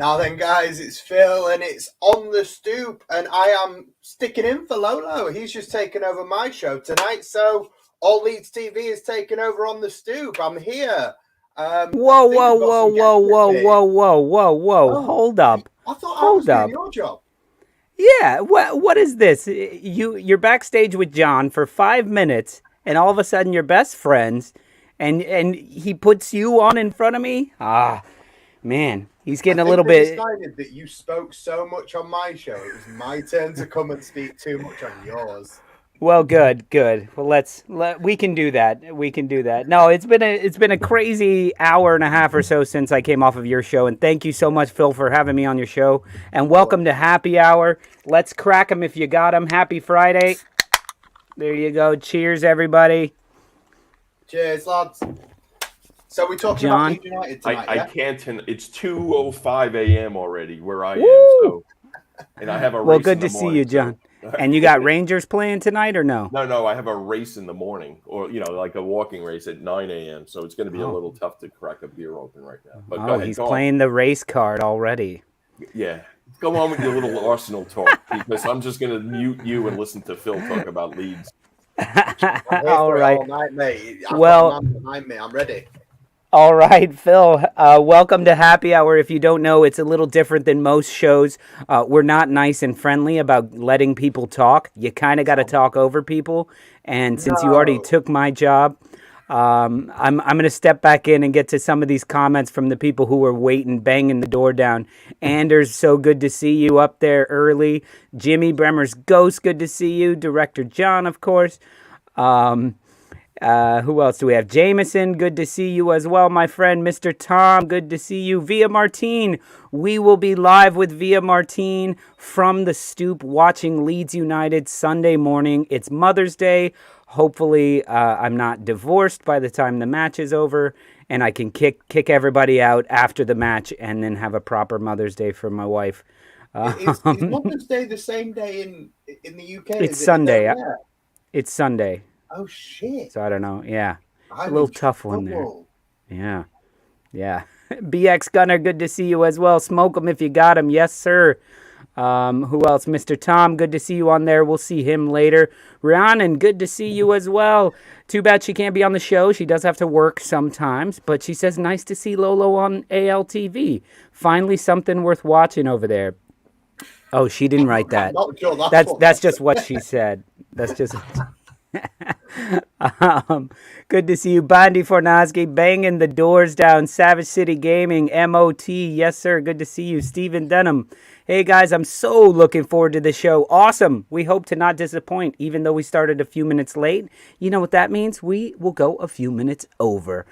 Now then, guys, it's Phil and it's on the stoop, and I am sticking in for Lolo. He's just taken over my show tonight, so All Leeds TV is taking over on the stoop. I'm here. Whoa! Hold up. I thought I was doing your job. Yeah, what is this? You're backstage with John for 5 minutes, and all of a sudden you're best friends, and he puts you on in front of me? Ah, man, he's getting a little bit... I decided that you spoke so much on my show, it was my turn to come and speak too much on yours. Well, good. Well, we can do that. No, it's been a crazy hour and a half or so since I came off of your show, and thank you so much, Phil, for having me on your show. And welcome to Happy Hour. Let's crack 'em if you got 'em. Happy Friday. There you go. Cheers, everybody. Cheers, lads. So we talking about Leeds United tonight, I can't. It's 2:05 a.m. already where I am. So, and I have a race. Well, good to see you, John. And you got Rangers playing tonight or no? No, I have a race in the morning, or like a walking race at 9 a.m. So it's going to be a little tough to crack a beer open right now. But go ahead, he's playing the race card already. Yeah, go on with your little Arsenal talk, because I'm just going to mute you and listen to Phil talk about Leeds. All right, all night, mate. I'm ready. All right, Phil, welcome to Happy Hour. If you don't know, it's a little different than most shows. We're not nice and friendly about letting people talk. You kind of got to talk over people. And since you already took my job, I'm going to step back in and get to some of these comments from the people who were waiting, banging the door down. Anders, so good to see you up there early. Jimmy Bremer's Ghost, good to see you. Director John, of course. Who else do we have? Jameson, good to see you as well, my friend. Mr. Tom, good to see you. Via Martine, we will be live with Via Martine from the stoop watching Leeds United Sunday morning. It's Mother's Day. Hopefully, I'm not divorced by the time the match is over, and I can kick everybody out after the match and then have a proper Mother's Day for my wife. Is Mother's Day the same day in the UK? It's Sunday. It's Sunday. Oh, shit. So I don't know. Yeah. It's a little tough one there. Yeah. BX Gunner, good to see you as well. Smoke 'em if you got 'em. Yes, sir. Who else? Mr. Tom, good to see you on there. We'll see him later. Rhiannon, good to see you as well. Too bad she can't be on the show. She does have to work sometimes, but she says nice to see Lolo on ALTV. Finally something worth watching over there. Oh, she didn't write that. That's just what she said. That's just... Good to see you, Bondi Fornazki, banging the doors down. Savage City Gaming, MOT, yes sir, good to see you. Stephen Dunham, hey guys, I'm so looking forward to the show. Awesome. We hope to not disappoint, even though we started a few minutes late. You know what that means? We will go a few minutes over.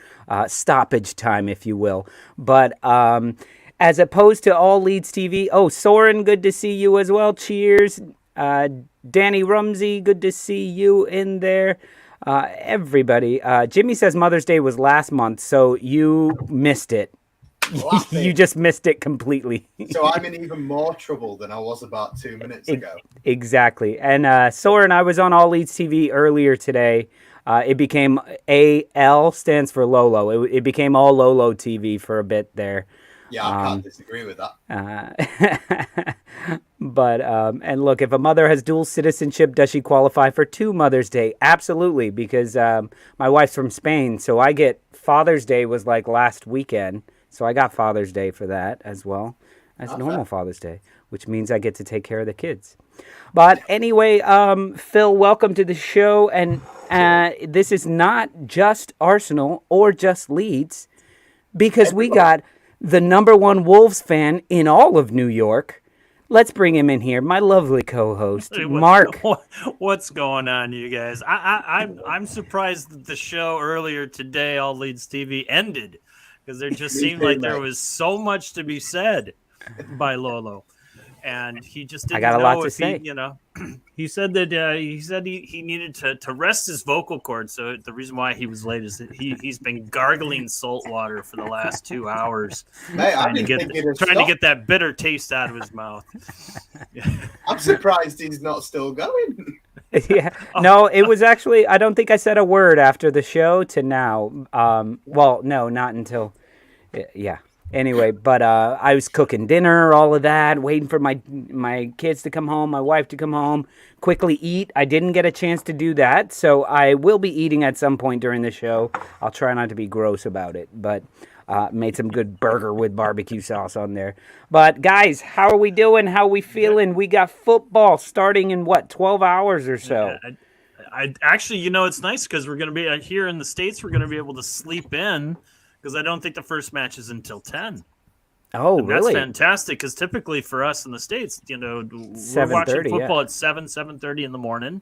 Stoppage time, if you will. But as opposed to All Leeds TV, Soren, good to see you as well. Cheers. Danny Rumsey, good to see you in there. Everybody. Jimmy says Mother's Day was last month, so you missed it. You just missed it completely. So I'm in even more trouble than I was about 2 minutes ago. Exactly. And Soren, I was on All Leeds TV earlier today. It became AL, stands for Lolo. It became All Lolo TV for a bit there. Yeah, I can't disagree with that. But, and look, if a mother has dual citizenship, does she qualify for 2 Mother's Day? Absolutely, because my wife's from Spain, so I get Father's Day was like last weekend, so I got Father's Day for that as well as normal Father's Day, which means I get to take care of the kids. But anyway, Phil, welcome to the show, and this is not just Arsenal or just Leeds, because we got the #1 Wolves fan in all of New York. Let's bring him in here, my lovely co-host, Mark. What's going on, you guys? I'm surprised that the show earlier today, All Leeds TV, ended, because there just seemed like there was so much to be said by Lolo, and he just didn't know. I got a lot to say. He said that he needed to rest his vocal cords. So the reason why he was late is that he's been gargling salt water for the last 2 hours, trying to get that bitter taste out of his mouth. I'm surprised he's not still going. Yeah, no, it was actually, I don't think I said a word after the show to now. Well, no, not until, yeah. Anyway, but I was cooking dinner, all of that, waiting for my kids to come home, my wife to come home, quickly eat. I didn't get a chance to do that, so I will be eating at some point during the show. I'll try not to be gross about it, but made some good burger with barbecue sauce on there. But guys, how are we doing? How are we feeling? We got football starting in 12 hours or so? I actually, it's nice because we're going to be here in the States. We're going to be able to sleep in because I don't think the first match is until 10. Oh, and really? That's fantastic because typically for us in the States, we're watching football at 7:30 in the morning,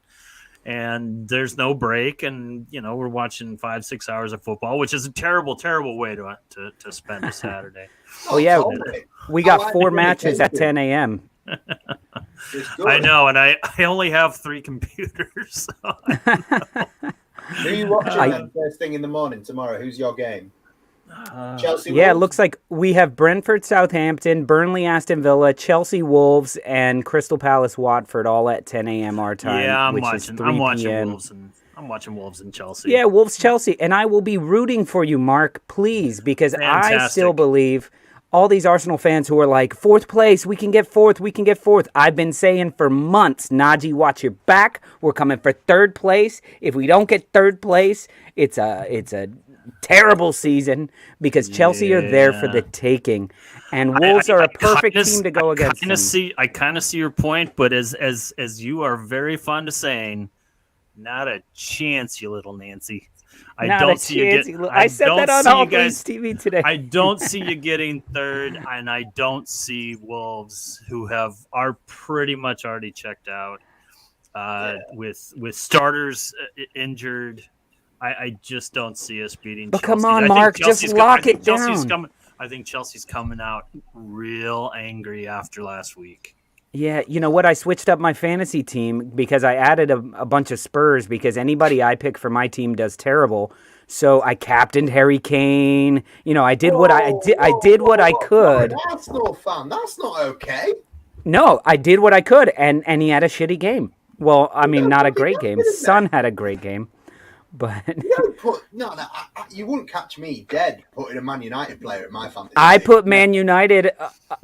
and there's no break, and we're watching 5-6 hours of football, which is a terrible way to spend a Saturday. Oh yeah, we got 4 matches at 10 a.m. I know, and I only have 3 computers. So Who are you watching first thing in the morning tomorrow? Who's your game? Chelsea Wolves? Yeah, it looks like we have Brentford, Southampton, Burnley, Aston Villa, Chelsea, Wolves, and Crystal Palace, Watford, all at 10 a.m. our time. Yeah, I'm watching Wolves and Chelsea. Yeah, Wolves, Chelsea, and I will be rooting for you, Mark, please, because Fantastic. I still believe all these Arsenal fans who are like, 4th place, we can get 4th. I've been saying for months, Najee, watch your back. We're coming for 3rd place. If we don't get 3rd place, it's a terrible season because Chelsea are there for the taking, and Wolves are a perfect team to go against them. I kind of see your point, but as you are very fond of saying, not a chance, you little Nancy. I said that on All Things TV today. I don't see you getting 3rd, and I don't see Wolves, who are pretty much already checked out with starters injured. I just don't see us beating But Chelsea. Come on, Mark, just lock it down. I think Chelsea's coming out real angry after last week. Yeah, you know what? I switched up my fantasy team because I added a bunch of Spurs because anybody I pick for my team does terrible. So I captained Harry Kane. I did what I could. Arsenal fan, that's not okay. No, I did what I could, and he had a shitty game. Well, I mean, not a great game. Son had a great game. But you don't put you wouldn't catch me dead putting a Man United player at my fantasy. I put Man United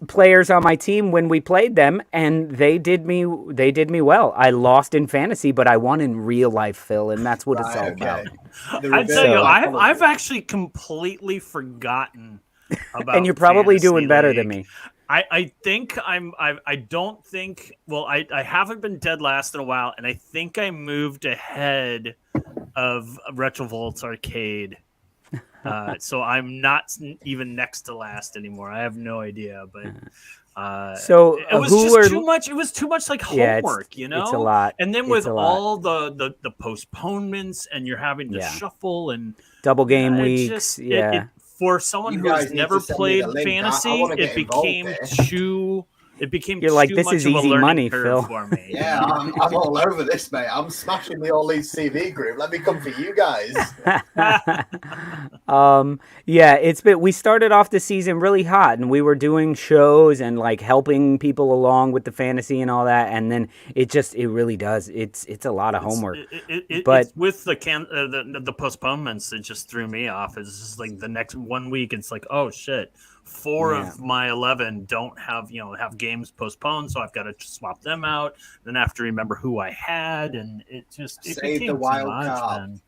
players on my team when we played them, and they did me well. I lost in fantasy, but I won in real life, Phil, and that's what it's all about. I tell you, I've actually completely forgotten about. And you're probably doing better than me. I think I don't think. Well, I haven't been dead last in a while, and I think I moved ahead of Retrovolt's Arcade. So I'm not even next to last anymore. I have no idea, but it was just too much. It was too much like homework, It's a lot. And then with all the postponements, and you're having to shuffle and double game weeks. For someone who has never played fantasy, it became too. You're like, this is easy money, Phil. For me. Yeah, I'm all over this, mate. I'm smashing the All Leeds TV group. Let me come for you guys. We started off the season really hot, and we were doing shows and like helping people along with the fantasy and all that, and then it really does. It's a lot of homework. But it's with the postponements, it just threw me off. It's just like the next 1 week, it's like, oh shit. 4 of my 11 don't have games postponed, so I've got to swap them out. Then I have to remember who I had, and it save the wild card.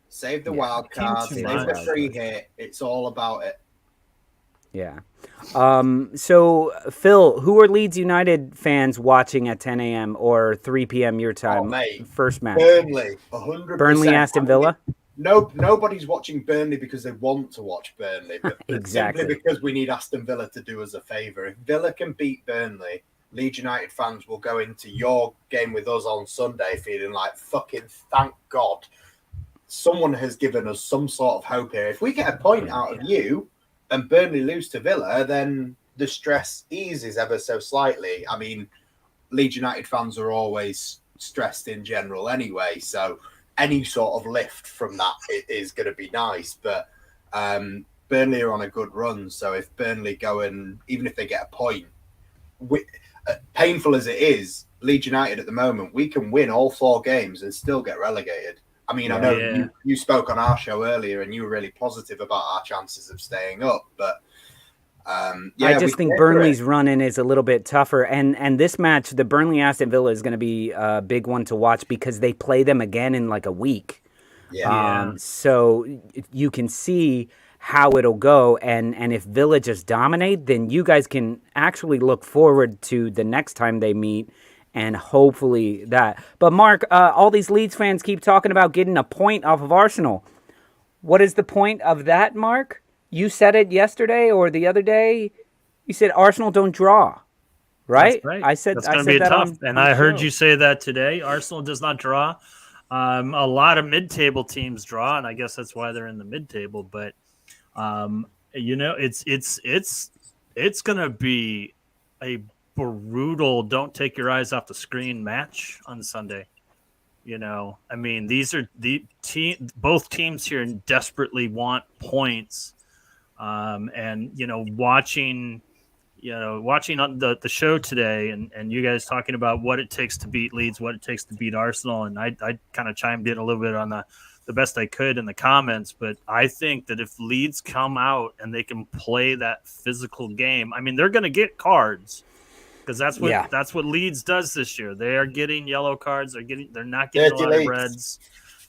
Save the wild card. Save the free hit. It's all about it. Yeah. So Phil, who are Leeds United fans watching at 10 a.m. or 3 p.m. your time? Oh, mate. First match. Burnley, 100%. Burnley, Aston Villa. Nobody's watching Burnley because they want to watch Burnley, but exactly simply because we need Aston Villa to do us a favour. If Villa can beat Burnley, Leeds United fans will go into your game with us on Sunday feeling like, fucking thank God, someone has given us some sort of hope here. If we get a point out of you and Burnley lose to Villa, then the stress eases ever so slightly. I mean, Leeds United fans are always stressed in general anyway, so any sort of lift from that is going to be nice. But Burnley are on a good run, so if Burnley go and even if they get a point, painful as it is, Leeds United at the moment, we can win all 4 games and still get relegated. I mean, I know you spoke on our show earlier and you were really positive about our chances of staying up, but I just think Burnley's run-in is a little bit tougher. And this match, the Burnley-Aston Villa, is going to be a big one to watch because they play them again in like a week. Yeah. So you can see how it'll go. And if Villa just dominate, then you guys can actually look forward to the next time they meet and hopefully that. But, Mark, all these Leeds fans keep talking about getting a point off of Arsenal. What is the point of that, Mark? You said it yesterday or the other day. You said Arsenal don't draw, right? That's right. I said that's going to be tough. And I heard you say that today. Arsenal does not draw. A lot of mid-table teams draw, and I guess that's why they're in the mid-table. But it's going to be a brutal. Don't take your eyes off the screen match on Sunday. I mean, these are both teams here desperately want points. And watching on the show today and you guys talking about what it takes to beat Leeds, what it takes to beat Arsenal. And I kind of chimed in a little bit on the best I could in the comments, but I think that if Leeds come out and they can play that physical game, I mean, they're going to get cards because that's what Leeds does this year. They are getting yellow cards. They're not getting a lot of reds.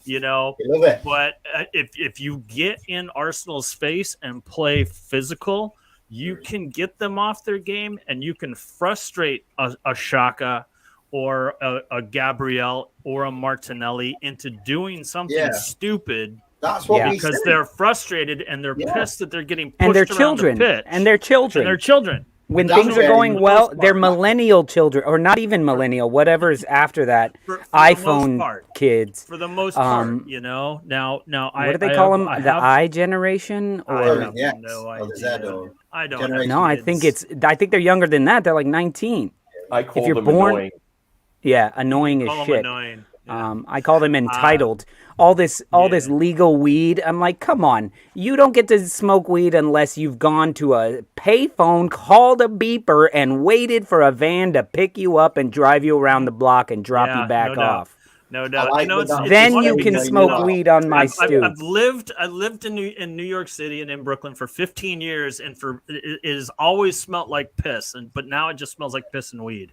But if you get in Arsenal's face and play physical, you can get them off their game and you can frustrate a Xhaka or a Gabriel or a Martinelli into doing something stupid. That's what because they're frustrated and they're pissed that they're getting pushed and they're around children. the pitch. And they're children. When things are going well, they're millennial children, or not even millennial, whatever's after that. For iPhone kids. For the most part, Now, what do they call them? The I generation, or I have no idea. I don't know. No, I think they're younger than that. They're like 19. I call them annoying. Yeah, annoying as shit. Annoying. Yeah. I call them entitled. All this legal weed. I'm like, come on. You don't get to smoke weed unless you've gone to a payphone, called a beeper, and waited for a van to pick you up and drive you around the block and drop you back off. No doubt. Then you can smoke weed on my stoop. I've lived in New York City and in Brooklyn for 15 years, and it has always smelled like piss, but now it just smells like piss and weed.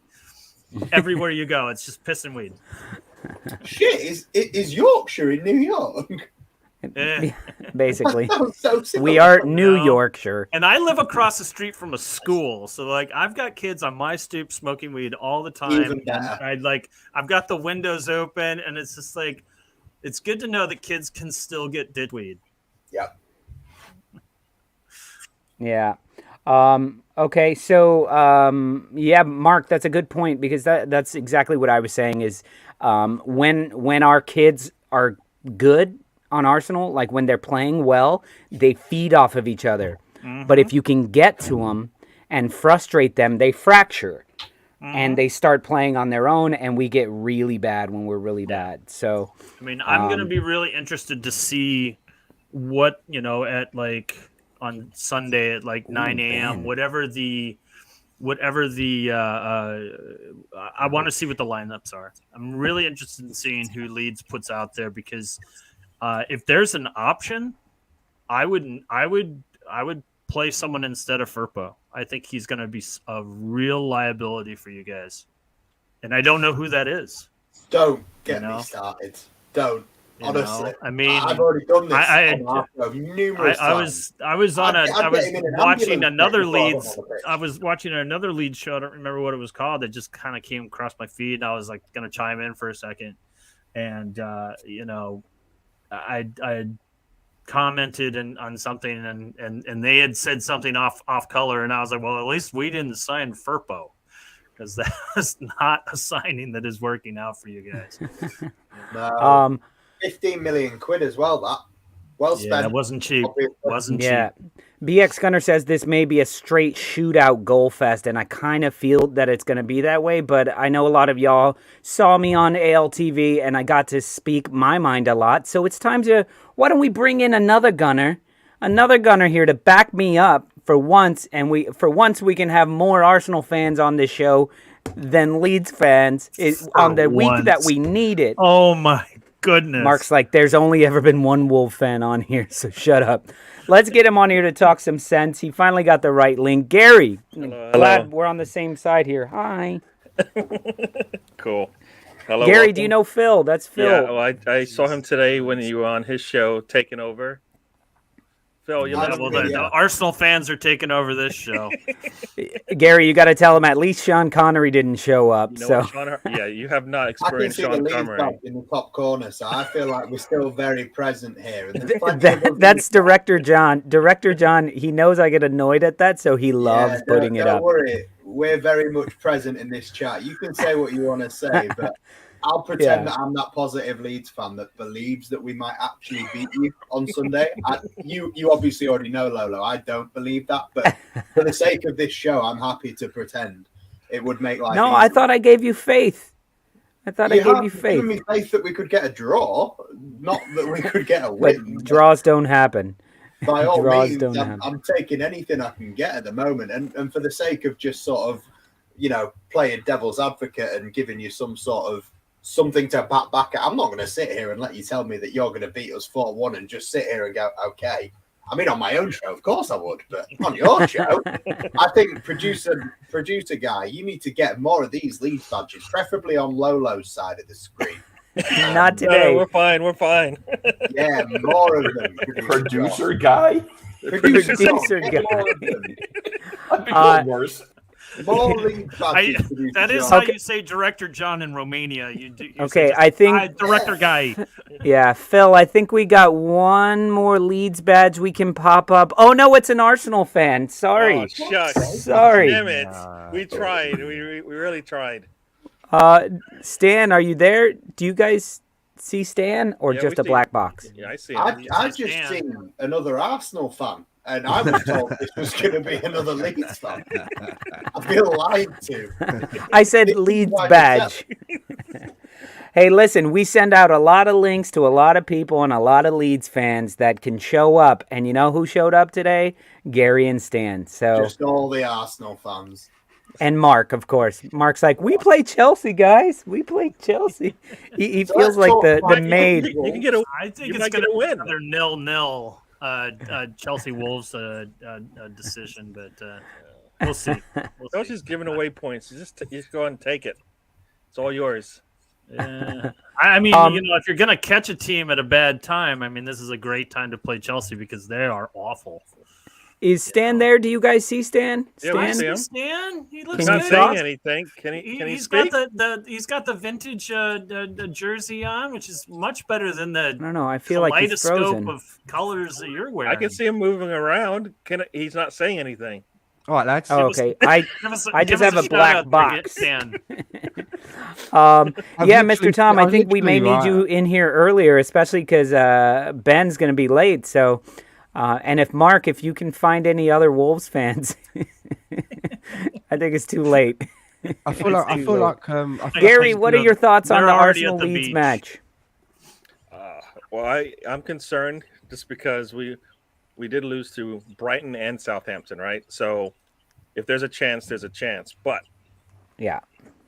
Everywhere you go, it's just piss and weed. Shit, is Yorkshire in New York? Basically. So we are New Yorkshire. And I live across the street from a school. So like I've got kids on my stoop smoking weed all the time. I've got the windows open and it's just like it's good to know that kids can still get weed. Yep. Yeah. Okay, so Mark, that's a good point because that's exactly what I was saying is when our kids are good on Arsenal, like when they're playing well, they feed off of each other. Mm-hmm. But if you can get to them and frustrate them, they fracture. Mm-hmm. And they start playing on their own, and we get really bad when we're really bad. So, I mean, I'm going to be really interested to see what, at like on Sunday at like 9 a.m., whatever the I want to see what the lineups are. I'm really interested in seeing who Leeds puts out there because if there's an option, I would play someone instead of Firpo. I think he's going to be a real liability for you guys, and I don't know who that is. Don't get me started. Don't. Honestly, I mean, I've already done this numerous times. I was watching another Leeds. I was watching another Leeds show. I don't remember what it was called. It just kind of came across my feed, and I was like going to chime in for a second. And I commented on something, and they had said something off color, and I was like, well, at least we didn't sign Firpo. Because that is not a signing that is working out for you guys. No. 15 million quid as well, that. Well spent. Yeah, it wasn't cheap. Wasn't cheap. BX Gunner says this may be a straight shootout goal fest, and I kind of feel that it's going to be that way, but I know a lot of y'all saw me on ALTV, and I got to speak my mind a lot, so it's time to, why don't we bring in another gunner here to back me up for once, and we can have more Arsenal fans on this show than Leeds fans on the week that we need it. Oh my goodness. Mark's like, there's only ever been one Wolf fan on here, so shut up. Let's get him on here to talk some sense. He finally got the right link. Gary, glad we're on the same side here. Hi. Cool. Hello, Gary, welcome. do you know Phil? That's Phil. Yeah, well, I saw him today when you were on his show, taking over. Phil, the Arsenal fans are taking over this show. Gary, you got to tell him at least Sean Connery didn't show up. You have not experienced Sean Connery in the top corner, so I feel like we're still very present here. That's Director John. Director John, he knows I get annoyed at that, so he loves putting it up. Don't worry, we're very much present in this chat. You can say what you want to say, but I'll pretend that I'm that positive Leeds fan that believes that we might actually beat you on Sunday. You obviously already know, Lolo. I don't believe that, but for the sake of this show, I'm happy to pretend. It would make life easier. I thought I gave you faith. I gave you faith. Given me faith that we could get a draw, not that we could get a win. But draws don't happen. By all means, I'm taking anything I can get at the moment. And for the sake of just sort of, playing devil's advocate and giving you some sort of something to back at, I'm not going to sit here and let you tell me that you're going to beat us 4-1 and just sit here and go, okay. I mean, on my own show, of course I would, but on your show, I think producer guy, you need to get more of these Leeds badges, preferably on Lolo's side of the screen. Not today. No, we're fine. Yeah, more of them. Producer guy? Producer guy. I'd be going worse. More Leeds badges. That is how you say Director John in Romania. You I think Director guy. Yeah, Phil, I think we got one more Leeds badge we can pop up. Oh no, it's an Arsenal fan. Sorry. Oh, shucks. Sorry. Damn it. We tried. We really tried. Stan, are you there? Do you guys see Stan or just a black box? Yeah, I see him. I just seen another Arsenal fan. And I was told this was going to be another Leeds fan. I feel lied to. I said Leeds badge. Hey, listen, we send out a lot of links to a lot of people and a lot of Leeds fans that can show up. And you know who showed up today? Gary and Stan. So just all the Arsenal fans. And Mark, of course. Mark's like, we play Chelsea, guys. We play Chelsea. He feels like the maid. You can get a. I think it's going to win another 0-0. Chelsea Wolves decision, but we'll see. Don't just giving away points. Just go ahead and take it. It's all yours. I mean, if you're gonna catch a team at a bad time, I mean, this is a great time to play Chelsea because they are awful. Is Stan there? Do you guys see Stan? Yeah, we see him. Stan, he looks He's not good. saying anything. Can he? He's speak? got he's got the vintage jersey on, which is much better than the. I don't know. I feel like he's frozen. Of colors that you're wearing. I can see him moving around. He's not saying anything. All right, lads. Oh, okay. I just have a black box. Yeah, Mr. Tom, I think we may need you in here earlier, especially because Ben's going to be late. So, and if you can find any other Wolves fans, I think it's too late. I feel like Gary, what are your thoughts on the Arsenal Leeds match? Well, I'm concerned just because we did lose to Brighton and Southampton, right? So if there's a chance, there's a chance. But yeah,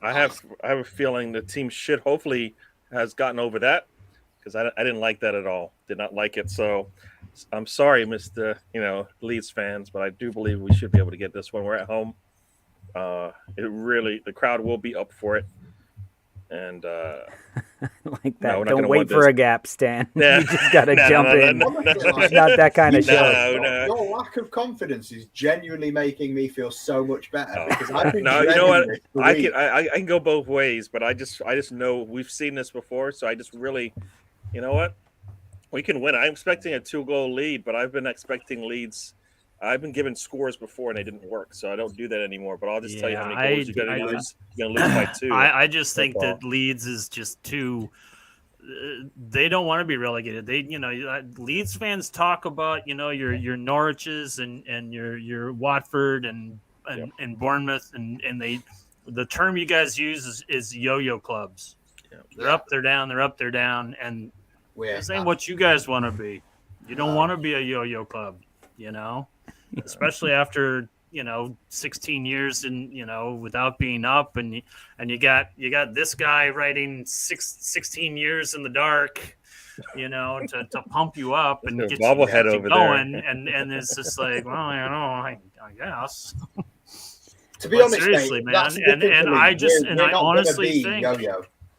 I have a feeling the team should hopefully has gotten over that because I didn't like that at all. Did not like it. So I'm sorry, Mr. Leeds fans, but I do believe we should be able to get this one. We're at home. The crowd will be up for it. And like that. Don't wait for a gap, Stan. You just got to jump in. It's not that kind of show. Your lack of confidence is genuinely making me feel so much better. Because you know what? I can go both ways, but I just know we've seen this before. So I just really, you know what? We can win. I'm expecting a 2-goal lead, but I've been expecting leads. I've been given scores before and they didn't work, so I don't do that anymore. But I'll just tell you how many goals you're going to lose. You're going to lose by 2. I just think that Leeds is just too. They don't want to be relegated. Leeds fans talk about your Norwiches and your Watford and Bournemouth and the term you guys use is yo-yo clubs. Yeah. They're up, they're down, they're up, they're down, and this ain't what you guys want to be. You don't want to be a yo-yo club, especially after 16 years without being up, and you got this guy writing 16 years in the dark, to pump you up and get you going, and it's just like, well, I guess. To be honest, seriously, mate, man, and I honestly think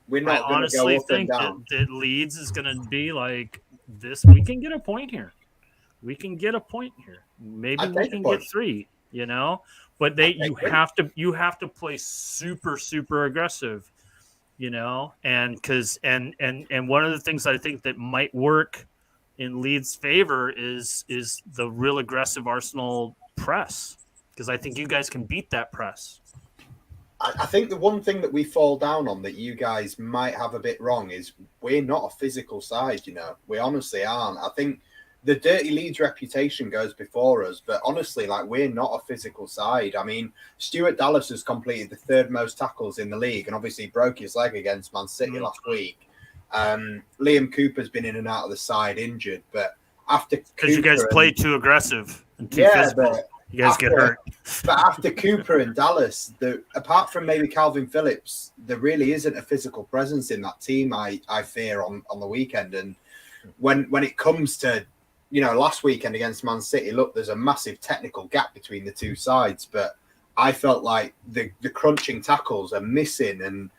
we're not I honestly think that Leeds is going to be like this. We can get a point here. Maybe we can get 3. But you have to play super, super aggressive. And one of the things I think that might work in Leeds' favor is the real aggressive Arsenal press, because I think you guys can beat that press. I think the one thing that we fall down on that you guys might have a bit wrong is we're not a physical side. We honestly aren't. I think the dirty Leeds reputation goes before us, but honestly, we're not a physical side. I mean, Stuart Dallas has completed the 3rd most tackles in the league, and obviously broke his leg against Man City last week. Liam Cooper's been in and out of the side injured, but because you guys play too aggressive and too physical, you guys get hurt. But after Cooper and Dallas, apart from maybe Calvin Phillips, there really isn't a physical presence in that team. I fear on the weekend, and when it comes to last weekend against Man City, look, there's a massive technical gap between the two sides, but I felt like the crunching tackles are missing, and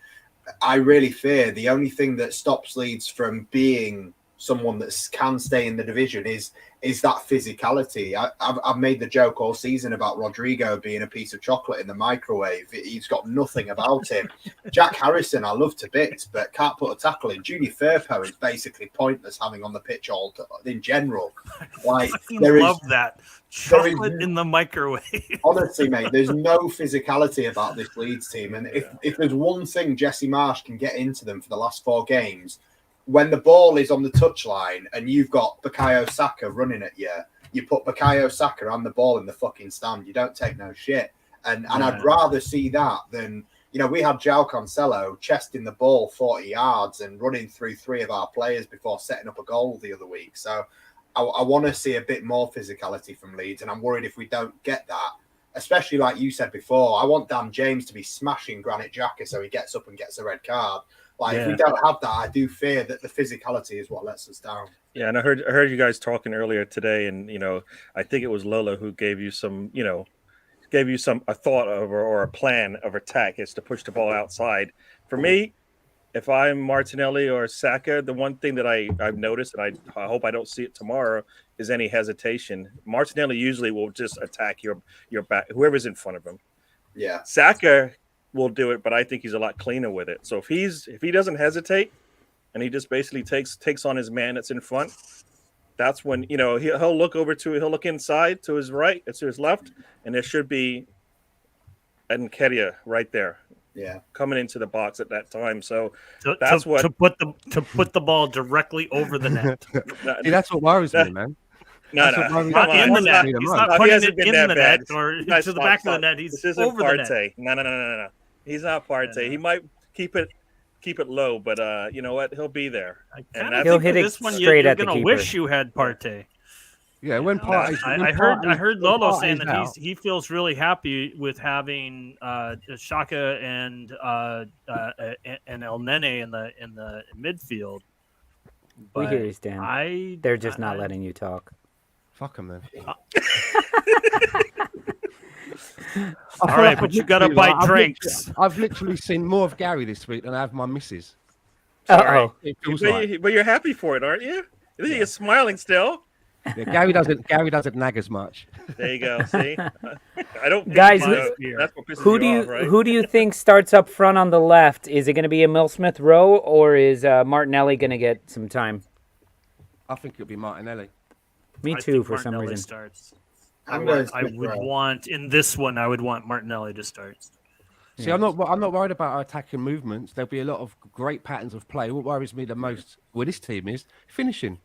I really fear the only thing that stops Leeds from being someone that can stay in the division is that physicality. I've made the joke all season about Rodrigo being a piece of chocolate in the microwave. He's got nothing about him. Jack Harrison, I love to bits, but can't put a tackle in. Junior Firpo is basically pointless having on the pitch all in general. I love that. Chocolate in the microwave. Honestly, mate, there's no physicality about this Leeds team. And if there's one thing Jesse Marsh can get into them for the last 4 games, when the ball is on the touchline and you've got Bukayo Saka running at you, you put Bukayo Saka and the ball in the fucking stand. You don't take no shit. And I'd rather see that than, we had João Cancelo chesting the ball 40 yards and running through 3 of our players before setting up a goal the other week. So I want to see a bit more physicality from Leeds, and I'm worried if we don't get that, especially like you said before, I want Dan James to be smashing Granit Xhaka so he gets up and gets a red card. If we don't have that, I do fear that the physicality is what lets us down. Yeah, and I heard you guys talking earlier today, and I think it was Lolo who gave you some, a thought of or a plan of attack is to push the ball outside. For me, if I'm Martinelli or Saka, the one thing that I've noticed, and I hope I don't see it tomorrow, is any hesitation. Martinelli usually will just attack your back, whoever's in front of him. Yeah, Saka will do it, but I think he's a lot cleaner with it. So if he doesn't hesitate and he just basically takes on his man that's in front, that's when he'll look inside to his right, to his left, and there should be Nketiah right there. Yeah, coming into the box at that time. So that's what to put the ball directly over the net. See, that's what worries me, man. No, not in the net. He's not putting it in the net or to the back of the net. He's over the net. No. He's not Partey. He might keep it low, but you know what? He'll be there. He'll hit it straight at the keeper. You're gonna wish you had Partey. Yeah, when Partey. I heard Lolo saying that he feels really happy with having Xhaka and El Nene in the midfield. We hear you, Stan. They're just not letting you talk. Fuck them then. All right, but you gotta buy drinks. I've literally seen more of Gary this week than I have my missus. Oh, but you're happy for it, aren't you? You're smiling still. Yeah, Gary doesn't nag as much. There you go. See, I don't. Guys, that's what pisses who do you think starts up front on the left? Is it going to be Emil Smith Rowe or is Martinelli going to get some time? I think it'll be Martinelli. Me too, for some reason. Starts. I would want in this one. I would want Martinelli to start. See, I'm not worried about our attacking movements. There'll be a lot of great patterns of play. What worries me the most with this team is finishing.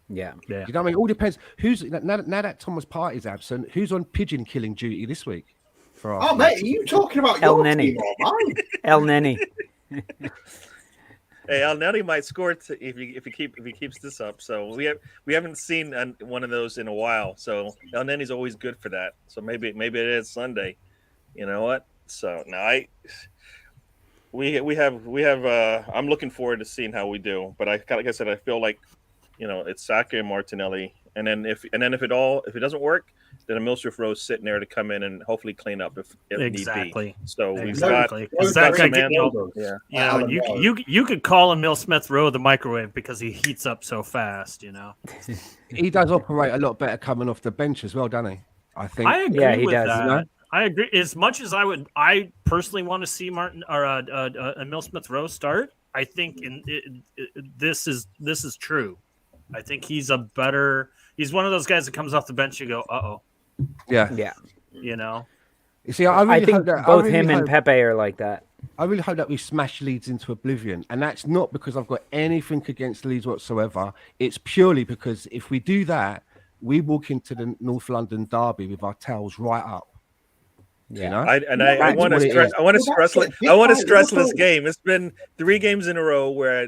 Yeah. You know what I mean? It all depends. Who's now that Thomas Partey's absent, who's on pigeon killing duty this week? Mate, are you talking about your team or mine? El Nene. Hey, Alnetti might score if he keeps this up. So we haven't seen one of those in a while. So Alnetti's always good for that. So maybe it is Sunday. You know what? So now we have. I'm looking forward to seeing how we do. But like I said, I feel like it's Saka and Martinelli, and then if it doesn't work, then a Milsrif Rose sitting there to come in and hopefully clean up if exactly. need be. So exactly. we've got some you could call him Mill Smith Rowe the microwave because he heats up so fast. He does operate a lot better coming off the bench as well, doesn't he? I think. I agree he with does. that. I agree. As much as I personally want to see Martin or a Mill Smith Rowe start. I think this is true. I think he's he's one of those guys that comes off the bench. You go, uh-oh. Yeah. You see, I think both him and Pepe are like that. I really hope that we smash Leeds into oblivion. And that's not because I've got anything against Leeds whatsoever. It's purely because if we do that, we walk into the North London derby with our tails right up. Yeah. I want to stress this game. It's been 3 games in a row where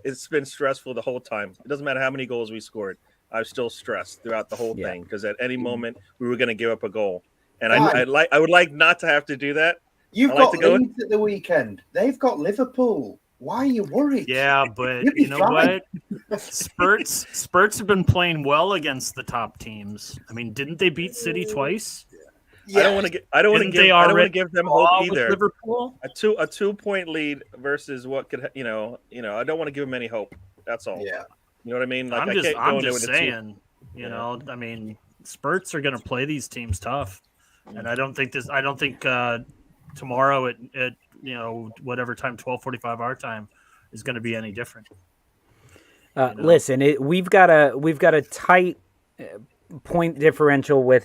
it's been stressful the whole time. It doesn't matter how many goals we scored. I was still stressed throughout the whole thing because at any moment we were going to give up a goal. And I would like not to have to do that. You've got Leeds at the weekend. They've got Liverpool. Why are you worried? Yeah, but you know what? Spurs have been playing well against the top teams. I mean, didn't they beat City twice? Yeah. I don't want to give them hope either. Liverpool? A 2-point lead versus what could I don't want to give them any hope. That's all. Yeah. You know what I mean? Like I'm just saying. I mean, Spurs are going to play these teams tough, and I don't think tomorrow at whatever time 12:45 our time is going to be any different. Listen, we've got a tight point differential with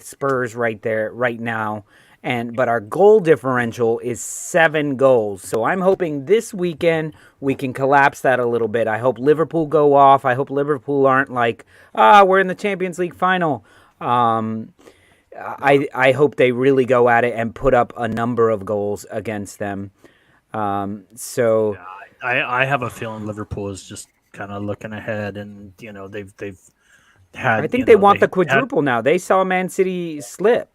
Spurs right now, but our goal differential is 7 goals. So I'm hoping this weekend we can collapse that a little bit. I hope Liverpool go off. I hope Liverpool aren't like, we're in the Champions League final. I hope they really go at it and put up a number of goals against them. I have a feeling Liverpool is just kind of looking ahead, and they've had. I think they want the quadruple now. They saw Man City slip,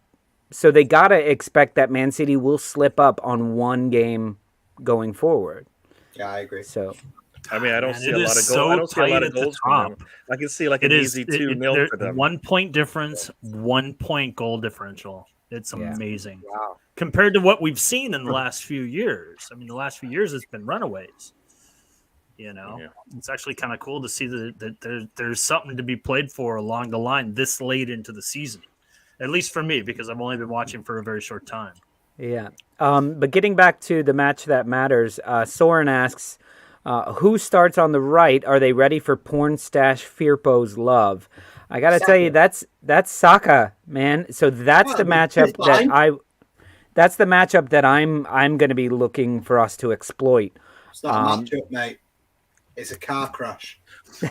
so they gotta expect that Man City will slip up on one game going forward. Yeah, I agree. So. I mean, I don't see a lot of goals. I don't see a lot of goals from them. I can see like an easy 2-0 for them. 1 point difference, 1 point goal differential. It's amazing. Wow. Compared to what we've seen in the last few years. I mean, the last few years it's been runaways. It's actually kind of cool to see that there's something to be played for along the line this late into the season. At least for me, because I've only been watching for a very short time. Yeah. But getting back to the match that matters, Soren asks, who starts on the right? Are they ready for Porn Stash Firpo's love? I gotta tell you, that's Saka, man. So that's the matchup that I'm gonna be looking for us to exploit. It's not a matchup, mate. It's a car crash. And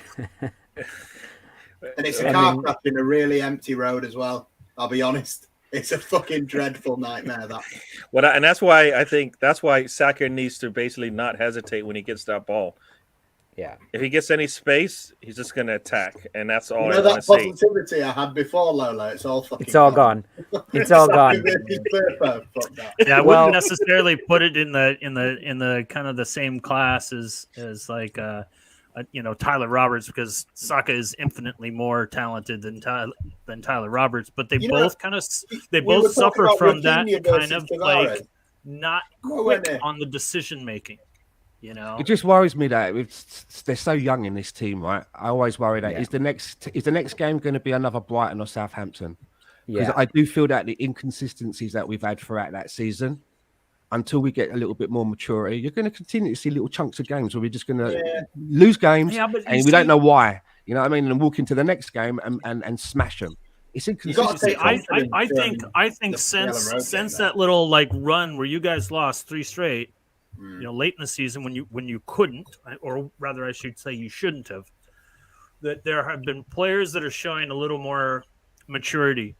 it's a car crash in a really empty road as well. I'll be honest. It's a fucking dreadful nightmare, that. And that's why Saka needs to basically not hesitate when he gets that ball. Yeah. If he gets any space, he's just going to attack, and that's all. That positivity I had before, Lolo. It's all fucking. It's all gone. It's all gone. Yeah, I wouldn't necessarily put it in the kind of the same class as like Tyler Roberts, because Saka is infinitely more talented than Tyler Roberts, but they both suffer from that kind of like not quick on the decision making. It just worries me that they're so young in this team, right? I always worry that is the next game going to be another Brighton or Southampton? Because I do feel that the inconsistencies that we've had throughout that season, until we get a little bit more maturity, you're going to continue to see little chunks of games where we're just going to lose games and we don't know why. You know what I mean? And walk into the next game and smash them. It's inconsistent. I think since that little like run where you guys lost 3 straight, late in the season when you couldn't, or rather I should say you shouldn't have, that there have been players that are showing a little more maturity.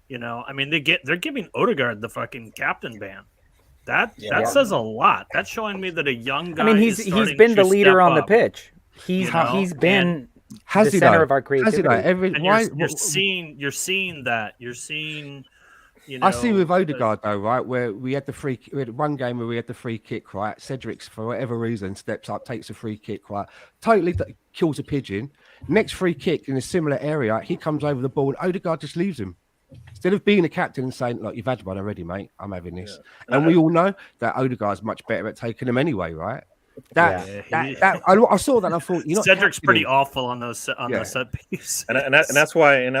I mean they're giving Odegaard the fucking captain ban. That says a lot. That's showing me that a young guy. I mean, he's been the leader on the pitch. He's been the center of our creativity. You're seeing that. You're seeing. I see with Odegaard though, right? Where we had one game where we had the free kick, right? Cedric's for whatever reason steps up, takes a free kick, right? Totally kills a pigeon. Next free kick in a similar area, he comes over the ball and Odegaard just leaves him. Instead of being a captain and saying, "Look, you've had one already, mate. I'm having this," and we all know that Odegaard's much better at taking them anyway, right? I saw that. And I thought, Cedric's pretty awful on those set pieces, and that's why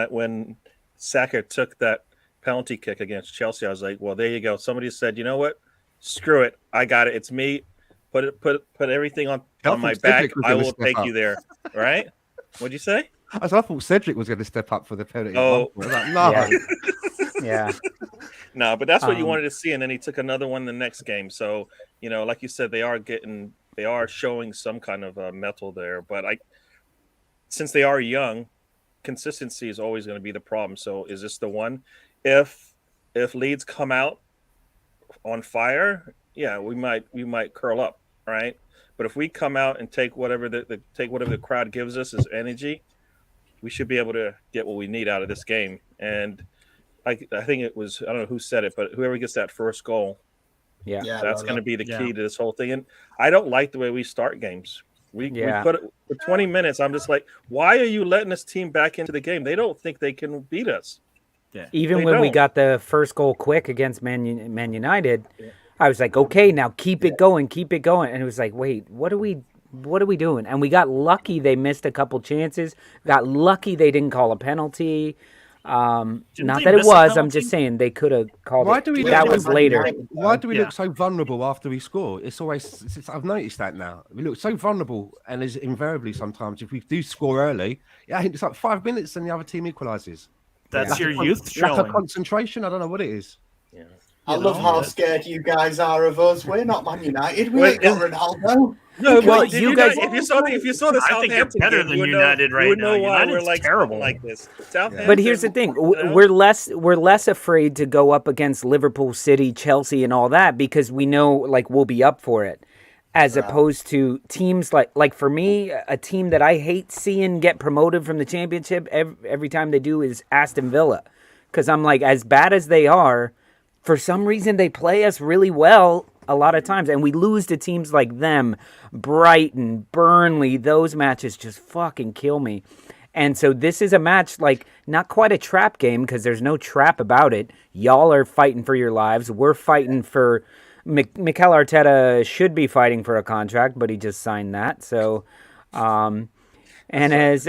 when Saka took that penalty kick against Chelsea, I was like, well, there you go. Somebody said, you know what? Screw it. I got it. It's me. Put everything on my back. I will take you there. Right? What'd you say? I thought Cedric was going to step up for the penalty. Oh, like, no. Yeah. No, but that's what you wanted to see, and then he took another one the next game. So, like you said, they are showing some kind of mettle there. But since they are young, consistency is always going to be the problem. So, is this the one? If Leeds come out on fire, we might curl up, right? But if we come out and take whatever the crowd gives us as energy, we should be able to get what we need out of this game. And I think it was, I don't know who said it, but whoever gets that first goal, that's going to be the key to this whole thing. And I don't like the way we start games. We put it for 20 minutes. I'm just like, why are you letting this team back into the game? They don't think they can beat us. Yeah. Even when we got the first goal quick against Man United, I was like, okay, now keep it going. And it was like, wait, what are we doing? And we got lucky they missed a couple chances. Got lucky they didn't call a penalty. Not that it was. I'm just saying they could have called it. That was later. Why do we look so vulnerable after we score? I've noticed that now. We look so vulnerable, and as invariably sometimes if we do score early, I think it's like 5 minutes and the other team equalises. That's your youth showing. Lack of concentration. I don't know what it is. Yeah. I love how scared you guys are of us. We're not Man United. We ain't got Ronaldo. No, but you guys, if you saw the I think you're better than United right now. United's we're terrible like this. But here's the thing: we're less afraid to go up against Liverpool, City, Chelsea, and all that because we know we'll be up for it. As opposed to teams like for me, a team that I hate seeing get promoted from the Championship every time they do is Aston Villa. Because I'm like, as bad as they are, for some reason they play us really well a lot of times. And we lose to teams like them, Brighton, Burnley. Those matches just fucking kill me. And so this is a match, not quite a trap game because there's no trap about it. Y'all are fighting for your lives. We're fighting for... Mikel Arteta should be fighting for a contract, but he just signed that. So, and as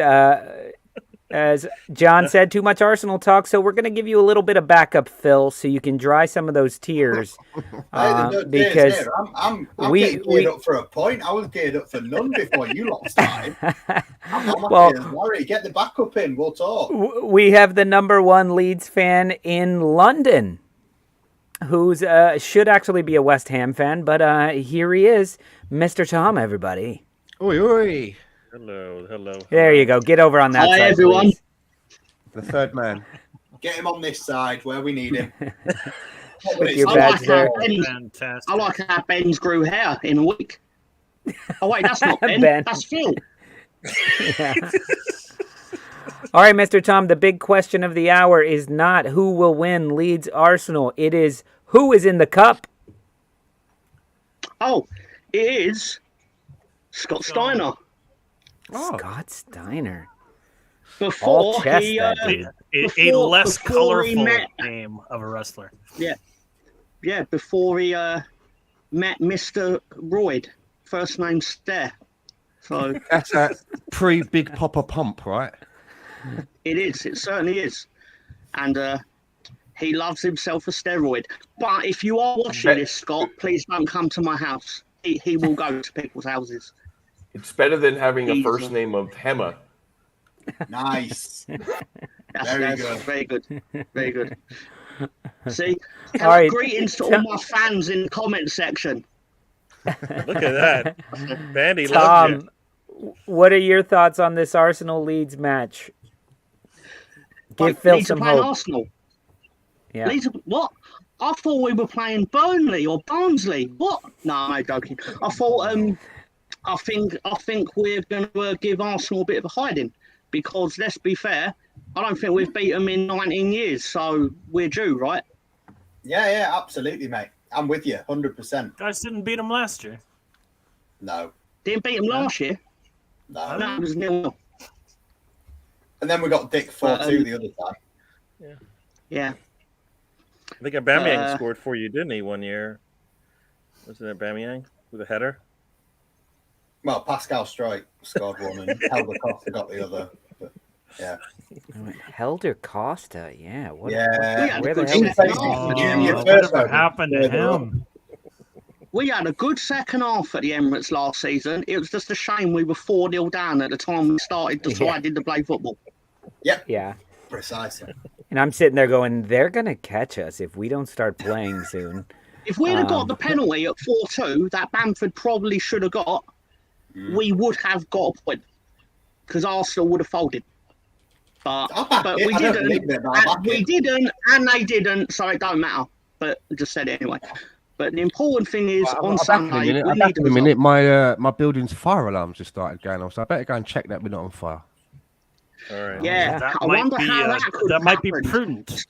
John said, too much Arsenal talk. So we're going to give you a little bit of backup, Phil, so you can dry some of those tears. Because I'm getting geared up for a point. I was geared up for none before you lot started. I'm worried. Get the backup in. We'll talk. We have the number one Leeds fan in London, who's should actually be a West Ham fan, but here he is, Mr. Tom, everybody. Oi, oi. Hello. There you go. Get over on that side, everyone. please. The third man. Get him on this side where we need him. With your badge there. I like how Ben's grew hair in a week. Oh, wait, that's not Ben. That's Phil. Yeah. All right, Mr. Tom, the big question of the hour is not who will win Leeds Arsenal. It is who is in the cup. Oh, it is Scott Steiner. Oh. Scott Steiner. Before he a less colorful name of a wrestler. Yeah, before he met Mr. Royd, first name Stare. So that's a pre-Big Papa Pump, right? It is. It certainly is. And he loves himself a steroid. But if you are watching this, Scott, please don't come to my house. He will go to people's houses. It's better than having a first name of Hema. Nice. Very good. Very good. See? Greetings to all my fans in the comment section. Look at that. Bandy Tom, loves you. What are your thoughts on this Arsenal-Leeds match? Give Phil some hope. Arsenal. Yeah. Leeds, what? I thought we were playing Burnley or Barnsley. What? No, I'm joking. I thought I think we're going to give Arsenal a bit of a hiding because let's be fair, I don't think we've beat them in 19 years, so we're due, right? Yeah, absolutely, mate. I'm with you, 100%. Guys didn't beat them last year. No. Didn't beat them last year. No, it was 0-0. And then we got Dick 4-2 the other time. Yeah. I think Aubameyang scored for you, didn't he, one year? Wasn't it Aubameyang with a header? Well, Pascal Strike scored one and Helder Costa got the other. But, yeah. Helder Costa, yeah. Where the hell whatever happened to him? We had a good second half at the Emirates last season. It was just a shame we were 4-0 down at the time we started deciding to play football. Yep. Yeah. Precisely. And I'm sitting there going, they're going to catch us if we don't start playing soon. If we'd have got the penalty at 4-2 that Bamford probably should have got, we would have got a point because Arsenal would have folded. But we didn't, and they didn't, so it don't matter. But I just said it anyway. But the important thing is on Sunday, we need a minute. My building's fire alarms just started going off, so I better go and check that we're not on fire. All right. Yeah, I wonder how that might be prudent.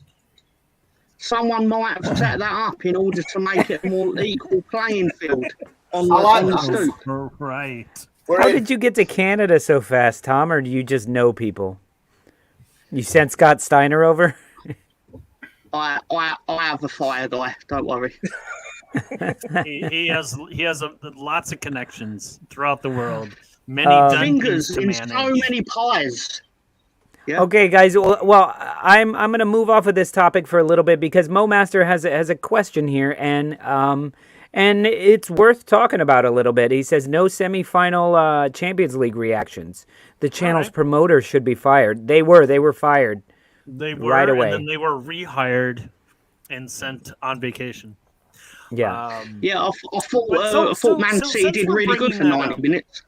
Someone might have set that up in order to make it a more equal playing field on the Stoop. Right. How did you get to Canada so fast, Tom, or do you just know people? You sent Scott Steiner over? I have a fire guy, don't worry. he has lots of connections throughout the world. Many fingers in so many pies. Yeah. Okay, guys. Well, I'm going to move off of this topic for a little bit because Mo Master has a question here, and it's worth talking about a little bit. He says no semifinal Champions League reactions. The channel's promoter should be fired. They were fired. They were right away, and then they were rehired and sent on vacation. Yeah, I thought Man City did really good for 90 minutes.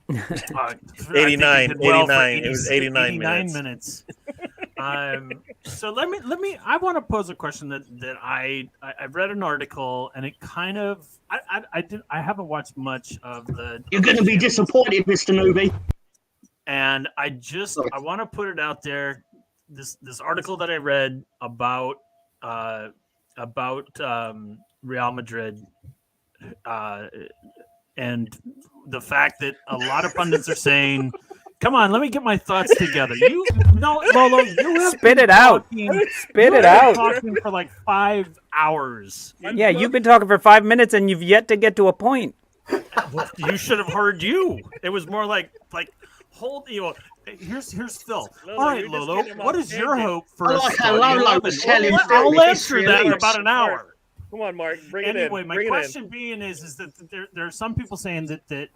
89. It was 89 minutes. So let me. I want to pose a question that I read an article and it kind of I haven't watched much of the. You're going to be disappointed, Mr. Newbie. And I want to put it out there. This article that I read about Real Madrid and the fact that a lot of pundits are saying, "Come on, let me get my thoughts together." Lolo, you have spit it out. Spit it out. Talking for like 5 hours. Yeah, you've been talking for 5 minutes and you've yet to get to a point. Well, you should have heard you. It was more like hold you. Here's Phil. Lolo, all right, Lolo, what is your hope for? I'll answer that in about an hour. Come on, Mark. Bring it in. Anyway, my question being is that there are some people saying that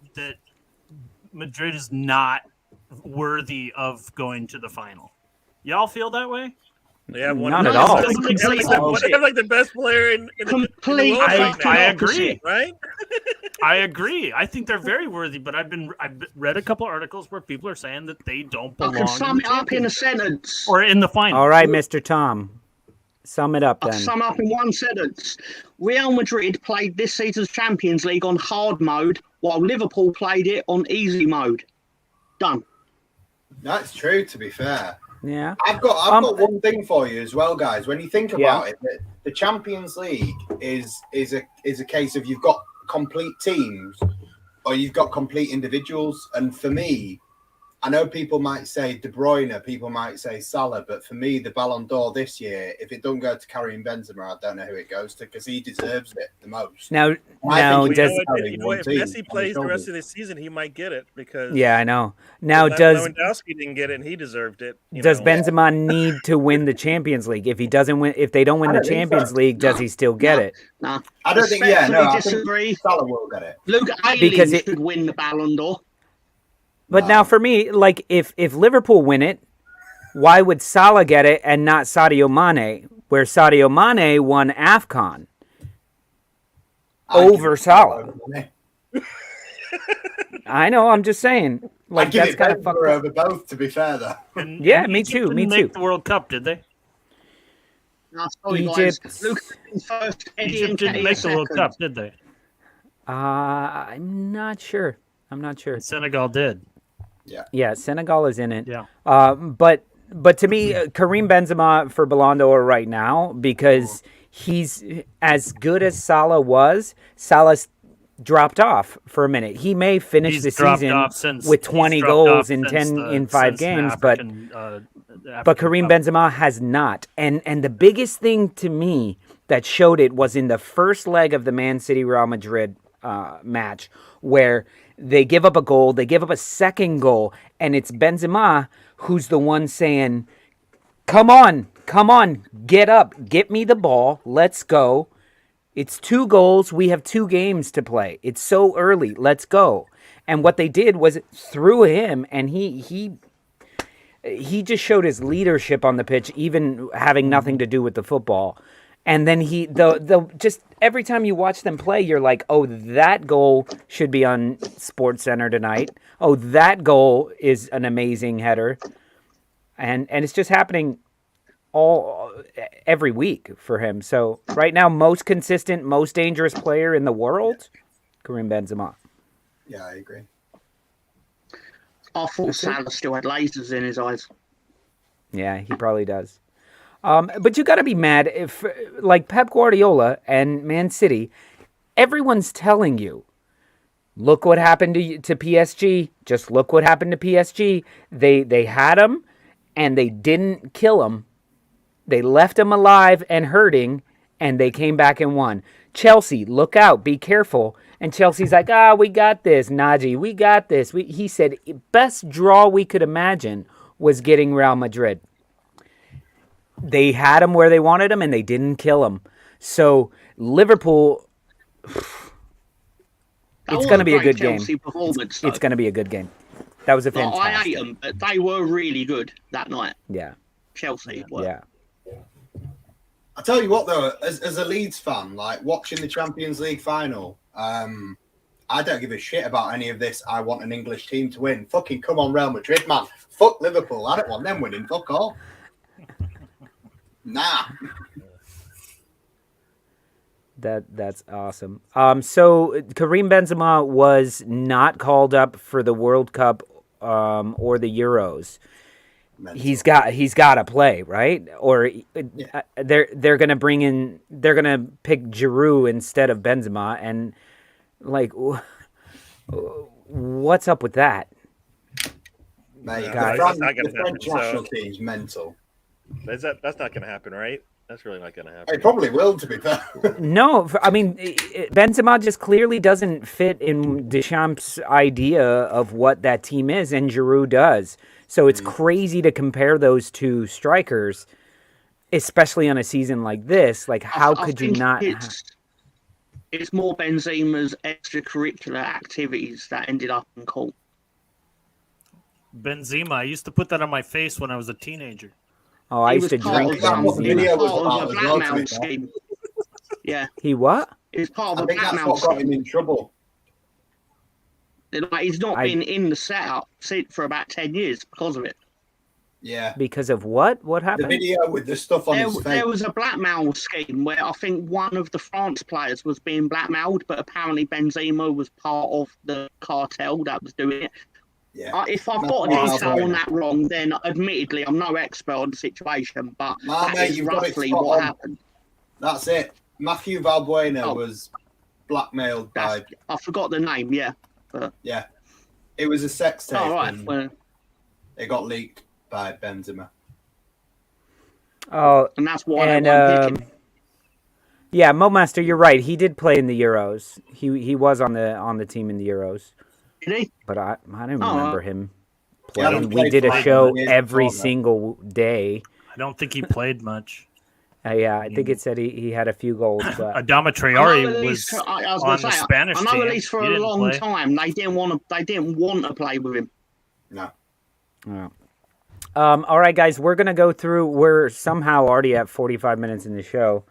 Madrid is not worthy of going to the final. Y'all feel that way? They have one. Not at all. They have like the best player in the world. I agree. Right? I agree. I think they're very worthy, but I've read a couple articles where people are saying that they don't belong. I can sum it up in a sentence. Or in the final. All right, Mr. Tom. Sum it up then. I'll sum up in one sentence. Real Madrid played this season's Champions League on hard mode, while Liverpool played it on easy mode. Done. That's true, to be fair. Yeah. I've got one thing for you as well, guys. When you think about it, the Champions League is a case of you've got complete teams or you've got complete individuals. And for me, I know people might say De Bruyne, people might say Salah, but for me, the Ballon d'Or this year, if it don't go to Karim Benzema, I don't know who it goes to because he deserves it the most. Now, if Messi plays the rest of the season, he might get it because I know. Now, Lewandowski didn't get it, and he deserved it. Does Benzema need to win the Champions League? If he doesn't win, if they don't win the Champions League, does he still get it? No, I don't think. I disagree. Salah will get it. Luke Ayling should win the Ballon d'Or. But now for me, like if Liverpool win it, why would Salah get it and not Sadio Mane, where Sadio Mane won AFCON over Salah? I know, I'm just saying. Like that's kind of fucked up. Over both, to be fair, though. Yeah, me too. Make the World Cup, did they? Egypt. Egypt didn't make the World Cup, did they? I'm not sure. Senegal did. Yeah, Senegal is in it. Yeah. But to me, Karim Benzema for Ballon d'Or right now, because he's as good as Salah was. Salah's dropped off for a minute. He may finish the season with 20 goals in 5 games, but Karim Benzema has not. And the biggest thing to me that showed it was in the first leg of the Man City Real Madrid match, where they give up a goal, they give up a second goal, and it's Benzema who's the one saying, come on, get up, get me the ball, let's go. It's 2 goals, we have 2 games to play. It's so early, let's go. And what they did was threw him, and he just showed his leadership on the pitch, even having nothing to do with the football. And then just every time you watch them play, you're like, oh, that goal should be on SportsCenter tonight. Oh, that goal is an amazing header. And it's just happening every week for him. So right now, most consistent, most dangerous player in the world, Karim Benzema. Yeah, I agree. I thought Salah still had lasers in his eyes. Yeah, he probably does. But you got to be mad if, like Pep Guardiola and Man City, everyone's telling you, look what happened to PSG. Just look what happened to PSG. They had him, and they didn't kill him. They left him alive and hurting, and they came back and won. Chelsea, look out, be careful. And Chelsea's like, we got this, Najee, we got this. He said, best draw we could imagine was getting Real Madrid. They had him where they wanted him, and they didn't kill him. So Liverpool, it's going to be a good game. It's going to be a good game. That was a fantastic. I hate them, but they were really good that night. Yeah. Chelsea were. Yeah. I tell you what, though, as a Leeds fan, like watching the Champions League final, I don't give a shit about any of this. I want an English team to win. Fucking come on, Real Madrid, man. Fuck Liverpool. I don't want them winning. Fuck all. Nah. That's awesome. So Karim Benzema was not called up for the World Cup or the Euros. Mental. He's got to play, right? Or they're going to pick Giroud instead of Benzema, and like what's up with that? Mate, guys, the French national team's mental. That's not going to happen, right? That's really not going to happen. It probably will, to be fair. No, I mean, Benzema just clearly doesn't fit in Deschamps' idea of what that team is, and Giroud does. So it's crazy to compare those two strikers, especially on a season like this. Like, how could you not? It's more Benzema's extracurricular activities that ended up in court. Benzema, I used to put that on my face when I was a teenager. Oh, I used to drink blackmail scheme. Yeah. He what? It's part of a blackmail scheme. That's what got him in trouble. Like, he's not been in the setup for about 10 years because of it. Yeah. Because of what? What happened? The video with the stuff on his face. There was a blackmail scheme where I think one of the France players was being blackmailed, but apparently Benzema was part of the cartel that was doing it. Yeah. If I've got a detail on that wrong, then admittedly I'm no expert on the situation, but that is roughly what happened. That's it. Matthew Valbuena was blackmailed by... I forgot the name, yeah. But... Yeah. It was a sex tape. Oh, right. Well, it got leaked by Benzema. Oh, and that's why they won yeah, Mo Master, you're right. He did play in the Euros. He was on the team in the Euros. Did he? But I don't remember him playing. We did a show every single day. I don't think he played much. Yeah, I think it said he had a few goals. But Adama Traore was on the Spanish team. I know at least for a long time they didn't want to play with him. No. Oh. All right, guys, we're gonna go through. We're somehow already at 45 minutes in the show.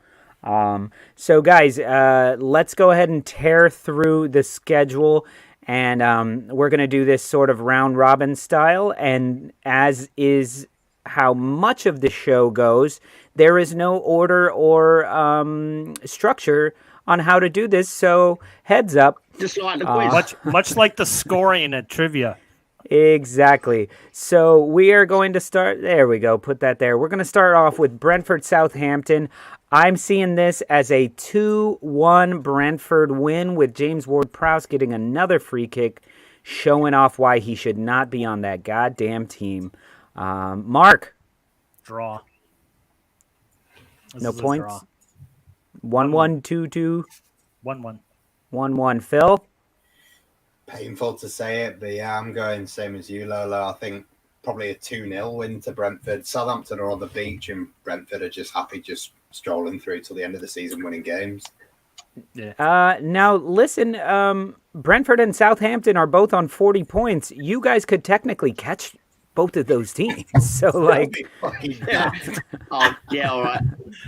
So guys, let's go ahead and tear through the schedule. And we're going to do this sort of round-robin style. And as is how much of the show goes. There is no order or structure on how to do this, so heads up. Just like the quiz. Much like the scoring at trivia. Exactly. So we are going to start. There we go. Put that there. We're going to start off with Brentford Southampton. I'm seeing this as a 2-1 Brentford win with James Ward-Prowse getting another free kick, showing off why he should not be on that goddamn team. Mark? Draw. No points? 1-1, 2-2? 1-1. 1-1. Phil? Painful to say it, but yeah, I'm going same as you, Lolo. I think probably a 2-0 win to Brentford. Southampton are on the beach, and Brentford are just happy just strolling through till the end of the season winning games. Yeah. Now, listen, Brentford and Southampton are both on 40 points. You guys could technically catch both of those teams. So, like... Oh, yeah, all right.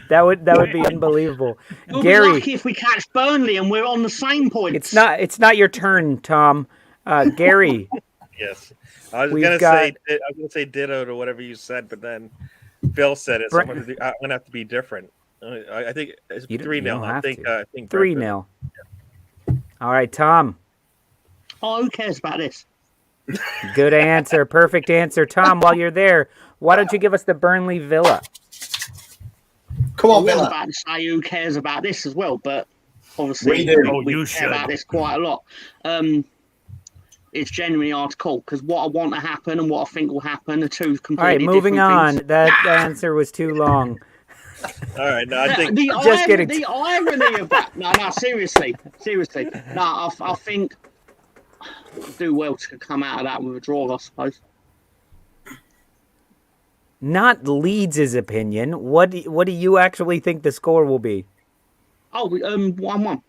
That would be unbelievable. We'll Gary, be lucky if we catch Burnley and we're on the same points. It's not your turn, Tom. Gary. Yes, I was gonna say ditto to whatever you said, but then Phil said it, so I'm gonna have to be different. I think it's 3-0. I think 3-0. All right, Tom. Oh, who cares about this? Good answer. Perfect answer. Tom, while you're there, why don't you give us the Burnley Villa? Come on, I was Villa. about to say who cares about this as well, but obviously We do. we care about this quite a lot. It's genuinely hard to call because what I want to happen and what I think will happen are two completely All right, moving on. things. That answer was too long. All right, no, I think the irony of that. No, seriously. No, I think we'll do well to come out of that with a draw, I suppose. Not Leeds' opinion. What do you actually think the score will be? Oh, 1-1. All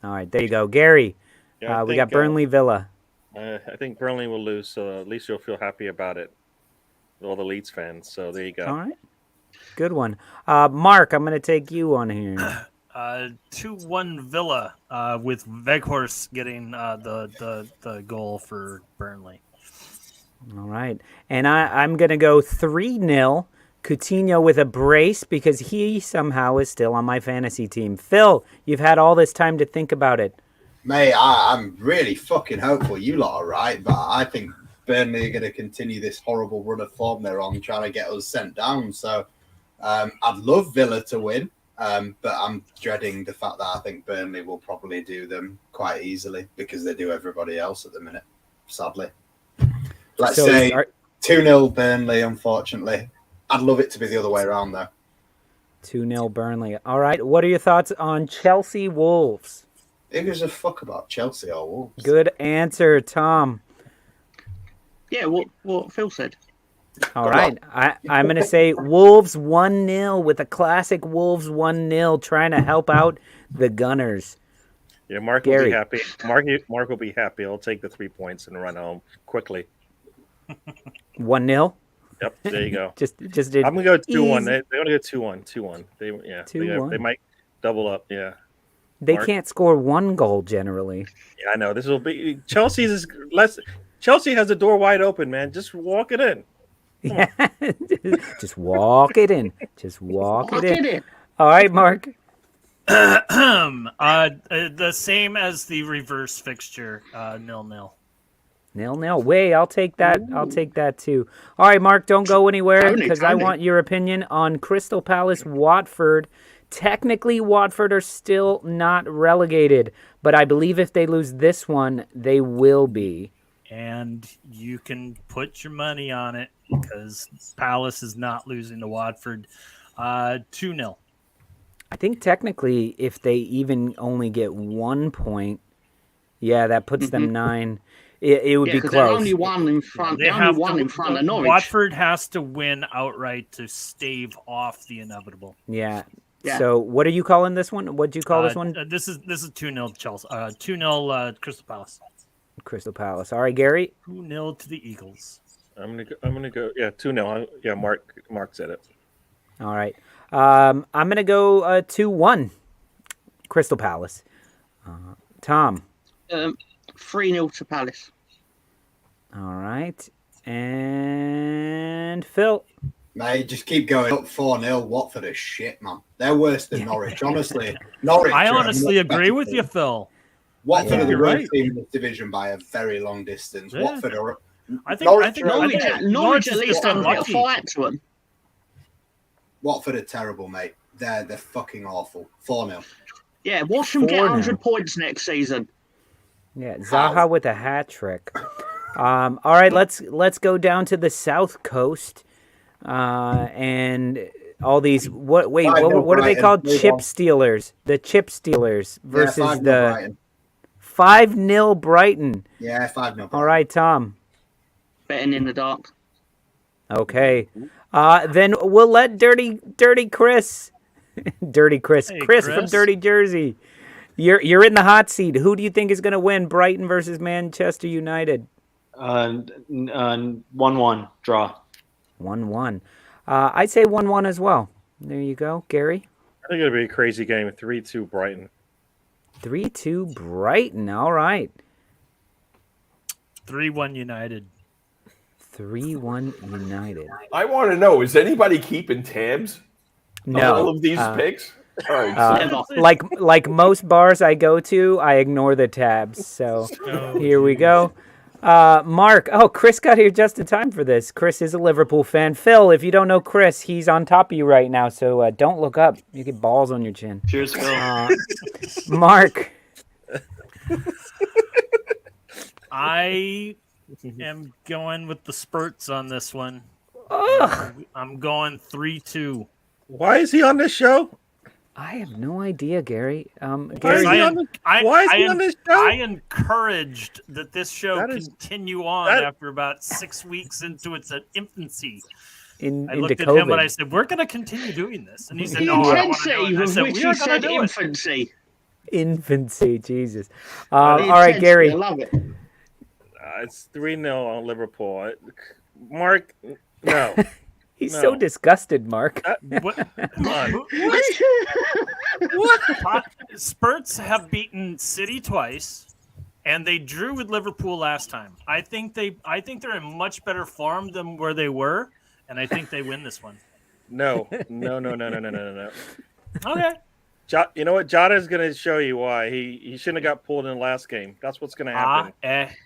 right, there you go, Gary. Yeah, we got Burnley Villa. I think Burnley will lose, so at least you'll feel happy about it. All the Leeds fans. So there you go. All right, good one. Mark, I'm going to take you on here. 2-1 Villa with Weghorst getting the goal for Burnley. All right. And I'm going to go 3-0. Coutinho with a brace because he somehow is still on my fantasy team. Phil, you've had all this time to think about it. Mate, I'm really fucking hopeful you lot are right, but I think Burnley are going to continue this horrible run of form they're on, trying to get us sent down. So I'd love Villa to win, but I'm dreading the fact that I think Burnley will probably do them quite easily because they do everybody else at the minute, sadly. Let's say 2-0 Burnley, unfortunately. I'd love it to be the other way around, though. 2-0 Burnley. All right, what are your thoughts on Chelsea Wolves? Who gives a fuck about Chelsea or Wolves? Good answer, Tom. Yeah, what Phil said. All right, I'm going to say Wolves 1-0 with a classic Wolves 1-0 trying to help out the Gunners. Yeah, Mark will be happy. Mark will be happy. He'll take the 3 points and run home quickly. 1-0? Yep, there you go. just did. I'm going to go 2-1. They're going to go 2-1. 2-1. They might double up, yeah. They can't score one goal generally. Yeah, I know. This will be Chelsea has the door wide open, man. Just walk it in. Yeah. Just walk it in. Just walk it in. All right, Mark. The same as the reverse fixture, 0-0. 0-0. Wait, I'll take that. Ooh. I'll take that too. All right, Mark, don't go anywhere because I want your opinion on Crystal Palace Watford. Technically, Watford are still not relegated, but I believe if they lose this one, they will be. And you can put your money on it because Palace is not losing to Watford. 2-0. I think technically, if they even only get 1 point, yeah, that puts them 9. It would be close. They're only one in front. They're only one in front of Norwich. Watford has to win outright to stave off the inevitable. Yeah. So, what are you calling this one? What do you call this one? This is 2-0 Chelsea. 2-0 Crystal Palace. Crystal Palace. All right, Gary. 2-0 to the Eagles. I'm gonna go. Yeah, 2-0. Yeah, Mark said it. All right. I'm gonna go 2-1. Crystal Palace. Tom. 3-0 to Palace. All right. And Phil. Mate, just keep going up 4-0. Watford is shit, man. They're worse than Norwich, honestly. Norwich. I honestly agree with you, Phil. Watford are the worst team in this division by a very long distance. Yeah. Watford are. Norwich at least have a fight to them. Watford are terrible, mate. They're fucking awful. 4-0. Yeah, watch them get 100 points next season. Yeah, Zaha with a hat trick. All right, let's go down to the South Coast, and all these. What are they called? Chip Stealers. The Chip Stealers versus the 5-0 Brighton. Yeah, 5-0. All right, Tom. Betting in the dark. Okay, then we'll let Dirty Chris, Chris from Dirty Jersey. You're in the hot seat. Who do you think is going to win, Brighton versus Manchester United? 1-1 draw. 1-1. I'd say 1-1 as well. There you go, Gary. I think it'll be a crazy game. 3-2 Brighton. 3-2 Brighton. All right. 3-1 United. 3-1 United. I want to know, is anybody keeping tabs on all of these picks? All right, like most bars I go to, I ignore the tabs. So here we go. Mark. Oh, Chris got here just in time for this. Chris is a Liverpool fan. Phil, if you don't know Chris, he's on top of you right now. So don't look up. You get balls on your chin. Cheers, Phil. Mark. I am going with the Spurs on this one. Ugh. I'm going 3-2. Why is he on this show? I have no idea, Gary. Why is he on this show? I encouraged that this show continue on after about 6 weeks into its infancy. I looked at him and I said, "We're going to continue doing this," and he said, "No, I don't want to do it." I said, "We are going to do infancy." Infancy, Jesus. All right, Gary. I love it. It's 3-0 on Liverpool. Mark, no. He's so disgusted, Mark. What? Spurs have beaten City twice, and they drew with Liverpool last time. I think they're in much better form than where they were, and I think they win this one. No. Okay. You know what? Jada's going to show you why. He shouldn't have got pulled in the last game. That's what's going to happen.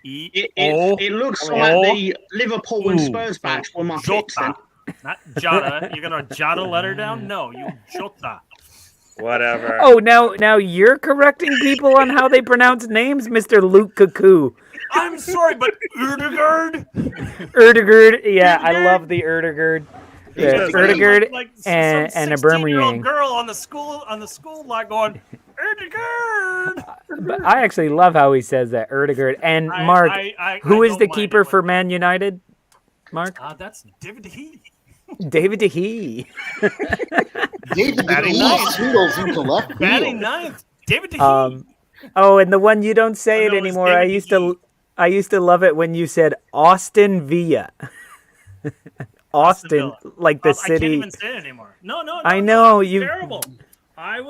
It looks like the Liverpool and Spurs match were my picks then. Not Jada. You're going to Jada let her down? No, you Jota. Whatever. Oh, now you're correcting people on how they pronounce names, Mr. Luke Cuckoo. I'm sorry, but Erdegard? Yeah, I love the Erdegard. Erdegard and a 16-year-old girl on the school lot going, Erdegard. But I actually love how he says that, Erdegard. And Mark, who is the keeper for Man United? Mark? That's David De Gea. David De Gea. David De Gea singles into left field. Batting ninth. David De Gea. And the one you don't say it anymore. I used to love it when you said Austin Villa. Austin, like the city. I can't even say it anymore. No. I know you. Terrible.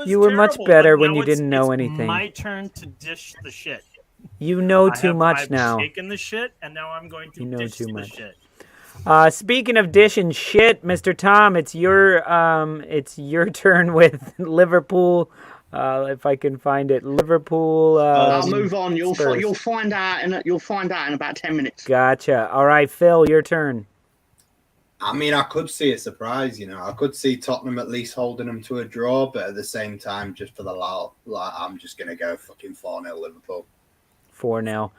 You were much better when you didn't know anything. It's my turn to dish the shit. You know too much now. I've taken the shit, and now I'm going to dish the shit. Speaking of dish and shit, Mr. Tom, it's your turn with Liverpool. If I can find it, Liverpool. I'll move on. You'll find out in about 10 minutes. Gotcha. All right, Phil, your turn. I mean, I could see a surprise. I could see Tottenham at least holding them to a draw, but at the same time, just for the lull, I'm just gonna go fucking 4-0 Liverpool. 4-0.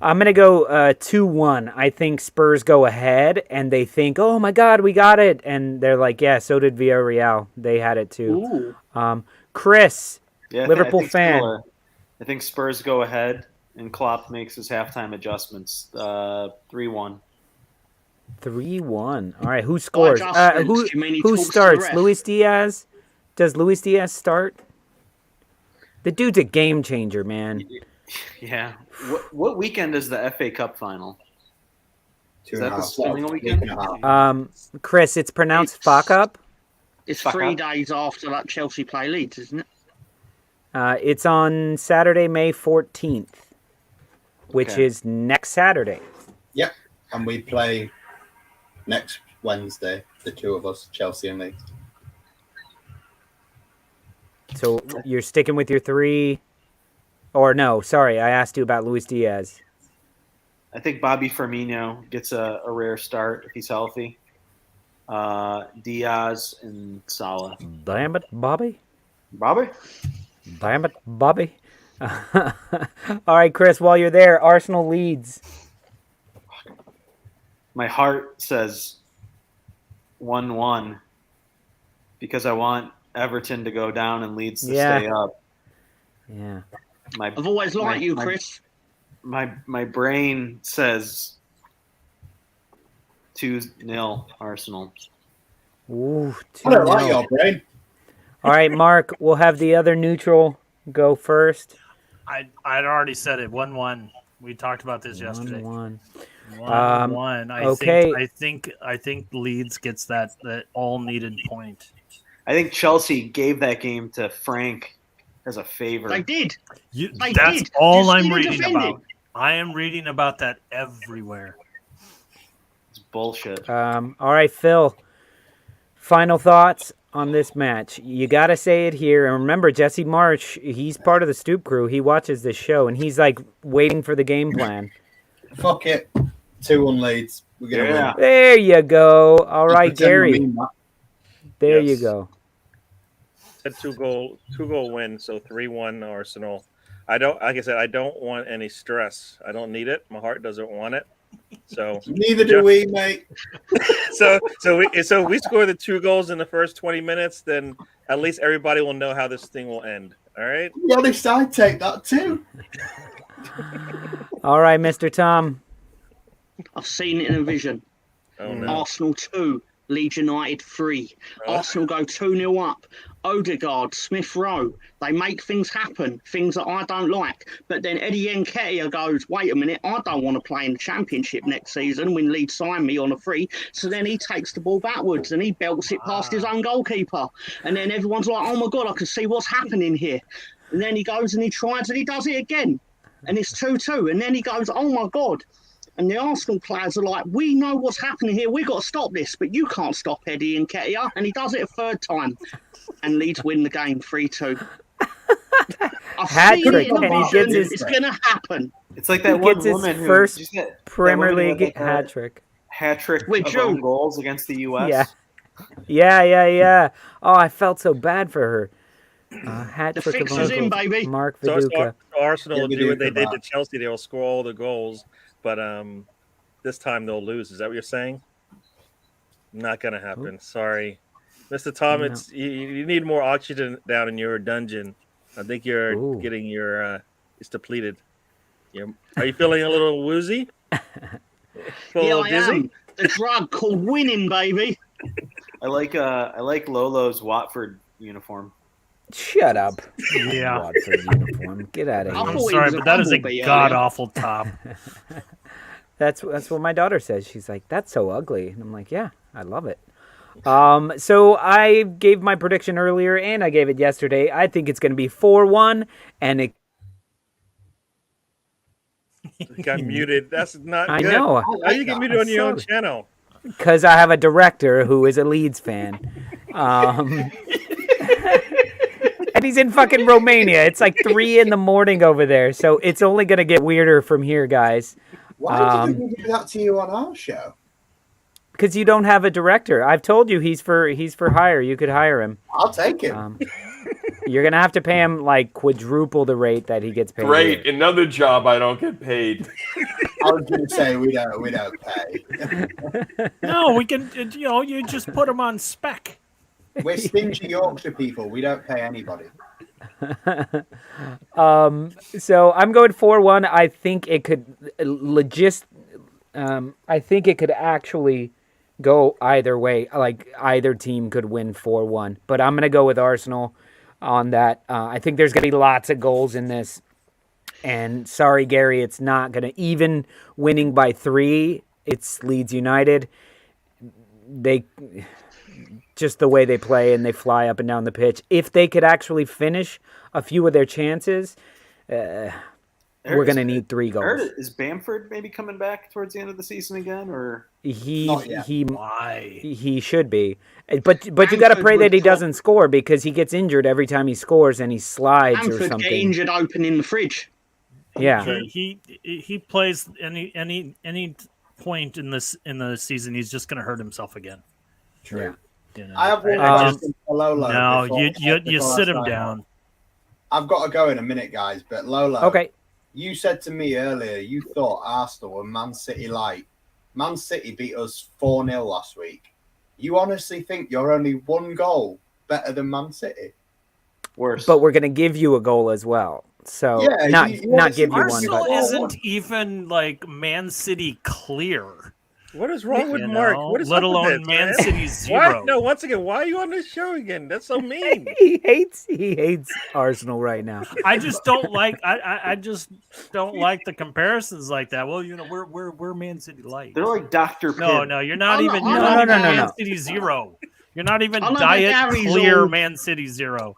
I'm going to go 2-1. I think Spurs go ahead, and they think, oh, my God, we got it. And they're like, yeah, so did Villarreal. They had it too. Chris, Liverpool fan. Similar. I think Spurs go ahead, and Klopp makes his halftime adjustments. 3-1. 3-1. All right, who scores? Who starts? Luis Diaz? Does Luis Diaz start? The dude's a game changer, man. Yeah. What weekend is the FA Cup final? Is that the swing weekend? Chris, it's pronounced fuck up. It's 3 days after that Chelsea play Leeds, isn't it? It's on Saturday, May 14th, which is next Saturday. Yep, and we play next Wednesday, the two of us, Chelsea and Leeds. So you're sticking with your 3, or no? Sorry, I asked you about Luis Diaz. I think Bobby Firmino gets a rare start if he's healthy. Diaz and Salah. Damn it, Bobby. Bobby? Damn it, Bobby. All right, Chris, while you're there, Arsenal leads. My heart says 1-1 because I want Everton to go down and Leeds to stay up. Yeah. I've always liked you, Chris. My brain says 2-0 Arsenal. Ooh, 2-0. I don't like your brain. All right, Mark, we'll have the other neutral go first. I'd already said it. 1-1. We talked about this yesterday. 1-1. 1-1. Okay. I think Leeds gets that all needed point. I think Chelsea gave that game to Frank as a favor. They did. That's all I'm reading about. I am reading about that everywhere. It's bullshit. All right, Phil. Final thoughts on this match. You got to say it here. And remember, Jesse March, he's part of the Stoop crew. He watches this show, and he's like waiting for the game plan. Fuck it. 2-1 Leeds. We're going to win. There you go. All right, Gary. There you go. A two-goal win, so 3-1 Arsenal. I don't want any stress. I don't need it. My heart doesn't want it. So neither do we, mate. So we score the 2 goals in the first 20 minutes, then at least everybody will know how this thing will end. All right. The honest, I'd take that too. All right, Mr. Tom. I've seen it in a vision. Oh, no. Arsenal 2, Leeds United 3. Arsenal go 2-0 up. Odegaard, Smith Rowe, they make things happen, things that I don't like. But then Eddie Nketiah goes, wait a minute, I don't want to play in the Championship next season when Leeds sign me on a free. So then he takes the ball backwards and he belts it past his own goalkeeper. And then everyone's like, oh my God, I can see what's happening here. And then he goes and he tries and he does it again. And it's 2-2. And then he goes, oh my God. And the Arsenal players are like, we know what's happening here. We've got to stop this. But you can't stop Eddie Nketiah. And he does it a third time. And Leeds win the game 3-2. Hat-trick, and he gets his. It's going to happen. It's like that one woman who first just got, Premier League hat-trick. Hat-trick With of Joe. own goals against the U.S. Yeah. Oh, I felt so bad for her. Hat The trick fix of is in, Uncle baby. Mark So Viduka. Arsenal will do what they did Viduka. to Chelsea. They will score all the goals, but this time they'll lose. Is that what you're saying? Not going to happen. Sorry. Mr. Tom, No. you need more oxygen down in your dungeon. I think you're getting your it's depleted. Are you feeling a little woozy? Yeah, I am. The drug called winning, baby. I like Lolo's Watford uniform. Shut up. Yeah. Watford uniform. Get out of I here. I'm thought he sorry, was a but that is a bumblebee god earlier. awful top. That's what my daughter says. She's like, that's so ugly. And I'm like, yeah, I love it. So I gave my prediction earlier and I gave it yesterday. I think it's going to be 4-1 and it got muted. That's not I good. know. How you get muted on your own channel? Because I have a director who is a Leeds fan. And he's in fucking Romania. It's like 3 a.m. over there. So it's only going to get weirder from here, guys. Why did we do that to you on our show? Because you don't have a director. I've told you he's for hire. You could hire him. I'll take him. You're going to have to pay him like quadruple the rate that he gets paid. Great, another job I don't get paid. I was going to say we don't pay. No, we can. You just put him on spec. We're stingy Yorkshire people. We don't pay anybody. So I'm going 4-1. I think it could I think it could actually go either way. Like either team could win 4-1. But I'm going to go with Arsenal on that. I think there's going to be lots of goals in this. And sorry, Gary, it's not going to even winning by 3. It's Leeds United. They just the way they play and they fly up and down the pitch. If they could actually finish a few of their chances, we're going to need 3 goals. Is Bamford maybe coming back towards the end of the season again, or he Why? should be, but you got to pray that he doesn't score because he gets injured every time he scores and he slides Bamford or something. Get injured opening the fridge. Yeah, he plays any point in the season, he's just going to hurt himself again. True. Yeah. You know, I have one question for Lolo. No, before you sit him down. I've got to go in a minute, guys. But Lolo, okay. You said to me earlier you thought Arsenal were Man City light. Man City beat us 4-0 last week. You honestly think you're only 1 goal better than Man City? worse? But we're going to give you a goal as well. So Yeah, not give you one. Arsenal But isn't even like Man City clear. What is wrong with Mark? What is let up with alone this, Man man? City 0. No, once again, why are you on this show again? That's so mean. he hates Arsenal right now. I just don't like. I just don't like the comparisons like that. Well, you know, we're Man City light. They're like Dr. Pibb. No, you're not even. No, You're not even no. Man City 0. You're not even I know diet that Gary's clear all- Man City 0.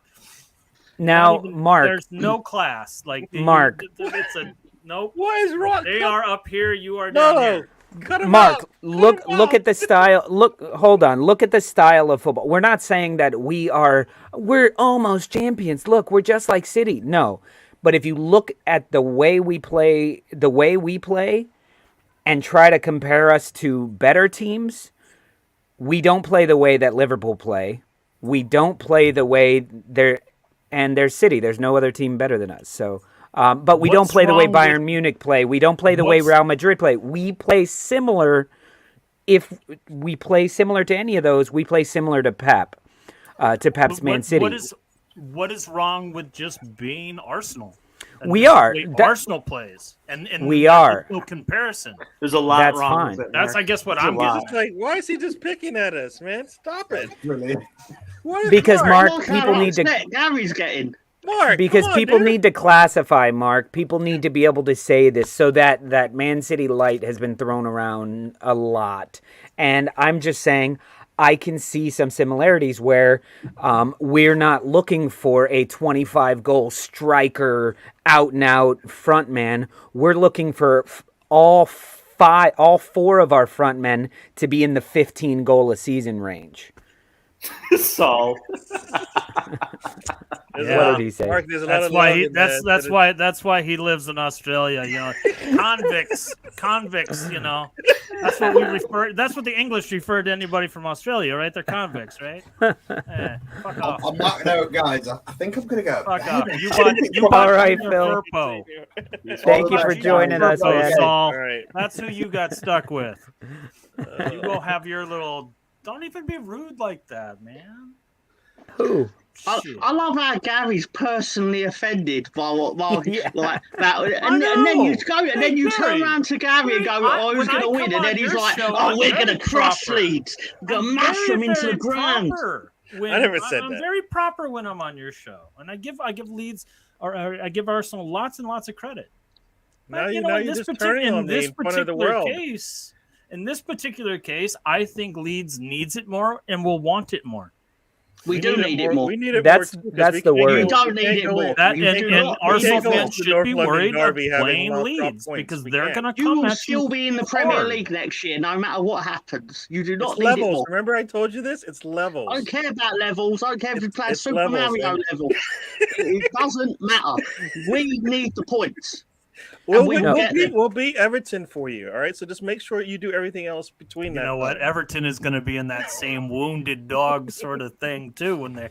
Now, Not even- Mark, there's no class. Like Mark. it's a nope. What is wrong? They are up here. You are down No, here. cut him Mark, out. look at the style. Hold on. Look at the style of football. We're not saying that we're almost champions. Look, we're just like City. No. But if you look at the way we play and try to compare us to better teams, we don't play the way that Liverpool play. We don't play the way they're City. There's no other team better than us. So but we don't play the way Bayern Munich play. We don't play the way Real Madrid play. We play similar. If we play similar to any of those, we play similar to Pep's Man City. What is wrong with just being Arsenal? We are. Arsenal plays, and we are. No comparison. There's a lot That's wrong fine. with it. That's, Mark. I guess, what There's I'm a lot. getting. It's like, why is he just picking at us, man? Stop it. Really? What is Because Mark? Mark, people need to. Gary's getting. Mark, Because come on, people dude. need to classify, Mark. People need to be able to say this so that Man City light has been thrown around a lot. And I'm just saying I can see some similarities where we're not looking for a 25-goal striker, out-and-out front man. We're looking for all 4 of our front men to be in the 15-goal-a-season range. So What did he say? Mark, there's a lot That's of why. love He, in that's why he lives in Australia. You know, convicts. You know, that's what we refer. That's what the English refer to anybody from Australia, right? They're convicts, right? Fuck off. I'm not going to, guys. I think I'm going to go. Fuck off. You All right, Phil. Furpo. Thank you for joining us, Furpo, man. Saul. All right. That's who you got stuck with. You go have your little. Don't even be rude like that, man. Who? I love how Gary's personally offended by what Yeah. like that, and then you go, and then you turn Gary, around to Gary and go, "Oh, who's when I going to win?" come And then on he's your like, show, "Oh, I'm we're going very to crush proper. Leeds, going to I'm mash very, them into very the ground." proper when I never said I'm that. very proper when I'm on your show, and I give Leeds or I give Arsenal lots and lots of credit. Now But, you're in just this turning on me this in front of the particular world. case, in this particular case, I think Leeds needs it more and will want it more. We do need it more. We need it That's- more. too, 'cause that's we the can't worry. go- We don't we need can't it go- more. That You and, do and not. Arsenal We can't go fans to should North be London worried Derby of having playing lost drop Leeds points. because We they're can't. going to You come will at you. still be in the Premier hard. League next year, no matter what happens. You do not It's need it levels. more. Remember, I told you this. It's levels. I don't care about levels. I don't care if you play It's Super levels, Mario man. level. It doesn't matter. We need the points. We'll, we we, will will get beat, them. we'll beat Everton for you. All right. So just make sure you do everything else between You that. know what? Everton is going to be in that same wounded dog sort of thing too when they,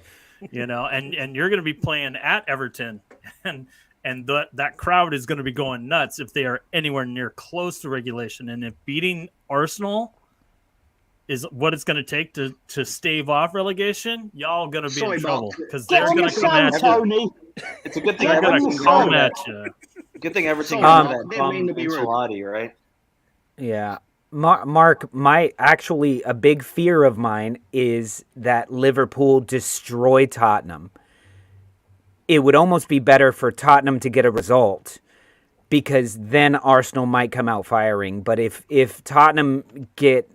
you know, and you're going to be playing at Everton, and that crowd is going to be going nuts if they are anywhere near close to regulation. And if beating Arsenal is what it's going to take to stave off relegation, y'all going to be in trouble because they're going to come at you. Tony. It's a good thing They're going Everton's to come going at that. you. Good thing Everton Sorry, got Mark, that didn't mean bum to be rude. Ancelotti, right? Yeah. Mark, a big fear of mine is that Liverpool destroy Tottenham. It would almost be better for Tottenham to get a result because then Arsenal might come out firing. But if Tottenham get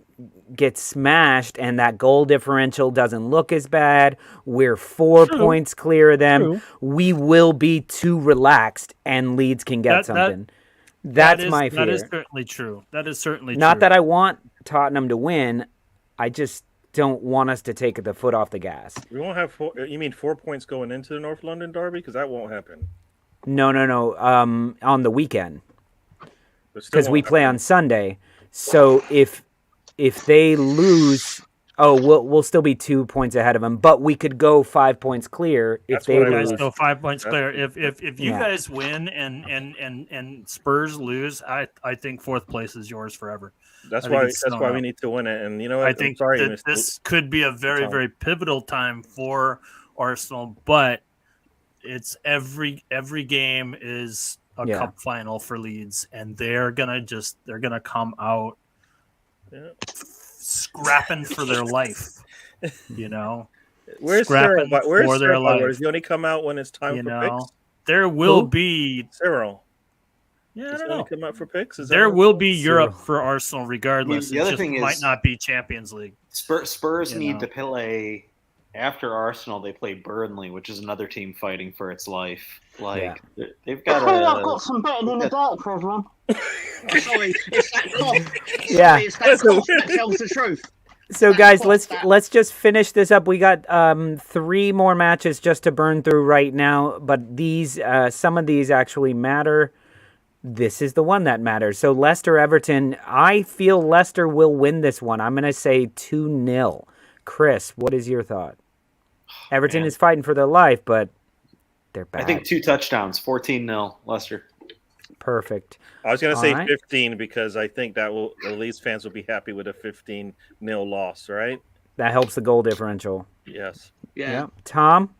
get smashed and that goal differential doesn't look as bad, we're 4 points clear of them, we will be too relaxed and Leeds can get something. That's my fear. That is certainly true. That is certainly true. Not that I want Tottenham to win. I just don't want us to take the foot off the gas. We won't have you mean 4 points going into the North London derby? Because that won't happen. No. On the weekend. Because we play on Sunday. So if they lose, we'll still be 2 points ahead of them. But we could go 5 points clear if they lose. So 5 points clear. If you guys win and Spurs lose, I think fourth place is yours forever. That's why we need to win it. And you know what? I think this could be a very, very pivotal time for Arsenal, but it's every game is a cup final for Leeds, and they're gonna come out scrapping for their life. Where's Cyril? Where's Cyril? Does he only come out when it's time for picks? There will be Cyril. Yeah, I don't know. Come out for picks. There will be Europe for Arsenal, regardless. The other thing is, might not be Champions League. Spurs need to play after Arsenal. They play Burnley, which is another team fighting for its life. They've got. I've got some betting in the dark for everyone. Sorry, it's that cough. Yeah, it's that cough that tells the truth. So guys, let's just finish this up. We got 3 more matches just to burn through right now, but these some of these actually matter. This is the one that matters. So Leicester-Everton, I feel Leicester will win this one. I'm going to say 2-0. Chris, what is your thought? Everton is fighting for their life, but they're bad. I think 2 touchdowns, 14-0, Leicester. Perfect. I was going to say 15 because I think that the Leeds fans will be happy with a 15-0 loss, right? That helps the goal differential. Yes. Yeah. Tom?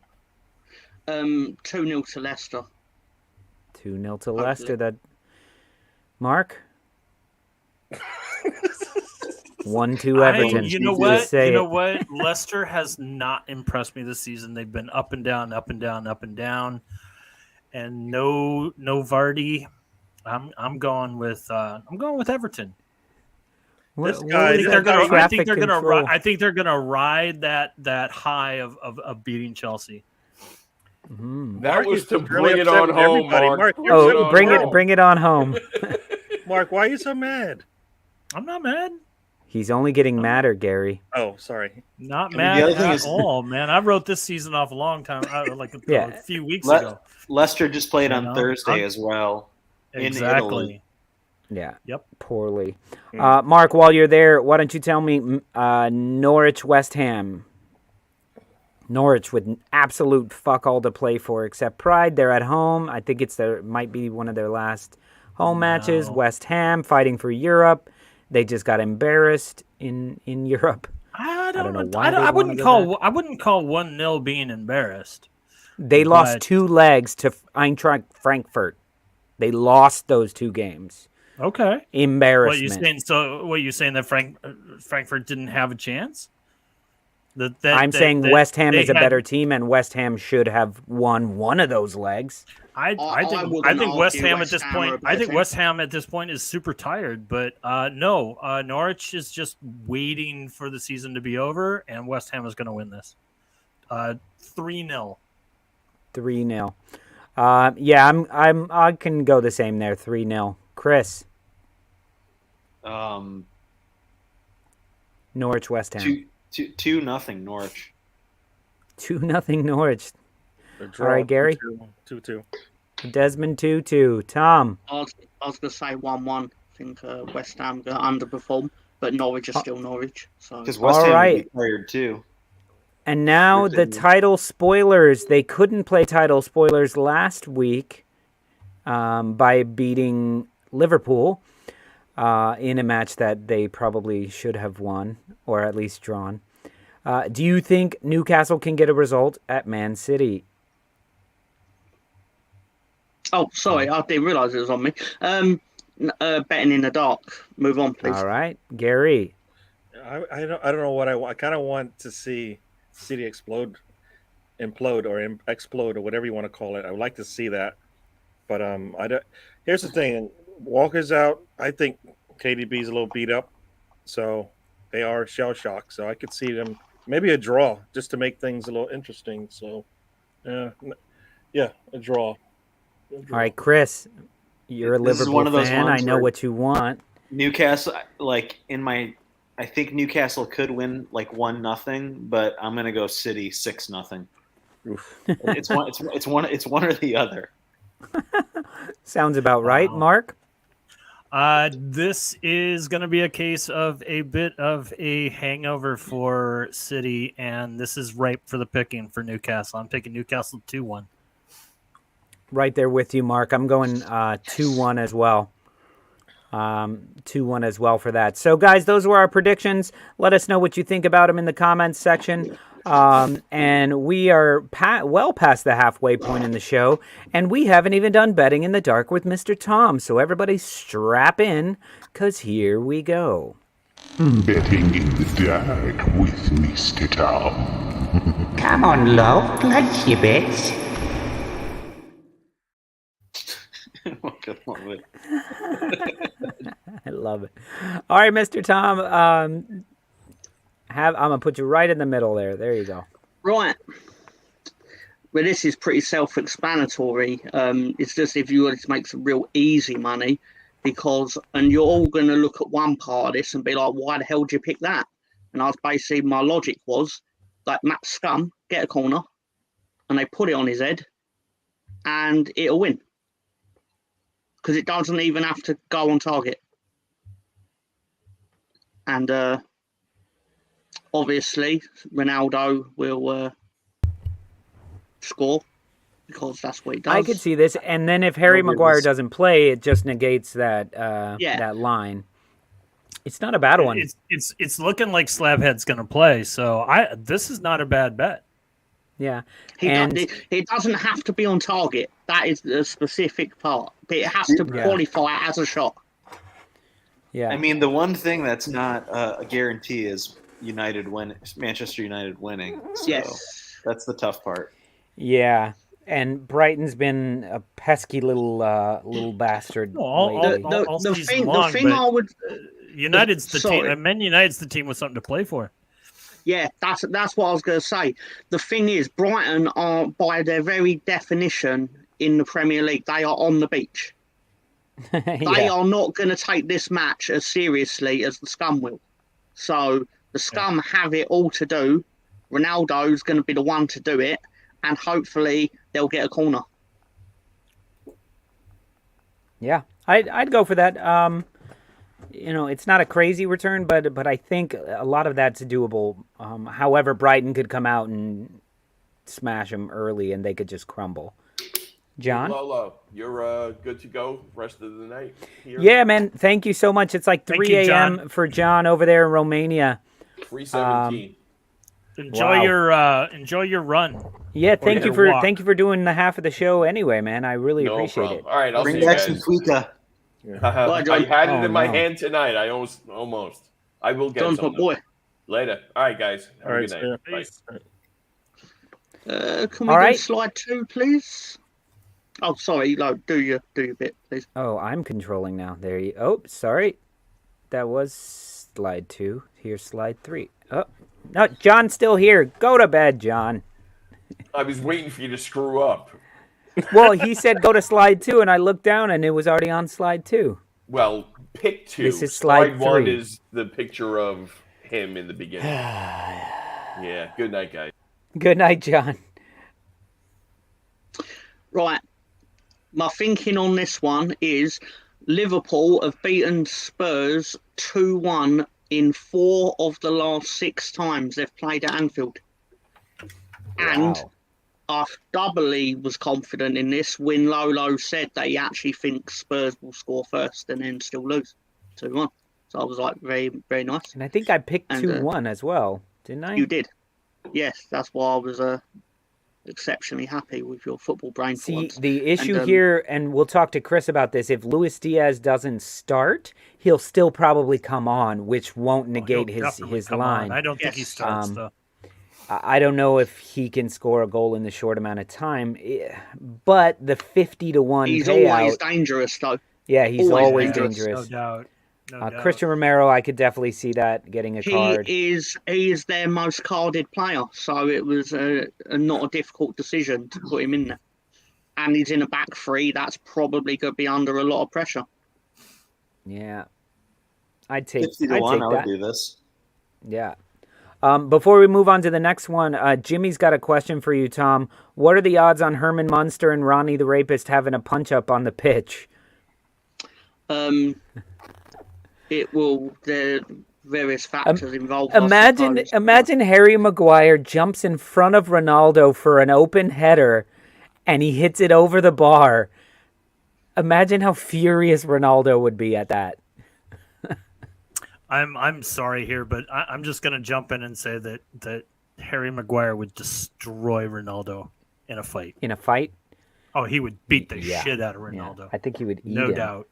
2-0 to Leicester. 2-0 to Leicester. That Mark? 1-2 Everton. You know what? Leicester has not impressed me this season. They've been up and down, up and down, up and down, and no Vardy. I'm going with Everton. I think they're gonna ride that high of beating Chelsea. That was to bring it on home, Mark. Bring it on home. Mark, why are you so mad? I'm not mad. He's only getting madder, Gary. Oh, sorry. Not mad at all, man. I wrote this season off a long time, a few weeks ago. Leicester just played on Thursday as well. Exactly. In Italy. Yeah. Yep. Poorly. Mark, while you're there, why don't you tell me Norwich, West Ham? Norwich with absolute fuck all to play for except pride. They're at home. I think might be one of their last home matches. West Ham fighting for Europe. They just got embarrassed in Europe. I don't know why. I wouldn't call 1-0 being embarrassed. They lost 2 legs to Eintracht Frankfurt. They lost those 2 games. Okay. Embarrassment. What are you saying that Frankfurt didn't have a chance? I'm saying West Ham is a better team, and West Ham should have won one of those legs. I think West Ham at this point. I think West Ham at this point is super tired. But no, Norwich is just waiting for the season to be over, and West Ham is going to win this. 3-0. 3-0. Yeah, I can go the same there. 3-0. Chris. Norwich, West Ham. 2-0 Norwich. 2-0 Norwich. All right, Gary. 2-2. Desmond 2-2. Tom. I was going to say 1-1. I think West Ham going to underperform, but Norwich is still Norwich. Because West Ham will be tired too. And now the title spoilers. They couldn't play title spoilers last week by beating Liverpool in a match that they probably should have won or at least drawn. Do you think Newcastle can get a result at Man City? Oh, sorry, I didn't realise it was on me. Betting in the dark. Move on, please. All right, Gary. I don't know what I want. I kind of want to see City implode, or explode, or whatever you want to call it. I would like to see that, but I don't. Here's the thing: Walker's out. I think KDB's a little beat up, so they are shell shocked. So I could see them maybe a draw just to make things a little interesting. So, a draw. All right, Chris, you're a Liverpool fan. I know what you want. Newcastle, I think Newcastle could win 1-0, but I'm gonna go City 6-0. It's one or the other. Sounds about right, Mark. This is going to be a case of a bit of a hangover for City, and this is ripe for the picking for Newcastle. I'm taking Newcastle 2-1. Right there with you, Mark. I'm going 2-1 as well. 2-1 as well for that. So, guys, those were our predictions. Let us know what you think about them in the comments section. And we are well past the halfway point in the show, and we haven't even done betting in the dark with Mr. Tom. So everybody strap in, because here we go. Betting in the dark with Mr. Tom. Come on, love, place your bets. I love it. All right, Mr. Tom. I'm gonna put you right in the middle there. There you go. Right. Well, this is pretty self-explanatory. It's just if you wanted to make some real easy money, and you're all going to look at one part of this and be like, why the hell did you pick that? And I was basically, my logic was, Matt Scum, get a corner, and they put it on his head, and it'll win. Because it doesn't even have to go on target. And obviously, Ronaldo will score because that's what he does. I could see this. And then if Harry Maguire doesn't play, it just negates that that line. It's not a bad one. It's looking like Slabhead's going to play. So this is not a bad bet. Yeah. It doesn't have to be on target. That is the specific part. But it has to qualify as a shot. Yeah. I mean, the one thing that's not a guarantee is Manchester United winning. So yes. That's the tough part. Yeah. And Brighton's been a pesky little bastard. The thing I would United's the team. Man United's the team with something to play for. Yeah, that's what I was going to say. The thing is, Brighton are, by their very definition in the Premier League, they are on the beach. They are not going to take this match as seriously as the Scum will. So the Scum have it all to do. Ronaldo's going to be the one to do it, and hopefully they'll get a corner. Yeah, I'd go for that. It's not a crazy return, but I think a lot of that's doable. However, Brighton could come out and smash them early, and they could just crumble. John? Lolo, you're good to go rest of the night here? Yeah, man. Thank you so much. It's like 3 a.m. for John over there in Romania. 3:17. Enjoy your run. Yeah, thank you for doing the half of the show anyway, man. I really appreciate it. All right, I'll bring see back you some guys. Fika. I had it in my hand tonight. I almost. I will get some. Boy. Later. All right, guys. Have a good night. Bye. Can we do slide 2, please? Oh, sorry. Do your bit, please. Oh, I'm controlling now. There you. Oh, sorry. That was slide 2. Here's slide 3. Oh, no, John's still here. Go to bed, John. I was waiting for you to screw up. Well, he said go to slide 2, and I looked down, and it was already on slide 2. Well, pick 2. This is slide 1 3. is the picture of him in the beginning. Yeah. Good night, guys. Good night, John. Right. My thinking on this one is Liverpool have beaten Spurs 2-1 in 4 of the last 6 times they've played at Anfield. And I doubly was confident in this when Lolo said that he actually thinks Spurs will score first and then still lose 2-1. So I was like, very, very nice. And I think I picked 2-1 as well, didn't I? You did. Yes, that's why I was exceptionally happy with your football brain. See, the issue here, and we'll talk to Chris about this, if Luis Diaz doesn't start, he'll still probably come on, which won't negate his line. I don't think he starts, though. I don't know if he can score a goal in the short amount of time, but the 50-1 he's payout, always dangerous, though. Yeah, he's always dangerous. No doubt. Christian Romero, I could definitely see that getting a card. He is their most carded player, so it was not a difficult decision to put him in there. And he's in a back three. That's probably going to be under a lot of pressure. Yeah, I'd take 50 to 1, I would do this. Yeah. Before we move on to the next one, Jimmy's got a question for you, Tom. What are the odds on Herman Munster and Ronnie the Rapist having a punch-up on the pitch? It will. There various factors involved. Imagine Harry Maguire jumps in front of Ronaldo for an open header, and he hits it over the bar. Imagine how furious Ronaldo would be at that. I'm sorry here, but I'm just going to jump in and say that Harry Maguire would destroy Ronaldo in a fight. In a fight? Oh, he would beat the shit out of Ronaldo. Yeah. I think he would eat No him. doubt.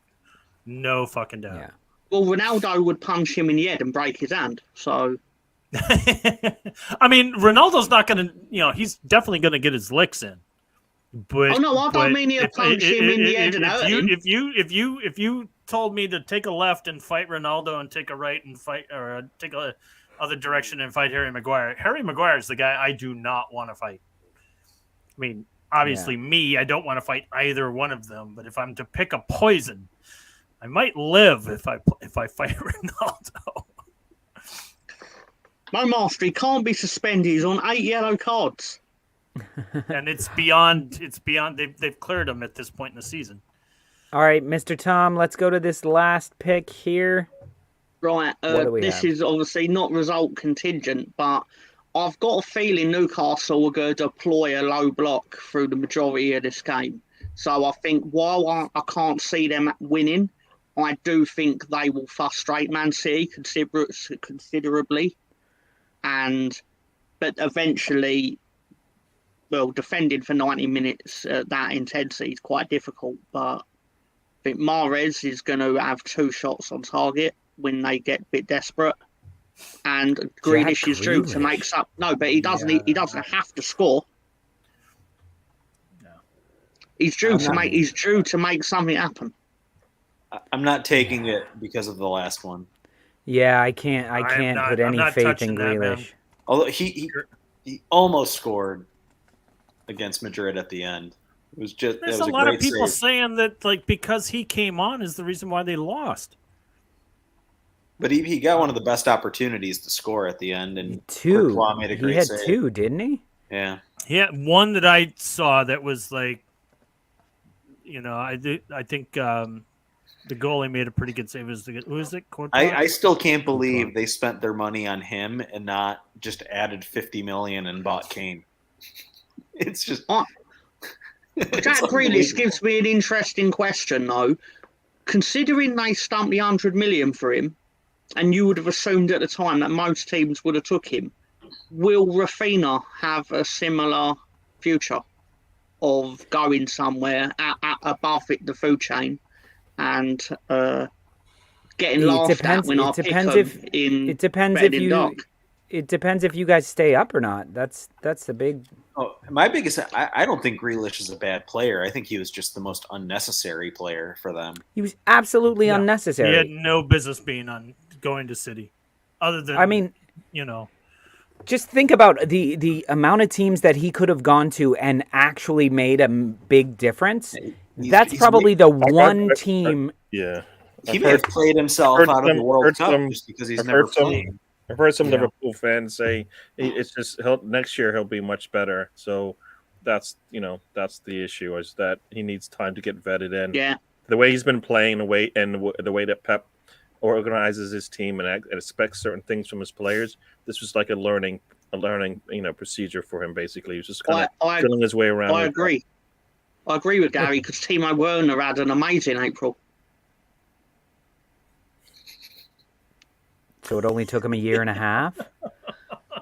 No fucking doubt. Yeah. Well, Ronaldo would punch him in the head and break his hand. So, I mean, Ronaldo's not going to. He's definitely going to get his licks in. But oh no, I don't mean he'll punch him in the head and hurt him. If you told me to take a left and fight Ronaldo and take a right and fight, or take a other direction and fight Harry Maguire is the guy I do not want to fight. I mean, obviously me, I don't want to fight either one of them. But if I'm to pick a poison, I might live if I fight Ronaldo. My master, he can't be suspended. He's on 8 yellow cards. And it's beyond. They've cleared him at this point in the season. All right, Mr. Tom, let's go to this last pick here. Right, this is obviously not result contingent, but I've got a feeling Newcastle are going to deploy a low block through the majority of this game. So I think while I can't see them winning, I do think they will frustrate Man City considerably. But eventually, well, defending for 90 minutes at that intensity is quite difficult. But I think Mahrez is going to have 2 shots on target when they get a bit desperate. And Grealish is due to make some. No, but he doesn't. He doesn't have to score. No. He's due to make something happen. I'm not taking it because of the last one. Yeah, I can't put any faith in Grealish. Although he almost scored against Madrid at the end. It was just there's a lot of people saying that because he came on is the reason why they lost. But he got one of the best opportunities to score at the end, and Courtois made a great had save. 2, didn't he? Yeah. He had one that I saw that was I think the goalie made a pretty good save. Who is it? Courtois? I still can't believe they spent their money on him and not just added $50 million and bought Kane. It's just Jack Grealish gives me an interesting question though. Considering they stumped the 100 million for him, and you would have assumed at the time that most teams would have took him, will Rafinha have a similar future of going somewhere above the food chain and getting laughed at when I pick him in it depends if you dark. It depends if you guys stay up or not. That's the big. Oh, my biggest. I don't think Grealish is a bad player. I think he was just the most unnecessary player for them. He was absolutely unnecessary. He had no business being going to City, other than just think about the amount of teams that he could have gone to and actually made a big difference. That's probably the one team. Yeah, he may have played himself out of the World Cup just because he's never played. I've heard some Liverpool fans say it's just next year he'll be much better. So that's the issue is that he needs time to get vetted in. Yeah, the way he's been playing, the way that Pep organizes his team and expects certain things from his players. This was like a learning procedure for him. Basically, he was just kind of feeling his way around. I agree. I agree with Gary because Timo Werner had an amazing April. So it only took him a year and a half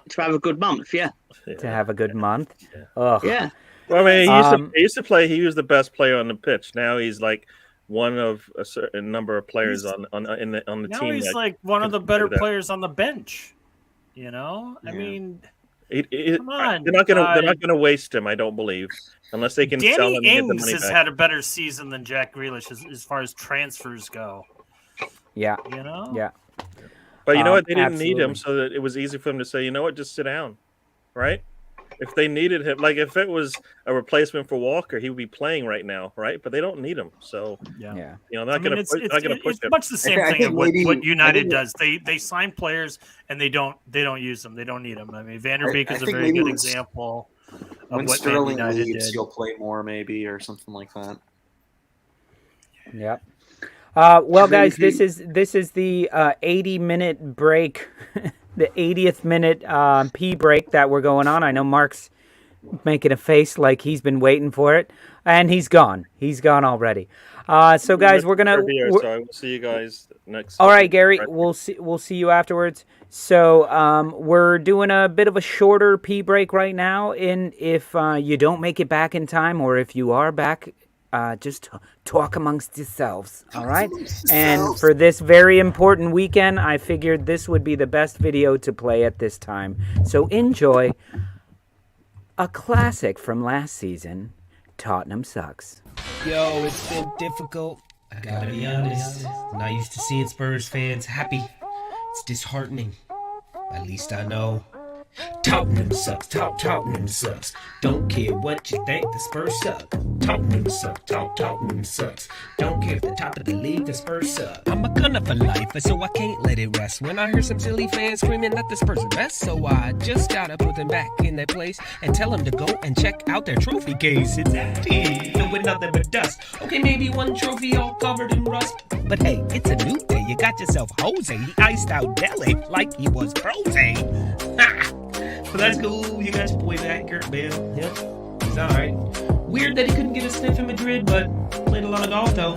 to have a good month. Yeah. To have a good month. Yeah. Ugh. Yeah. Well, I mean, he used to play. He was the best player on the pitch. Now he's like one of a certain number of players on the now team. Now he's like one of the better players on the bench. I mean, come on, they're not gonna waste him. I don't believe unless they can sell him and get the money back. Has had a better season than Jack Grealish as far as transfers go. Yeah. You know? Yeah. But you know what? They didn't absolutely. need him, so that it was easy for them to say, you know what, just sit down, right? If they needed him, like if it was a replacement for Walker, he would be playing right now, right? But they don't need him, so Yeah. you know, not going to push it's it. much the same I thing think of what maybe- United does. They sign players and they don't use them. They don't need them. I mean, Vanderbeek is a very good example of when what Sterling Man United leaves, did. he'll play more maybe or something like that. Yep. Well, guys, this is the 80-minute break, the 80th minute pee break that we're going on. I know Mark's making a face like he's been waiting for it, and he's gone. He's gone already. So, guys, we're gonna. So I will see you guys next. All right, Gary. We'll see you afterwards. So, we're doing a bit of a shorter pee break right now. And if you don't make it back in time, or if you are back, just talk amongst yourselves, all right? And for this very important weekend, I figured this would be the best video to play at this time. So enjoy a classic from last season, Tottenham Sucks. Yo, it's been difficult. I gotta be honest. Not used to seeing Spurs fans happy. It's disheartening. At least I know. Tottenham sucks, Tottenham sucks. Don't care what you think, the Spurs suck. Tottenham sucks, Tottenham sucks. Don't care if the top of the league, the Spurs suck. I'm a gunner for life, so I can't let it rest. When I hear some silly fans screaming that the Spurs are best, so I just gotta put them back in their place and tell them to go and check out their trophy case. It's empty, filled with nothing but dust. Okay, maybe one trophy all covered in rust, but hey, it's a new day. You got yourself Jose. He iced out Dele like he was frozen. Ha! So that's cool. You got your boy back, Kurt Bale. Yep, he's alright. Weird that he couldn't get a sniff in Madrid, but played a lot of golf though.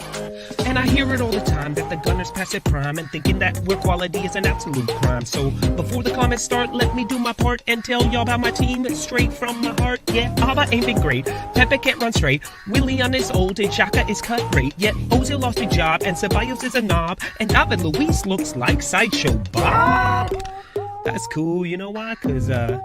And I hear it all the time that the Gunners pass their prime and thinking that we're quality is an absolute crime. So before the comments start, let me do my part and tell y'all about my team straight from my heart. Yeah, Alba ain't been great. Pepe can't run straight. Willian is old and Xhaka is cut rate. Yet Ozil lost his job and Ceballos is a knob. And David Luiz looks like Sideshow Bob. That's cool, you know why? Cause I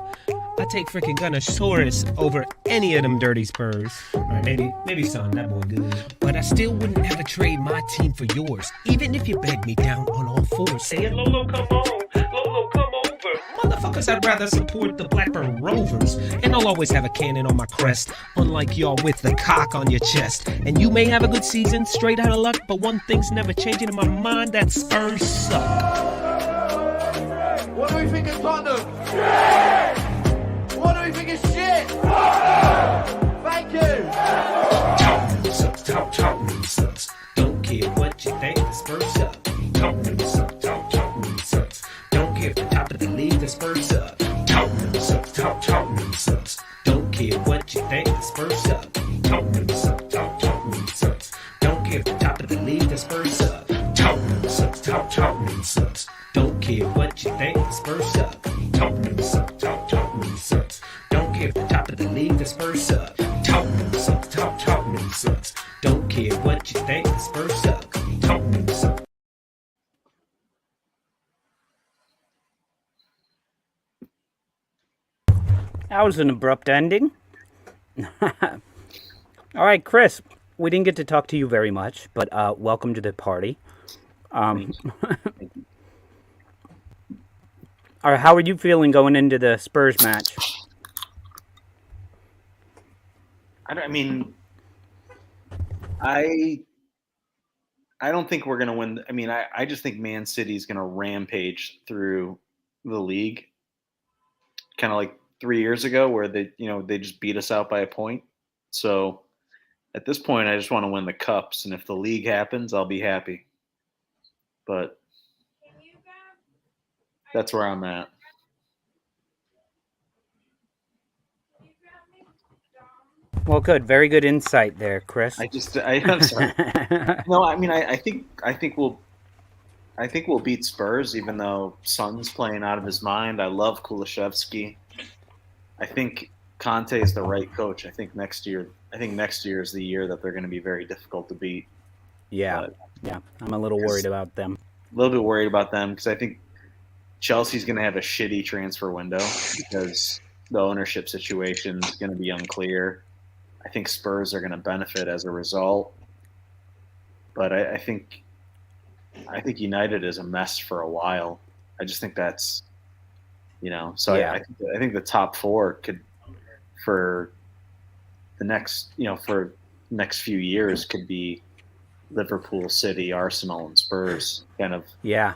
take freaking Gunnosaurus over any of them dirty Spurs. Alright, maybe Son, that boy good. But I still wouldn't ever trade my team for yours, even if you begged me down on all fours. Saying, Lolo, come on, Lolo, come over. Motherfuckers, I'd rather support the Blackburn Rovers. And I'll always have a cannon on my crest, unlike y'all with the cock on your chest. And you may have a good season, straight out of luck, but one thing's never changing in my mind, that Spurs suck. What do we think of Tottenham? Shit! What do we think of shit? Thank you! Tottenham sucks, Tottenham sucks. Don't care what you think, the Spurs suck. Tottenham sucks, Tottenham sucks. Don't care if the top of the league, the Spurs suck. Tottenham sucks, Tottenham sucks. Don't care what you think, the Spurs suck. Tottenham sucks, Tottenham sucks. Don't care if the top of the league, the Spurs suck. Tottenham sucks, Tottenham sucks. Don't care what you think, the Spurs suck. Tottenham sucks, Tottenham sucks. Don't care if the top of the league, the Spurs suck. Tottenham sucks, Tottenham sucks. Don't care what you think, the Spurs suck. Tottenham sucks. That was an abrupt ending. All right, Chris, we didn't get to talk to you very much, but welcome to the party. All right, how are you feeling going into the Spurs match? I don't think we're going to win. I mean, I just think Man City is going to rampage through the league, kind of like 3 years ago where they just beat us out by a point. So at this point, I just want to win the cups. And if the league happens, I'll be happy. But that's where I'm at. Well, good. Very good insight there, Chris. I'm sorry. No, I mean, I think we'll beat Spurs, even though Son's playing out of his mind. I love Kulusevski. I think Conte is the right coach. I think next year is the year that they're going to be very difficult to beat. Yeah, I'm a little worried about them. A little bit worried about them because I think Chelsea's going to have a shitty transfer window because the ownership situation is going to be unclear. I think Spurs are going to benefit as a result. But I think I think United is a mess for a while. I just think that's, So Yeah. I think the top four could, for the next, for next few years, could be Liverpool, City, Arsenal, and Spurs. Kind of. Yeah.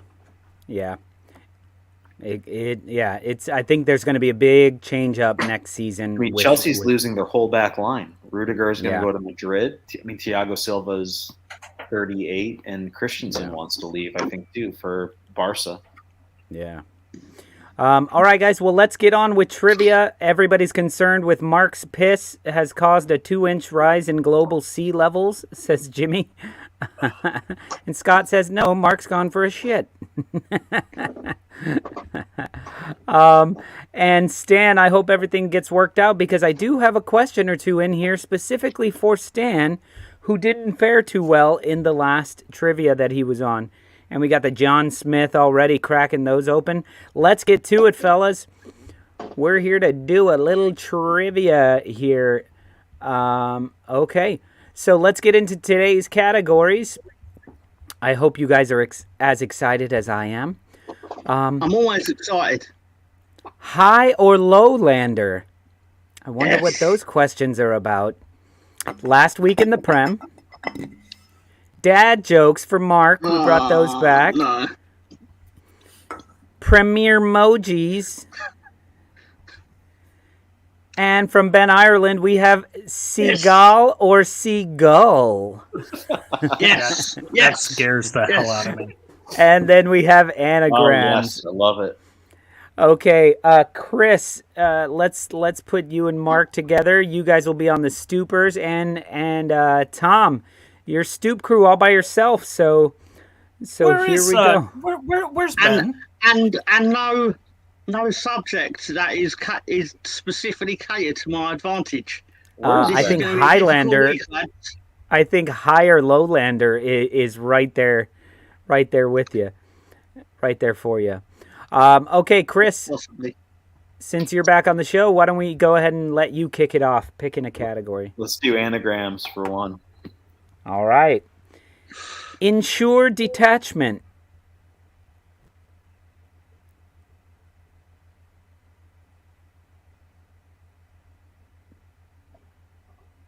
It's. I think there's going to be a big change up next season. I mean, Chelsea's losing their whole back line. Rudiger is going to go to Madrid. I mean, Thiago Silva's 38, and Christensen wants to leave, I think, too, for Barca. Yeah. All right, guys. Well, let's get on with trivia. Everybody's concerned with Mark's piss has caused a 2-inch rise in global sea levels, says Jimmy. And Scott says, no, Mark's gone for a shit. And Stan, I hope everything gets worked out because I do have a question or two in here specifically for Stan, who didn't fare too well in the last trivia that he was on. And we got the John Smith already cracking those open. Let's get to it, fellas. We're here to do a little trivia here. Okay, so let's get into today's categories. I hope you guys are as excited as I am. I'm always excited. High or low lander? I wonder what those questions are about. Last week in the Prem. Dad jokes for Mark, who brought those back. No. Premier emojis. And from Ben Ireland, we have seagull or seagull. Yes. That scares the hell out of me. And then we have anagrams. Oh, yes, I love it. Okay, Chris, let's put you and Mark together. You guys will be on the Stoopers, and Tom, your Stoop crew all by yourself. So here we go. Where's Ben? And no subject that is specifically catered to my advantage. I think Highlander. I think High or Lowlander is right there with you, right there for you. Okay, Chris. Possibly. Since you're back on the show, why don't we go ahead and let you kick it off, picking a category. Let's do anagrams for one. All right. Insure detachment.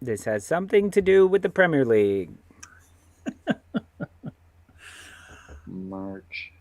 This has something to do with the Premier League. March.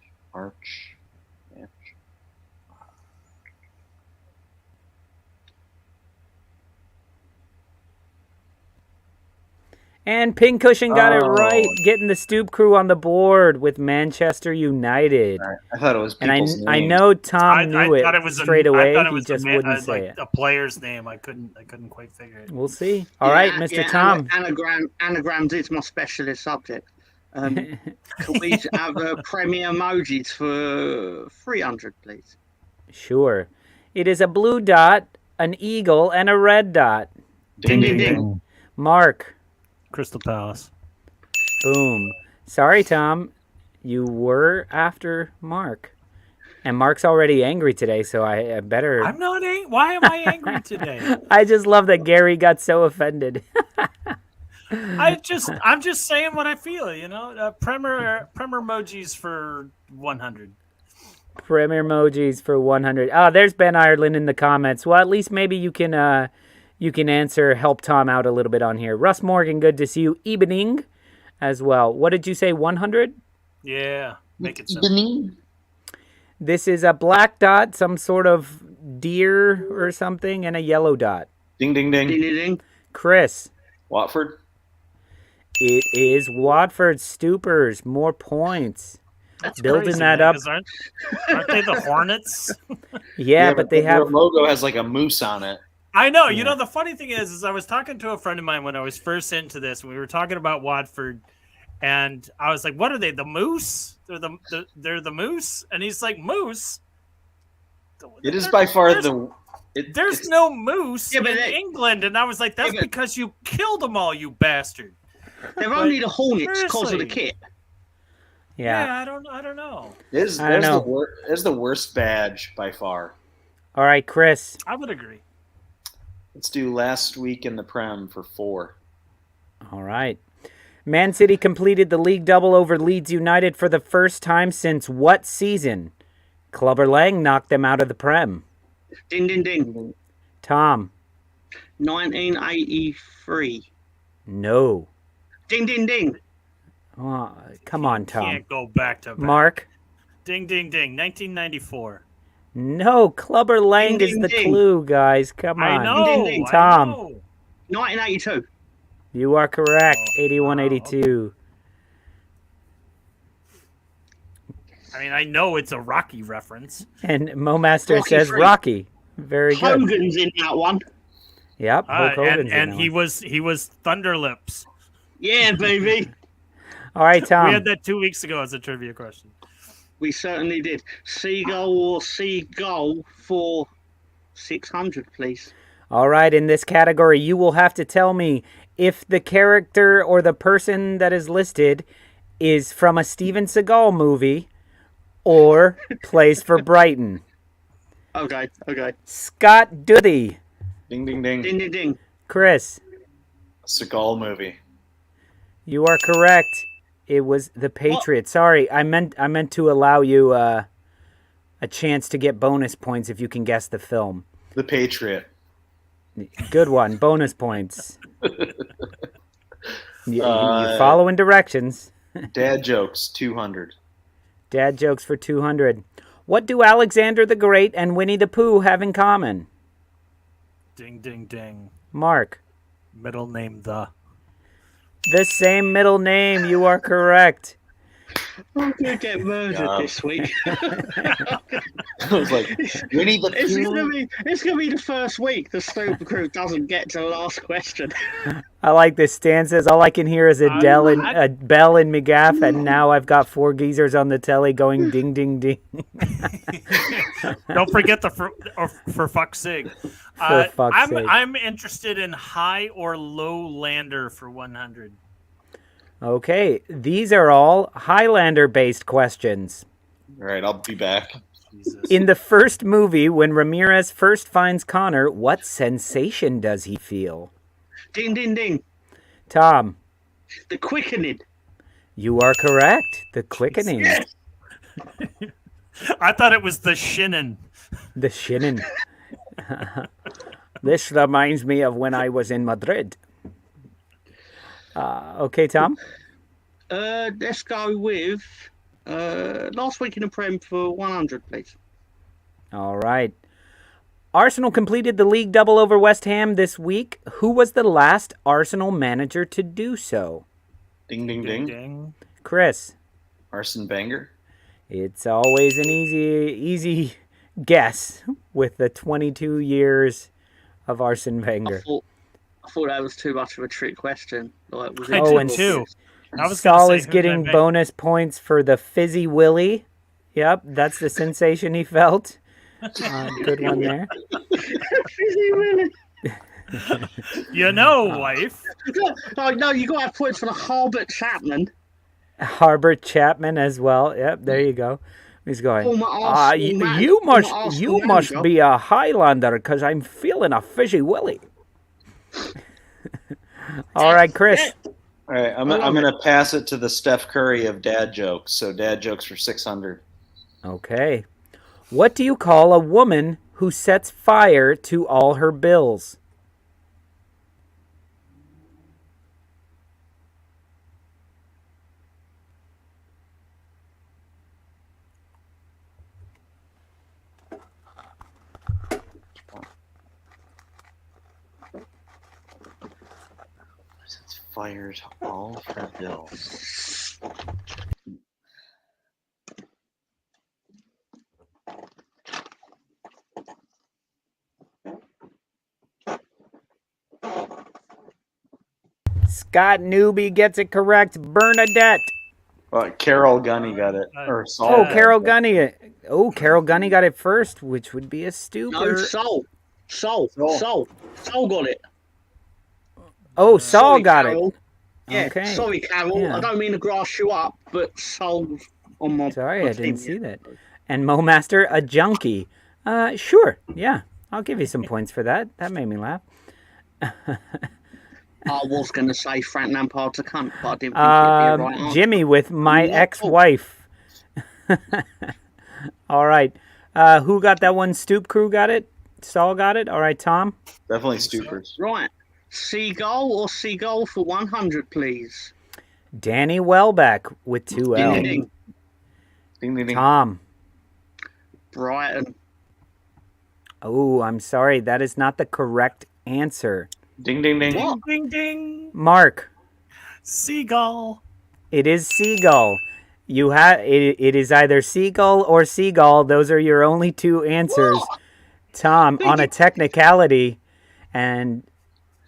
And Pincushion got it right, getting the Stoop crew on the board with Manchester United. I thought it was people's names. I know Tom knew it straight away. He just wouldn't say it. A player's name. I couldn't quite figure it. We'll see. All right, Mr. Tom. Anagrams is my specialist subject. Could we have Premier emojis for 300, please? Sure. It is a blue dot, an eagle, and a red dot. Ding, ding, ding. Mark. Crystal Palace. Boom. Sorry, Tom. You were after Mark. And Mark's already angry today, so I better... I'm not angry. Why am I angry today? I just love that Gary got so offended. I'm just saying what I feel, Premier emojis for 100. Premier emojis for 100. Oh, there's Ben Ireland in the comments. Well, at least maybe you can help Tom out a little bit on here. Russ Morgan, good to see you. Evening as well. What did you say, 100? Yeah, make it simple. This is a black dot, some sort of deer or something, and a yellow dot. Ding, ding, ding. Ding, ding, ding. Chris. Watford. It is Watford Stoopers. More points. That's building crazy, that man, up. Aren't they the Hornets? Yeah, but they have... Their logo has like a moose on it. I know. You know, the funny thing is I was talking to a friend of mine when I was first into this. And we were talking about Watford, and I was like, "What are they? The Moose? They're the Moose?" And he's like, "Moose? It is by far there's no moose in England." And I was like, "That's because you killed them all, you bastard." They're only the Hornets because of the kit. Yeah, I don't know. It's the worst badge by far. All right, Chris. I would agree. Let's do last week in the Prem for 4. All right. Man City completed the league double over Leeds United for the first time since what season? Clubber Lang knocked them out of the Prem. Ding, ding, ding. Tom. 1983. No. Ding, ding, ding. Oh, come on, Tom. Can't go back to back. Mark. Ding, ding, ding. 1994. No, Clubber Lang Ding, is ding, the ding. clue, guys. Come on. I know. Ding, ding, ding. Tom. I know. 1982. You are correct. 81-82. I mean, I know it's a Rocky reference. And Momaster Rocky says III. Rocky. Very good. Hogan's in that one. Yep. Hulk Hogan's in and that he one. was Thunderlips. Yeah, baby. All right, Tom. We had that 2 weeks ago as a trivia question. We certainly did. Seagull or seagull for 600, please. All right, in this category, you will have to tell me if the character or the person that is listed is from a Steven Seagal movie or plays for Brighton. Okay. Scott Doody. Ding, ding, ding. Ding, ding, ding. Chris. Seagal movie. You are correct. It was The Patriot. Sorry, I meant to allow you a chance to get bonus points if you can guess the film. The Patriot. Good one. Bonus points. You're following directions. Dad jokes, 200. Dad jokes for 200. What do Alexander the Great and Winnie the Pooh have in common? Ding, ding, ding. Mark. Middle name the same middle name. You are correct. I'm going to get murdered this week. I was like, Winnie the Pooh. It's going to be the first week the Stoop crew doesn't get to the last question. I like this. Stan says, all I can hear is a bell in McGaff, and now I've got 4 geezers on the telly going ding, ding, ding. Don't forget the for fuck's sake. I'm interested in high or low lander for 100. Okay, these are all Highlander-based questions. All right, I'll be back. Jesus. In the first movie, when Ramirez first finds Connor, what sensation does he feel? Ding, ding, ding. Tom. The quickening. You are correct. The quickening. Yes. I thought it was the shinnin. The shinnin. This reminds me of when I was in Madrid. Okay, Tom? Let's go with last week in the Prem for 100, please. All right. Arsenal completed the league double over West Ham this week. Who was the last Arsenal manager to do so? Ding, ding, ding. Ding. Chris? Arsene Wenger. It's always an easy guess with the 22 years of Arsene Wenger. I thought that was too much of a trick question. And Saul is getting bonus points for the Fizzy Willy. Yep, that's the sensation he felt. Good one there. Fizzy Willy. You know, wife. Oh, no, you got to have points for the Harbert Chapman. Harbert Chapman as well. Yep, there you go. He's going. You must be a Highlander because I'm feeling a Fizzy Willy. All right, Chris. All right, I'm going to pass it to the Steph Curry of dad jokes. So dad jokes for 600. Okay. What do you call a woman who sets fire to all her bills? Fires all her bills. Scott Newby gets it correct. Bernadette. Carol Gunny got it. Or Saul. Oh, Carol Gunny. Oh, Carol Gunny got it first, which would be a Stoop. No, Saul got it. Oh, Saul got it. Yeah, okay. Sorry, Carol. Yeah. I don't mean to grass you up, but Saul's on my... Sorry, I didn't see that. And Momaster, a junkie. Sure, yeah. I'll give you some points for that. That made me laugh. I was going to say Frank Lampard's a cunt, but I didn't think it'd be a right answer. Jimmy with my ex-wife. All right. Who got that one? Stoop crew got it? Saul got it? All right, Tom? Definitely Stoopers. Right. Seagull or Seagull for 100, please? Danny Welbeck with 2 L. Ding, ding, ding. Ding, ding. Tom? Brighton. Oh, I'm sorry. That is not the correct answer. Ding, ding, ding. Ding, ding, ding. Mark? Seagull. It is Seagull. You have it is either Seagull or Seagull. Those are your only 2 answers. Whoa. Tom, on a technicality, and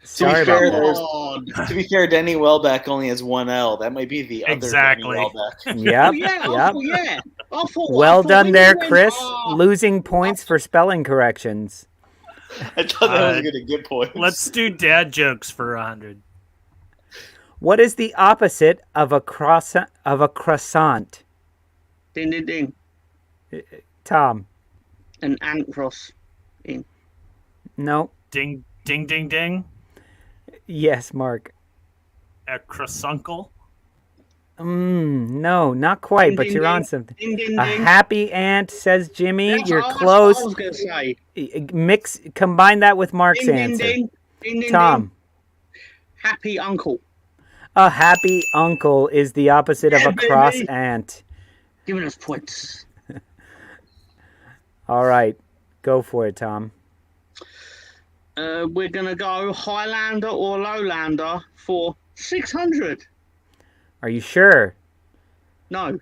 sorry about that. To be fair, Danny Welbeck only has 1 L. That might be the other Danny Welbeck. Yep. Yeah. Well done there, Chris. Losing points for spelling corrections. I thought that was going to get points. Let's do dad jokes for 100. What is the opposite of a croissant? Ding, ding, ding. Tom. An ant cross. No. Ding, ding, ding, ding. Yes, Mark. A croissancle. No, not quite, ding, but ding, you're ding. on something. Ding, ding, a ding. happy ant, says Jimmy. That's you're what close. I was going to say. Combine that with Mark's ding, answer. Ding, ding, ding, Tom. Ding. Happy uncle. A happy uncle is the opposite of a cross ant. Giving us points. All right. Go for it, Tom. We're going to go Highlander or Lowlander for 600. Are you sure? No.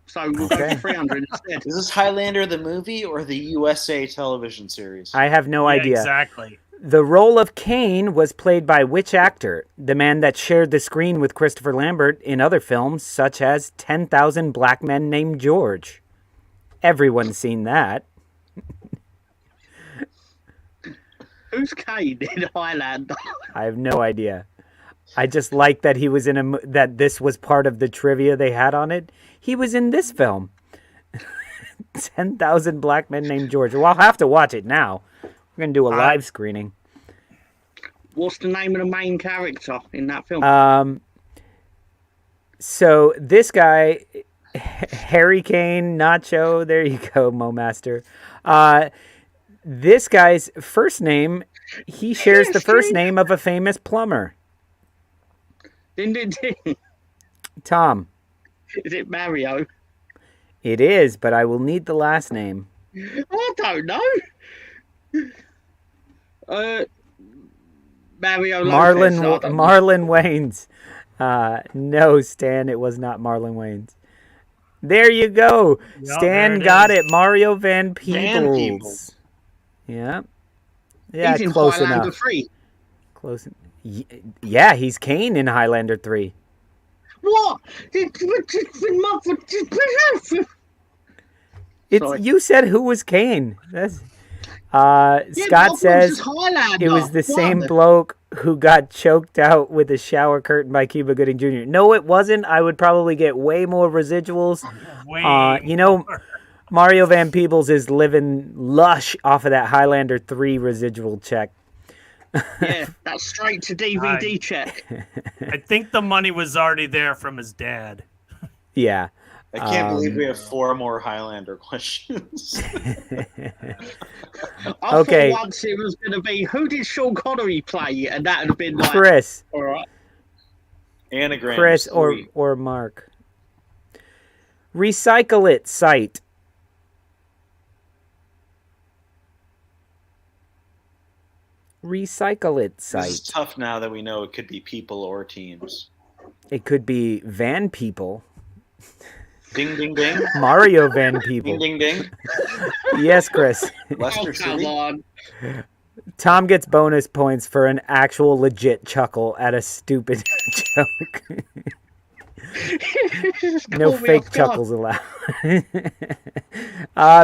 So we'll go for 300 instead. Is this Highlander the movie or the USA television series? I have no idea. Exactly. The role of Kane was played by which actor? The man that shared the screen with Christopher Lambert in other films, such as 10,000 Black Men Named George. Everyone's seen that. Who's Kane in Highlander? I have no idea. I just like that he was in that this was part of the trivia they had on it. He was in this film. 10,000 Black Men Named George. Well, I'll have to watch it now. We're going to do a live screening. What's the name of the main character in that film? So this guy, Harry Kane, Nacho, there you go, Mo Master. This guy's first name, he shares the first name of a famous plumber. Ding, ding, ding. Tom. Is it Mario? It is, but I will need the last name. I don't know. Mario Marlon Lopez, Marlon Wayans. No, Stan, it was not Marlon Wayans. There you go. Yep, Stan got it. Mario Van Peebles. Yeah. Yeah, he's close in Highlander enough. 3. Close. Yeah, he's Kane in Highlander 3. What? You said who was Kane. That's Scott says it was the same bloke who got choked out with a shower curtain by Cuba Gooding Jr. No, it wasn't. I would probably get way more residuals. Mario Van Peebles is living lush off of that Highlander 3 residual check. Yeah, that's straight to DVD check. I think the money was already there from his dad. Yeah. I can't believe we have 4 more Highlander questions. I thought once it was going to be, who did Sean Connery play? And that would have been like... Chris. All right. Anagram. Chris or Mark. Recycle It site. Recycle It site. This is tough now that we know it could be people or teams. It could be Van People. Ding, ding, ding. Mario Van People. Ding, ding, ding. Yes, Chris. Leicester City. On. Tom gets bonus points for an actual legit chuckle at a stupid joke. No fake chuckles allowed.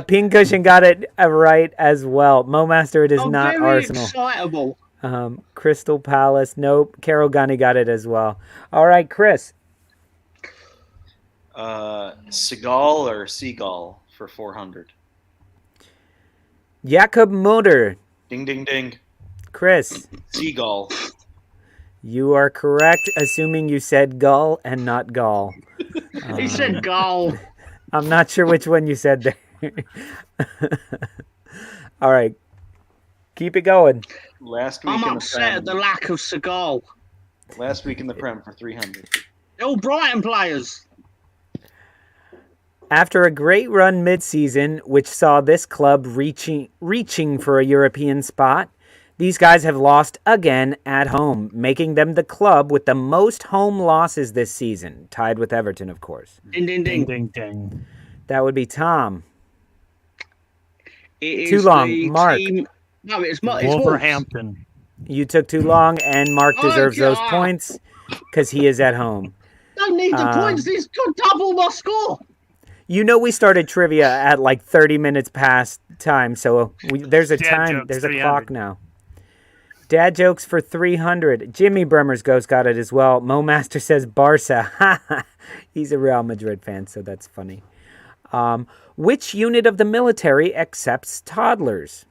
Pincushion got it right as well. Momaster, it is not Arsenal. Excitable. Crystal Palace, nope. Carol Gunny got it as well. All right, Chris. Seagull or Seagull for 400? Jakob Mutter. Ding, ding, ding. Chris. Seagull. You are correct, assuming you said gull and not gall. He said gull. I'm not sure which one you said there. All right. Keep it going. Last week I'm in the upset Prem. at the lack of Seagal. Last week in the Prem for 300. They're all Brighton players. After a great run mid-season, which saw this club reaching for a European spot, these guys have lost again at home, making them the club with the most home losses this season, tied with Everton, of course. Ding, ding, ding. Ding, ding. That would be Tom. It Too is long. the Mark. Team... No, it's Wolves. Wolverhampton. You took too long, and Mark deserves those points because he is at home. Don't need the points. He's got double my score. You know we started trivia at like 30 minutes past time, so there's a time, there's a clock now. Dad jokes for 300. Jimmy Bremer's Ghost got it as well. Mo Master says Barca. He's a Real Madrid fan, so that's funny. Which unit of the military accepts toddlers?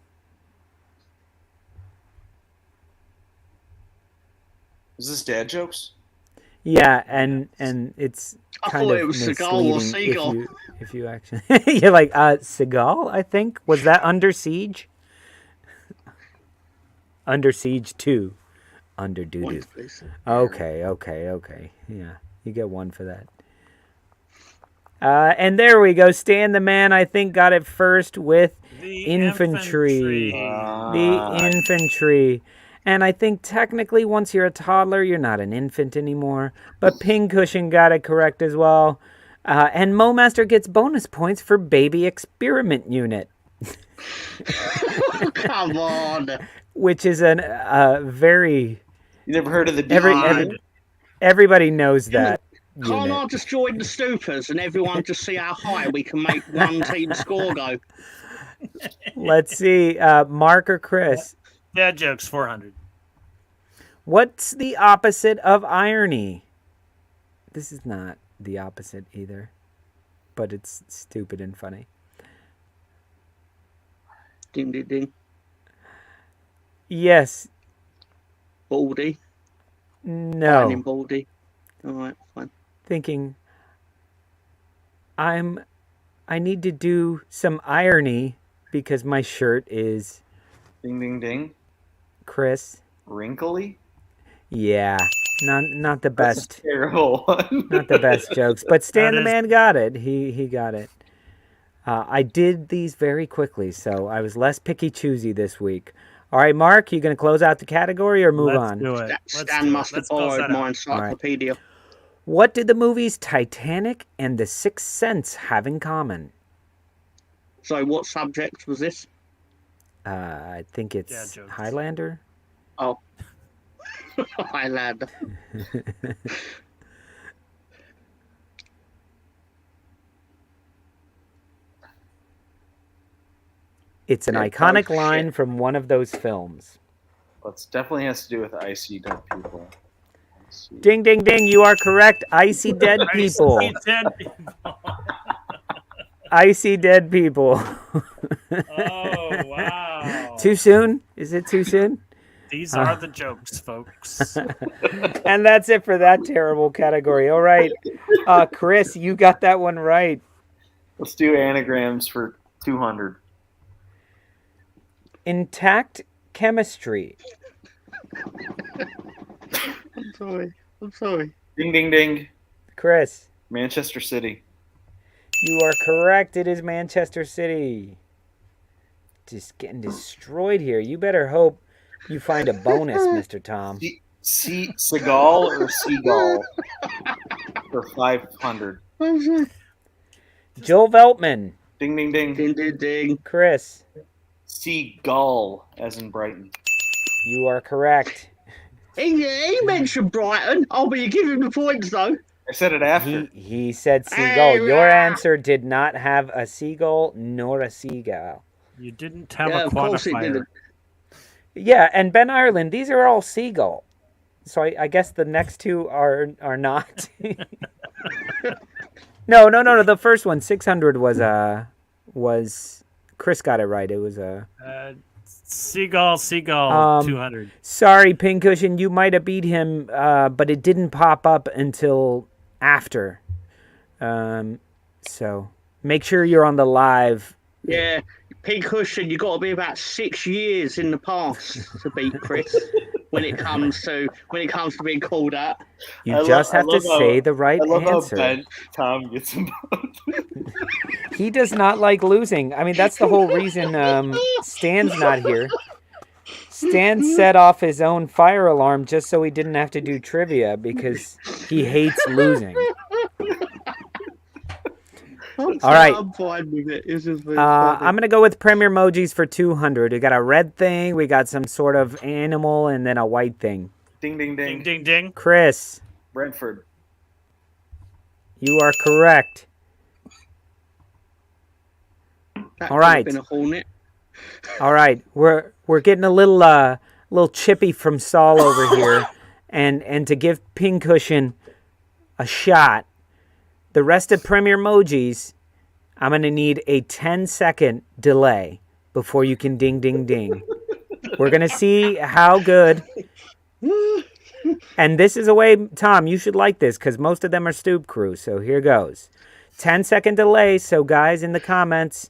Is this dad jokes? Yeah, and it's kind of misleading if you actually you're like Seagal, I think. Was that Under Siege? Under Siege 2. Under Doo-doo. Okay. Yeah, you get one for that. And there we go. Stan the Man, I think, got it first with the infantry. The infantry. And I think technically once you're a toddler, you're not an infant anymore. But Pincushion got it correct as well. And Mo Master gets bonus points for Baby Experiment Unit. Come on. Which is a very... You never heard of the everybody knows that. Can't I just join the Stoopers and everyone just see how high we can make one team score go? Let's see. Mark or Chris? Dad jokes, 400. What's the opposite of irony? This is not the opposite either, but it's stupid and funny. Ding, ding, ding. Yes. Baldy? No. Finding Baldy. All right, fine. Thinking, I need to do some irony because my shirt is... Ding, ding, ding. Chris? Wrinkly? Yeah. Not the best. That's a terrible one. Not the best jokes. But Stan the Man got it. He got it. I did these very quickly, so I was less picky-choosy this week. All right, Mark, you going to close out the category or move on? Do it. Stan must have borrowed my encyclopedia. Right. What did the movies Titanic and The Sixth Sense have in common? So what subject was this? I think it's Highlander. Oh. Highlander. It's an iconic line from one of those films. Well, it definitely has to do with icy dead people. Ding, ding, ding. You are correct. Icy dead people. Icy dead people. Icy dead people. Oh, wow. Too soon? Is it too soon? These are the jokes, folks. And that's it for that terrible category. All right. Chris, you got that one right. Let's do anagrams for 200. Intact chemistry. I'm sorry. Ding, ding, ding. Chris. Manchester City. You are correct. It is Manchester City. Just getting destroyed here. You better hope you find a bonus, Mr. Tom. Seagal or Seagull for 500. Joel Veltman. Ding, ding, ding. Ding, ding, ding. Chris. Seagull, as in Brighton. You are correct. He mentioned Brighton. Oh, but you give him the points, though. I said it after. He said seagull. Your answer did not have a seagull nor a seagull. You didn't have a quantifier. Yeah, and Ben Ireland, these are all seagull. So I guess the next two are not. No. The first one, 600 was Chris got it right. It was Seagull, 200. Sorry, Pincushion, you might have beat him, but it didn't pop up until after. So make sure you're on the live. Yeah, Pincushion, you got to be about 6 years in the past to beat Chris when it comes to being called out. You just have to say the right answer. How bent Tom gets him. He does not like losing. I mean, that's the whole reason Stan's not here. Stan set off his own fire alarm just so he didn't have to do trivia because he hates losing. All right. I'm fine with it. It's just I'm going to go with Premier Emojis for 200. We got a red thing, we got some sort of animal, and then a white thing. Ding, ding, ding. Ding, ding, ding. Chris. Brentford. You are correct. That all right. Been a hornet. All right. We're getting a little chippy from Saul over here. And to give Pincushion a shot, the rest of Premier Emojis, I'm going to need a 10-second delay before you can ding, ding, ding. We're going to see how good. And this is a way, Tom, you should like this because most of them are Stoop crew. So here goes. 10-second delay. So guys in the comments,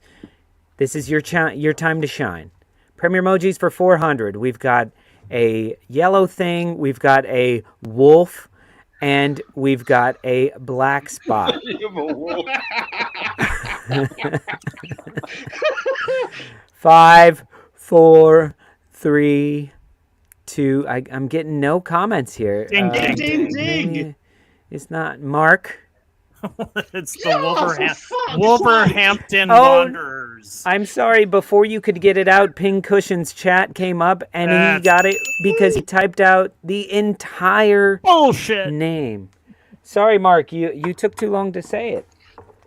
this is your time to shine. Premier Emojis for 400. We've got a yellow thing. We've got a wolf. And we've got a black spot. 5, 4, 3, 2. I'm getting no comments here. Ding, ding, ding. It's not Mark. It's the Wolverhampton Wanderers. I'm sorry. Before you could get it out, Pincussion's chat came up, and he got it because he typed out the entire bullshit name. Sorry, Mark. You took too long to say it.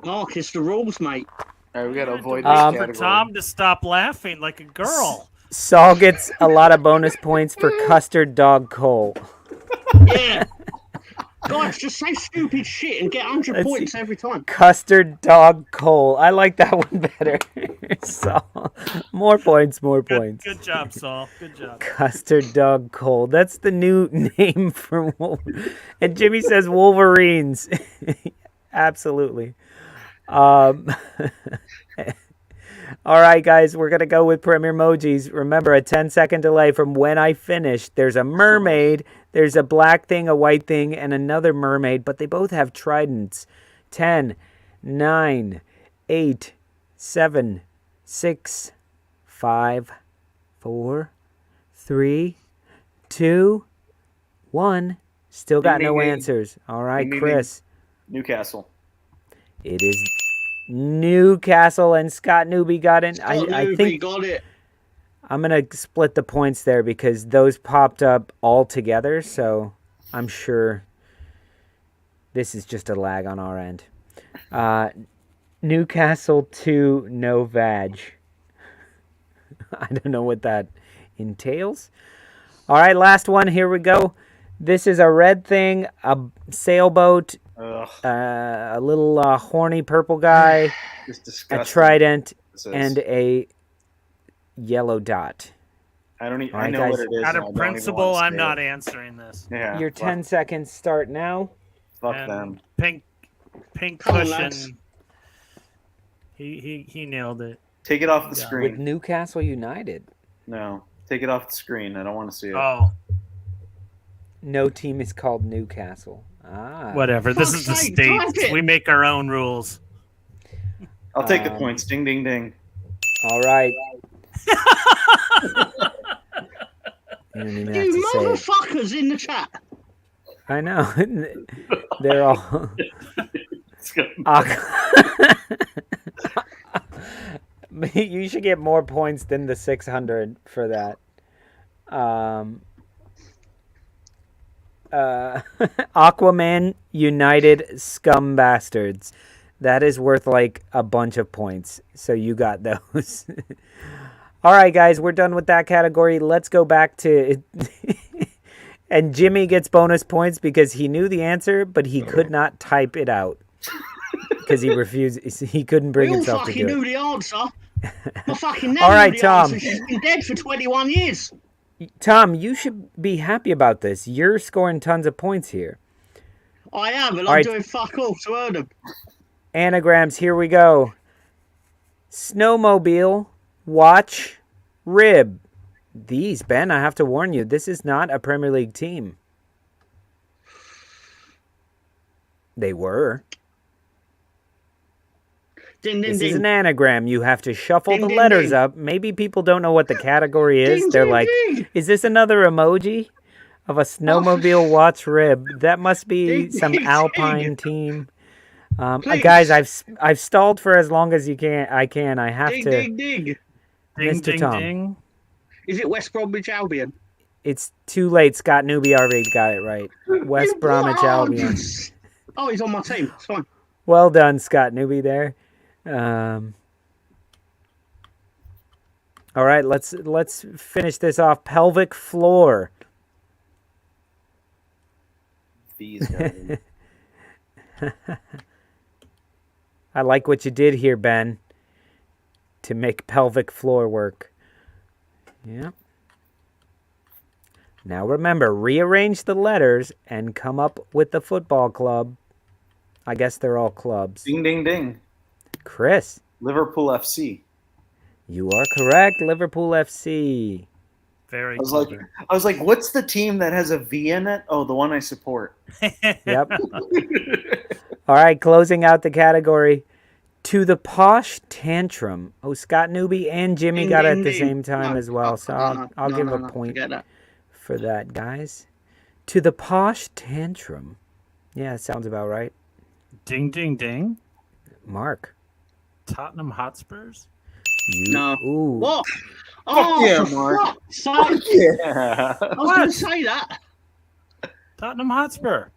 Mark, it's the rules, mate. All right, we gotta avoid this category. For Tom to stop laughing like a girl. Saul gets a lot of bonus points for Custard Dog Cole. Yeah. Guys, just say stupid shit and get 100 points every time. Custard Dog Cole. I like that one better. Saul. More points. Good job, Saul. Good job. Custard Dog Cole. That's the new name for And Jimmy says Wolverines. Absolutely. All right, guys, we're going to go with Premier Emojis. Remember, a 10-second delay from when I finish. There's a mermaid, there's a black thing, a white thing, and another mermaid, but they both have tridents. 10, 9, 8, 7, 6, 5, 4, 3, 2, 1. Still got no answers. All right, Chris. Newcastle. It is Newcastle, and Scott Newby got it. I think got it. I'm going to split the points there because those popped up all together, so I'm sure this is just a lag on our end. Newcastle 2, no vag. I don't know what that entails. All right, last one. Here we go. This is a red thing, a sailboat, a little horny purple guy, a trident, and a yellow dot. I don't even. I know what it is. Out of principle, I'm not answering this. Yeah. Your 10 seconds start now. Fuck them. Pink cushion. He nailed it. Take it off the screen. With Newcastle United. No, take it off the screen. I don't want to see it. Oh. No team is called Newcastle. Whatever. This is the States. We make our own rules. I'll take the points. Ding, ding, ding. All right. You motherfuckers in the chat. I know. They're all. You should get more points than the 600 for that. Aquaman United Scum Bastards. That is worth like a bunch of points. So you got those. All right, guys, we're done with that category. Let's go back to... And Jimmy gets bonus points because he knew the answer, but he could not type it out. Because he refused. He couldn't bring himself to do it. We all fucking knew the answer. My fucking nan All right, knew the Tom. answer. She's been dead for 21 years. Tom, you should be happy about this. You're scoring tons of points here. I am, and All I'm right. doing fuck all to earn them. Anagrams, here we go. Snowmobile, watch, rib. These, Ben, I have to warn you, this is not a Premier League team. They were. Ding, ding, This ding. is an anagram. You have to shuffle Ding, the ding, letters ding. up. Maybe people don't know what the category is. Ding, They're ding, like, ding. is this another emoji of a snowmobile watch rib? That must be Ding, some ding, Alpine ding. team. Please. Guys, I've stalled for as long as I can. I have Ding, to. ding, ding. Ding, Mr. ding, Tom. ding. Is it West Bromwich Albion? It's too late. Scott Newby already got it right. West Bromwich Albion. Oh, he's on my team. It's fine. Well done, Scott Newby there. All right, let's finish this off. Pelvic floor. These guys. I like what you did here, Ben, to make pelvic floor work. Yeah. Now remember, rearrange the letters and come up with the football club. I guess they're all clubs. Ding, ding, ding. Chris. Liverpool FC. You are correct, Liverpool FC. Very I was like, what's the team that has a V in it? Oh, the one I support. Yep. All right, closing out the category. To the posh tantrum. Oh, Scott Newby and Jimmy got it at the same time as well, so I'll give a point for that, guys. To the posh tantrum. Yeah, it sounds about right. Ding, ding, ding. Mark. Tottenham Hotspurs? No. Ooh. What? Oh, yeah, for Mark. fuck's sake. Yeah. I was going to say that. Tottenham Hotspur.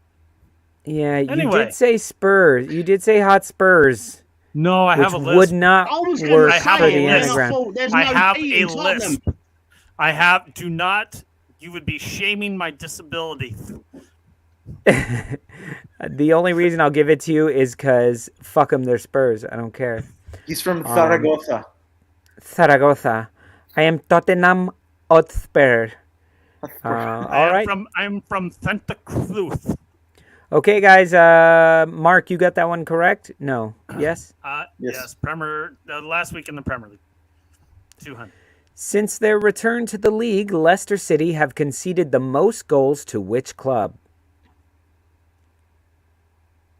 Yeah, you Anyway. did say Spurs. You did say Hot Spurs. No, I have a which list. would not I was gonna work say for the it, and I anagram. thought there's I no have P a in Tottenham. lisp. I have. Do not. You would be shaming my disability. The only reason I'll give it to you is because fuck them, they're Spurs. I don't care. He's from Zaragoza. Zaragoza. I am Tottenham Hotspur. All right. I'm from Santa Cruz. Okay, guys. Mark, you got that one correct? No. Yes? Yes. Premier. Last week in the Premier League. 200. Since their return to the league, Leicester City have conceded the most goals to which club?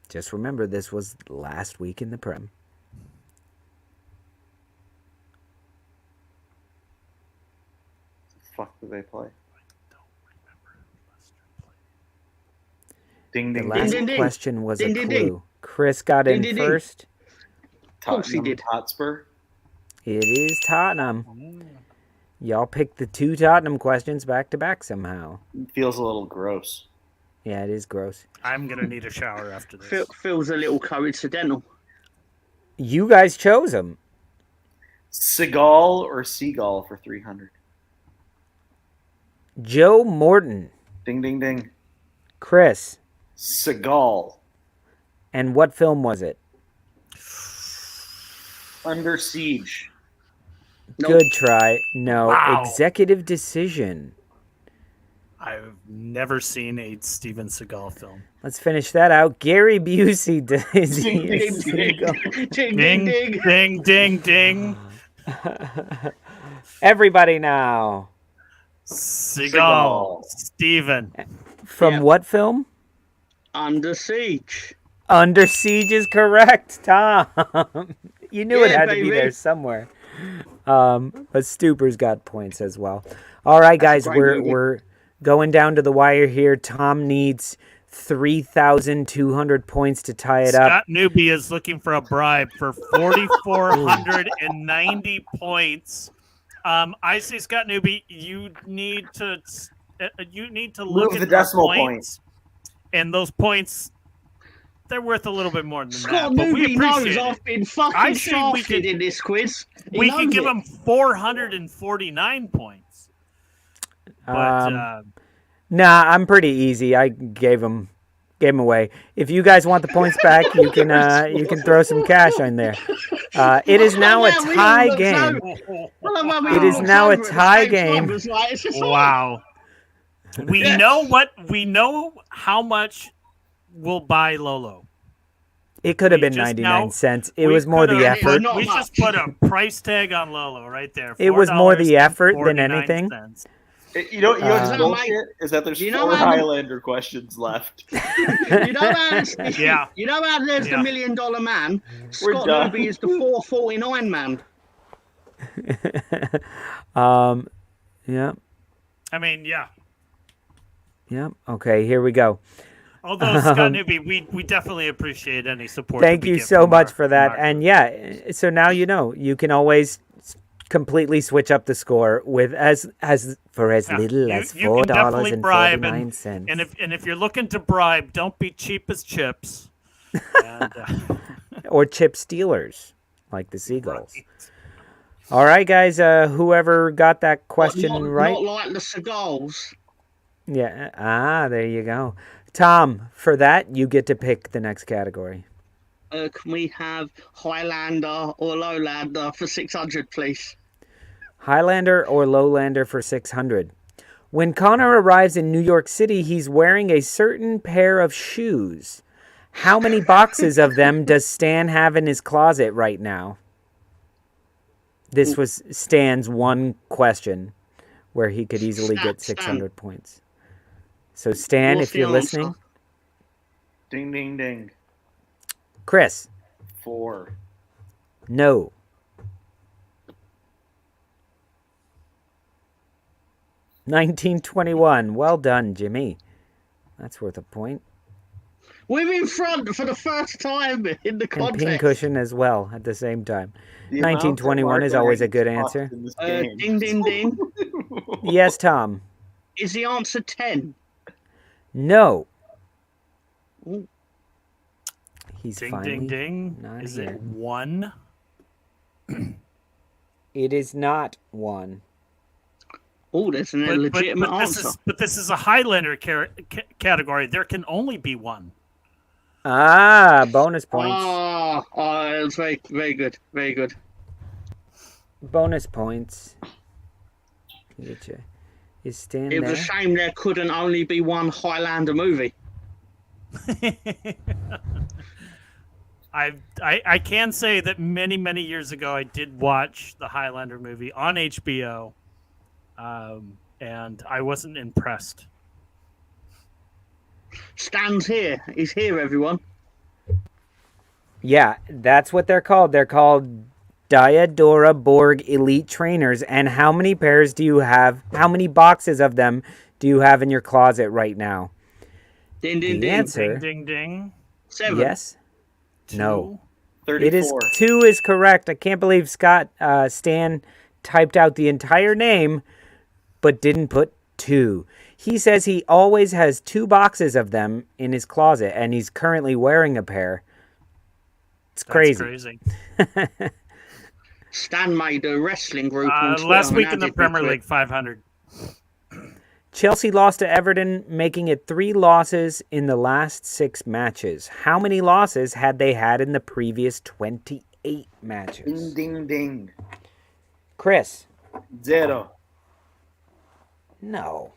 Just remember, this was last week in the Prem. Fuck do they play? Ding, The ding, last ding, ding. question was Ding, a ding, clue. ding. Chris got Ding, in ding, ding. first. course he did. Hotspur. It is Tottenham. Y'all picked the two Tottenham questions back to back somehow. It feels a little gross. Yeah, it is gross. I'm gonna need a shower after this. Feels a little coincidental. You guys chose them. Seagal or Seagull for 300. Joe Morton. Ding, ding, ding. Chris. Seagal. And what film was it? Under Siege. Good try. No. Wow. Executive Decision. I've never seen a Steven Seagal film. Let's finish that out. Gary Busey does. Ding, ding, ding. Ding, ding, ding. Ding, ding, ding. Everybody now. Seagal. Steven. From what film? Under Siege. Under Siege is correct, Tom. You knew it Yeah, had to be baby. there somewhere. But Stooper's got points as well. All right, guys, That's a great movie. we're going down to the wire here. Tom needs 3,200 points to tie it up. Scott Newby is looking for a bribe for 4,490 points. I say, Scott Newby, you need to look Move at the decimal our points, and those points, they're worth a little bit more than Scott that. But we Newby knows appreciate it. I've been fucking I say we shafted could- in this quiz. He We can knows give it. him 449 points. But Nah, I'm pretty easy. I gave him Gave them away. If you guys want the points back, you can throw some cash in there. It is now a tie game. It is now a tie game. Wow. We know how much we'll buy Lolo. It could have been 99 cents. It was more the effort. We just put a price tag on Lolo right there. It was more the effort than anything. You know what's bullshit is that there's 4 Highlander questions left. You know how there's the $1 million man? Scott Newby is the 449 man. Yeah. I mean, yeah. Yeah. Okay, here we go. Although, Scott Newby, we definitely appreciate any support. Thank you so much for that. And yeah, so now you know, you can always completely switch up the score with as little as $4.49. And if you're looking to bribe, don't be cheap as chips. Or chip stealers, like the Seagulls. Right. All right, guys, whoever got that question right. Not like the Seagulls. Yeah, there you go. Tom, for that, you get to pick the next category. Can we have Highlander or Lowlander for 600, please? Highlander or Lowlander for 600. When Connor arrives in New York City, he's wearing a certain pair of shoes. How many boxes of them does Stan have in his closet right now? This was Stan's one question where he could easily get 600 points. So, Stan, if you're listening. Ding, ding, ding. Chris. 4. No. $19.21. Well done, Jimmy. That's worth a point. We're in front for the first time in the contest. And pincushion as well at the same time. 1921 is always a good answer. Ding, ding, ding. Yes, Tom. Is the answer 10? No. Ooh. He's ding, finally ding, ding. Not is here. it 1? It is not 1. Oh, that's a legitimate answer. But this is a Highlander category. There can only be 1. Bonus points. It was very, very good. Very good. Bonus points. Get you. Is Stan It was a shame there couldn't only be one Highlander movie. I can say that many years ago I did watch the Highlander movie on HBO, and I wasn't impressed. Stan's here. He's here, everyone. Yeah, that's what they're called. They're called Diadora Borg Elite Trainers. And how many pairs do you have? How many boxes of them do you have in your closet right now? Ding, ding, the ding. answer, Ding, ding, ding. 7. Yes. 2. No. 34. It is 2 is correct. I can't believe Stan typed out the entire name, but didn't put 2. He says he always has 2 boxes of them in his closet, and he's currently wearing a pair. It's crazy. Stan made a wrestling group. Last week in the Premier League, 500. Chelsea lost to Everton, making it 3 losses in the last 6 matches. How many losses had they had in the previous 28 matches? Ding, ding, ding. Chris. 0. No.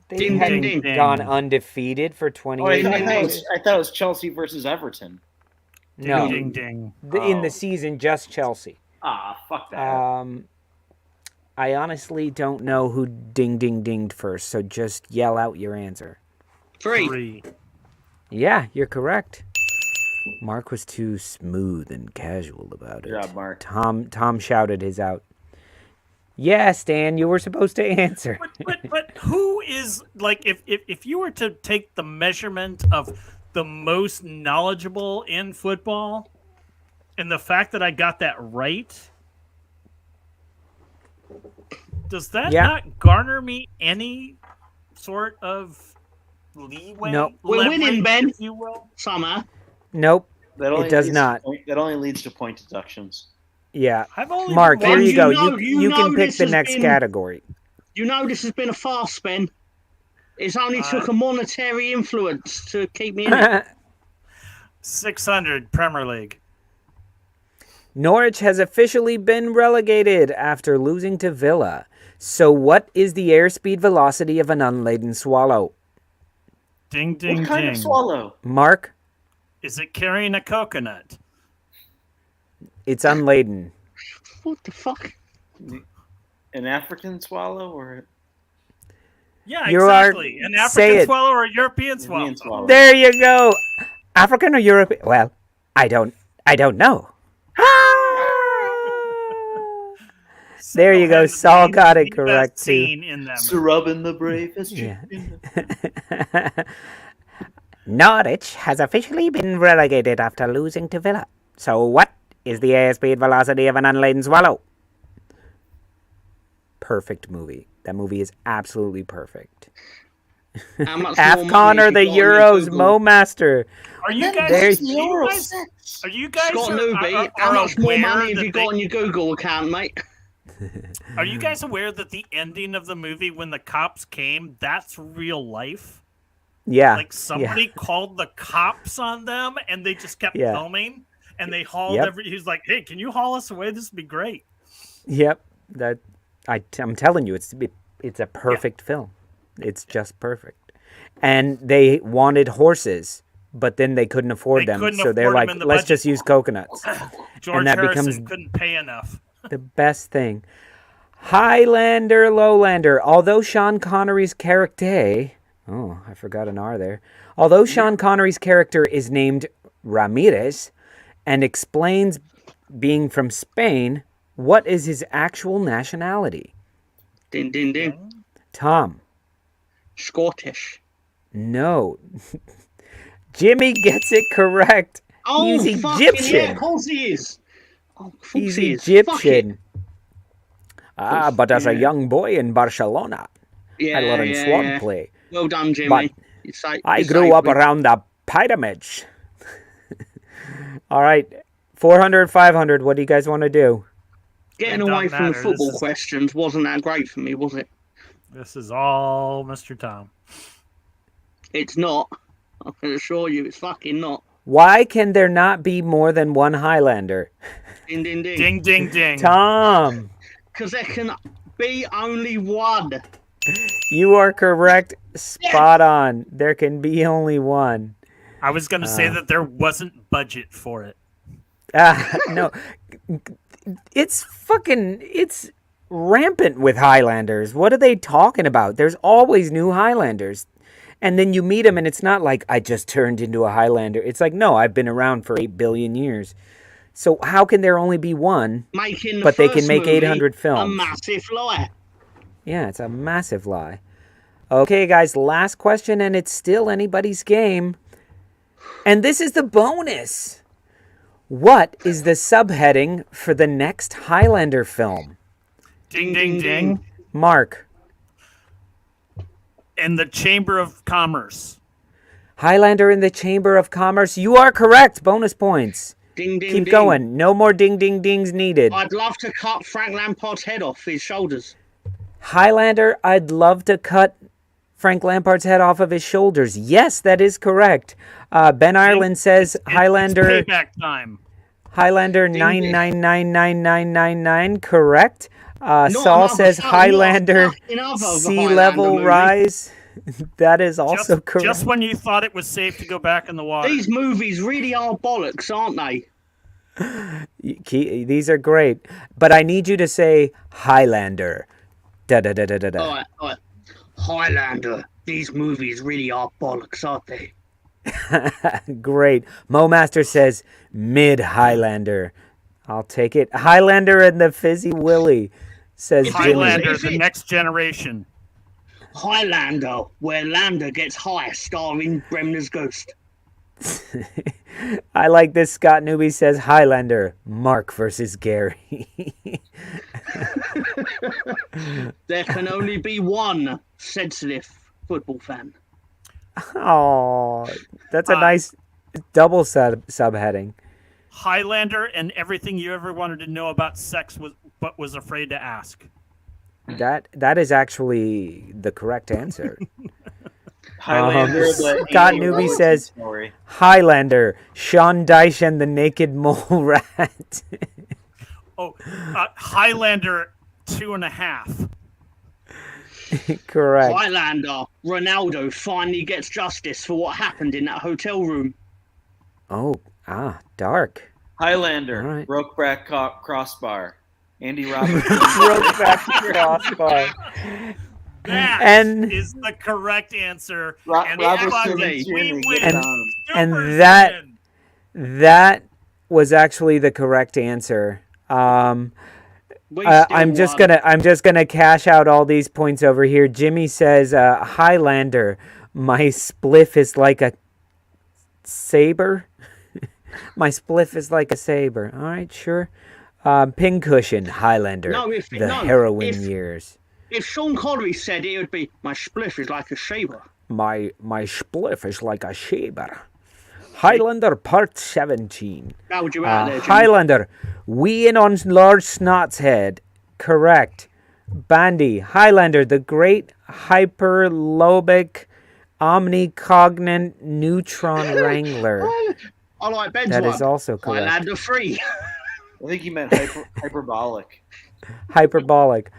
They hadn't gone undefeated for 28 matches. I thought it was Chelsea versus Everton. No. Ding, ding, In the season, just Chelsea. Fuck that. I honestly don't know who dinged first, so just yell out your answer. 3. Yeah, you're correct. Mark was too smooth and casual about it. Good job, Mark. Tom shouted his out. Yeah, Stan, you were supposed to answer. But who is, like, if you were to take the measurement of the most knowledgeable in football, and the fact that I got that right, does that not garner me any sort of leeway? Nope. We're winning, Ben. If you will. Summer. Nope. It does not. That only leads to point deductions. Yeah. Mark, here you go. You can pick the next category. You know this has been a fast, Ben. It's only took a monetary influence to keep me in it. 600 Premier League. Norwich has officially been relegated after losing to Villa. So what is the airspeed velocity of an unladen swallow? Ding, ding, what kind ding. of swallow? Mark? Is it carrying a coconut? It's unladen. What the fuck? An African swallow or? Yeah, exactly. An African swallow or a European swallow? There you go. African or European? Well, I don't know. There you go. Saul got it correct too. Sir Robin the bravest. Yeah. Norwich has officially been relegated after losing to Villa. So what is the airspeed velocity of an unladen swallow? Perfect movie. That movie is absolutely perfect. AFCON or the Euros, Mo Master. Are you guys? Are you guys? Scott Newby, how much more money have you got on your Google account, mate? Are you guys aware that the ending of the movie when the cops came, that's real life? Yeah. Like somebody called the cops on them and they just kept filming and they hauled he's like, hey, can you haul us away? This would be great. Yep. I'm telling you, it's a perfect film. It's just perfect. And they wanted horses, but then they couldn't afford them. So they're like, let's just use coconuts. George and that Harrison couldn't pay enough. The best thing. Highlander, Lowlander. Although Sean Connery's character... Oh, I forgot an R there. Although Sean Connery's character is named Ramirez and explains being from Spain, what is his actual nationality? Ding, ding, ding. Tom. Scottish. No. Jimmy gets it correct. Oh, he's Egyptian. Yeah, of course he is. He's Egyptian. But as a young boy in Barcelona, I learned swordplay. Well done, Jimmy. But I grew up around the pyramids. All right, 400, 500. What do you guys want to do? Getting away from the football questions wasn't that great for me, was it? This is all Mr. Tom. It's not. I can assure you, it's fucking not. Why can there not be more than one Highlander? Ding, ding, ding. Ding, ding, ding. Tom. Because there can be only one. You are correct. Spot on. There can be only one. I was going to say that there wasn't budget for it. No. It's rampant with Highlanders. What are they talking about? There's always new Highlanders. And then you meet them and it's not like I just turned into a Highlander. It's like, no, I've been around for 8 billion years. So how can there only be one, but they can make 800 films? A massive lie. Yeah, it's a massive lie. Okay, guys, last question, and it's still anybody's game. And this is the bonus. What is the subheading for the next Highlander film? Ding, ding, ding. Mark. In the Chamber of Commerce. Highlander in the Chamber of Commerce. You are correct. Bonus points. Ding, ding, Keep ding. going. No more ding, ding, dings needed. I'd love to cut Frank Lampard's head off his shoulders. Highlander, I'd love to cut Frank Lampard's head off of his shoulders. Yes, that is correct. Ben Ireland says Highlander. It's payback time. Highlander 9999999. Correct. Saul says Highlander sea level rise. That is also correct. Just when you thought it was safe to go back in the water. These movies really are bollocks, aren't they? These are great. But I need you to say Highlander. Da da da da da da. All right. Highlander. These movies really are bollocks, aren't they? Great. Mo Master says mid Highlander. I'll take it. Highlander and the Fizzy Willy says Highlander, Jimmy. the next generation. Highlander, where Lander gets high, starring Bremner's Ghost. I like this. Scott Newby says Highlander, Mark versus Gary. There can only be one sensitive football fan. Oh, that's a nice double subheading. Highlander and everything you ever wanted to know about sex but was afraid to ask. That is actually the correct answer. Highlander, Scott Newby says story. Highlander, Sean Dyche and the Naked Mole Rat. Highlander 2.5. Correct. Highlander, Ronaldo finally gets justice for what happened in that hotel room. Dark. Highlander, Brokeback Crossbar, Andy Roberts. Brokeback Crossbar. That is the correct answer. And that was actually the correct answer. I'm just gonna cash out all these points over here. Jimmy says Highlander, my spliff is like a saber. My spliff is like a saber. All right, sure. Pincushion, Highlander, heroin years. If Sean Connery said it would be, my spliff is like a saber. My spliff is like a saber. Highlander Part 17. How would you out there, Jimmy? Highlander, we in on large snot's head. Correct. Bandy, Highlander, the great hyperlobic omnicognate neutron wrangler. I like Ben's That one. is also correct. Highlander 3. I think he meant hyperbolic. Hyperbolic.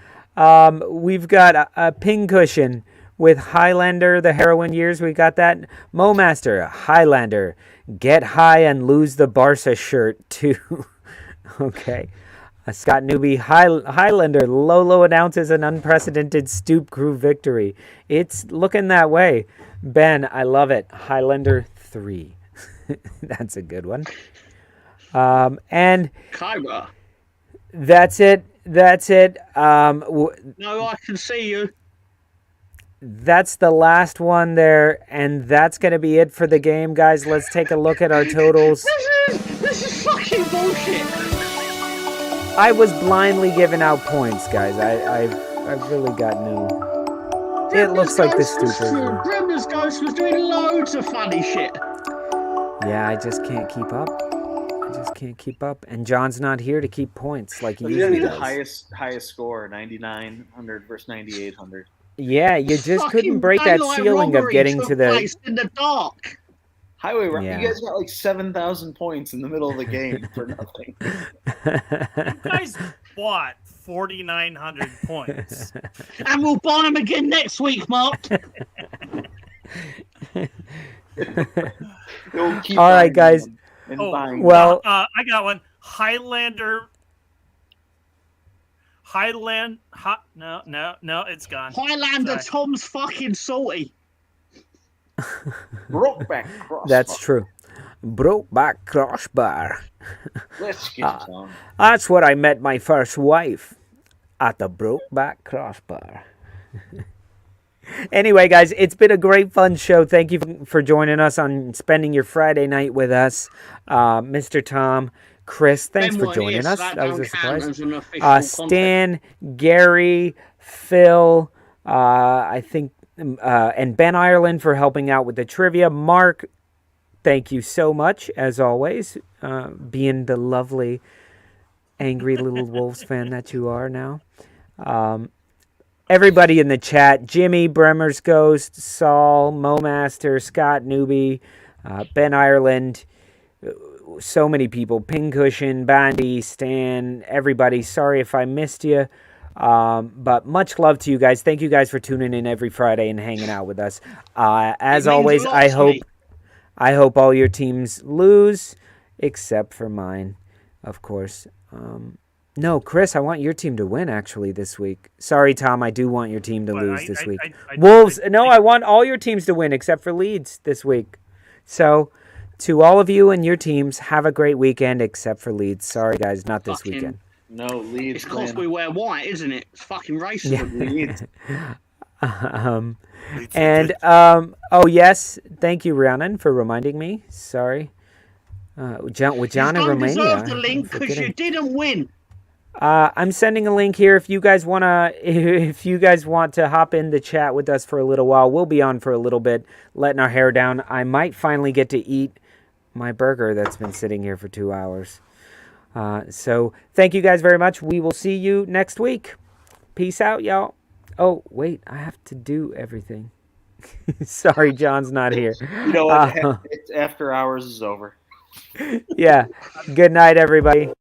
We've got a pincushion with Highlander, the heroin years. We got that. Momaster, Highlander, get high and lose the Barca shirt too. Okay. Scott Newby, Highlander, Lolo announces an unprecedented Stoop crew victory. It's looking that way. Ben, I love it. Highlander 3. That's a good one. And Kyra. That's it. No, I can see you. That's the last one there, and that's going to be it for the game, guys. Let's take a look at our totals. This is fucking bullshit. I was blindly giving out points, guys. I've really got no. It looks like the stupid. Grimner's Ghost was doing loads of funny shit. Yeah, I just can't keep up. And John's not here to keep points like he usually does. The highest score, 9,900 versus 9,800. Yeah, you just couldn't break that ceiling of getting to the. In the dark. Highway, you guys got like 7,000 points in the middle of the game for nothing. You guys bought 4,900 points. And we'll buy them again next week, Mark. All right, guys. Well, I got one. Highlander. No, it's gone. Highlander Tom's fucking salty. Brokeback Crossbar. That's true. Brokeback Crossbar. Let's get it on. That's where I met my first wife. At the Brokeback Crossbar. Anyway, guys, it's been a great fun show. Thank you for joining us on spending your Friday night with us. Mr. Tom, Chris, thanks for joining us. That was a surprise. Stan, Gary, Phil, I think, and Ben Ireland for helping out with the trivia. Mark, thank you so much, as always, being the lovely, angry little Wolves fan that you are now. Everybody in the chat, Jimmy, Bremer's Ghost, Saul, Momaster, Scott Newby, Ben Ireland, so many people, Pincushion, Bandy, Stan, everybody. Sorry if I missed you, but much love to you guys. Thank you guys for tuning in every Friday and hanging out with us. As always, I hope all your teams lose, except for mine, of course. No, Chris, I want your team to win, actually, this week. Sorry, Tom, I do want your team to lose this week. Wolves, I want all your teams to win except for Leeds this week. So, to all of you and your teams, have a great weekend except for Leeds. Sorry, guys, not this weekend. No, Leeds. It's because we wear white, isn't it? It's fucking racist. Yeah. Oh, yes, thank you, Rhiannon, for reminding me. Sorry. With John and Romania. You don't deserve the link because you didn't win. I'm sending a link here if you guys want to hop in the chat with us for a little while. We'll be on for a little bit, letting our hair down. I might finally get to eat my burger that's been sitting here for 2 hours. So thank you guys very much. We will see you next week. Peace out, y'all. Oh, wait, I have to do everything. Sorry, John's not here. You know what? It's after hours is over. Yeah. Good night, everybody.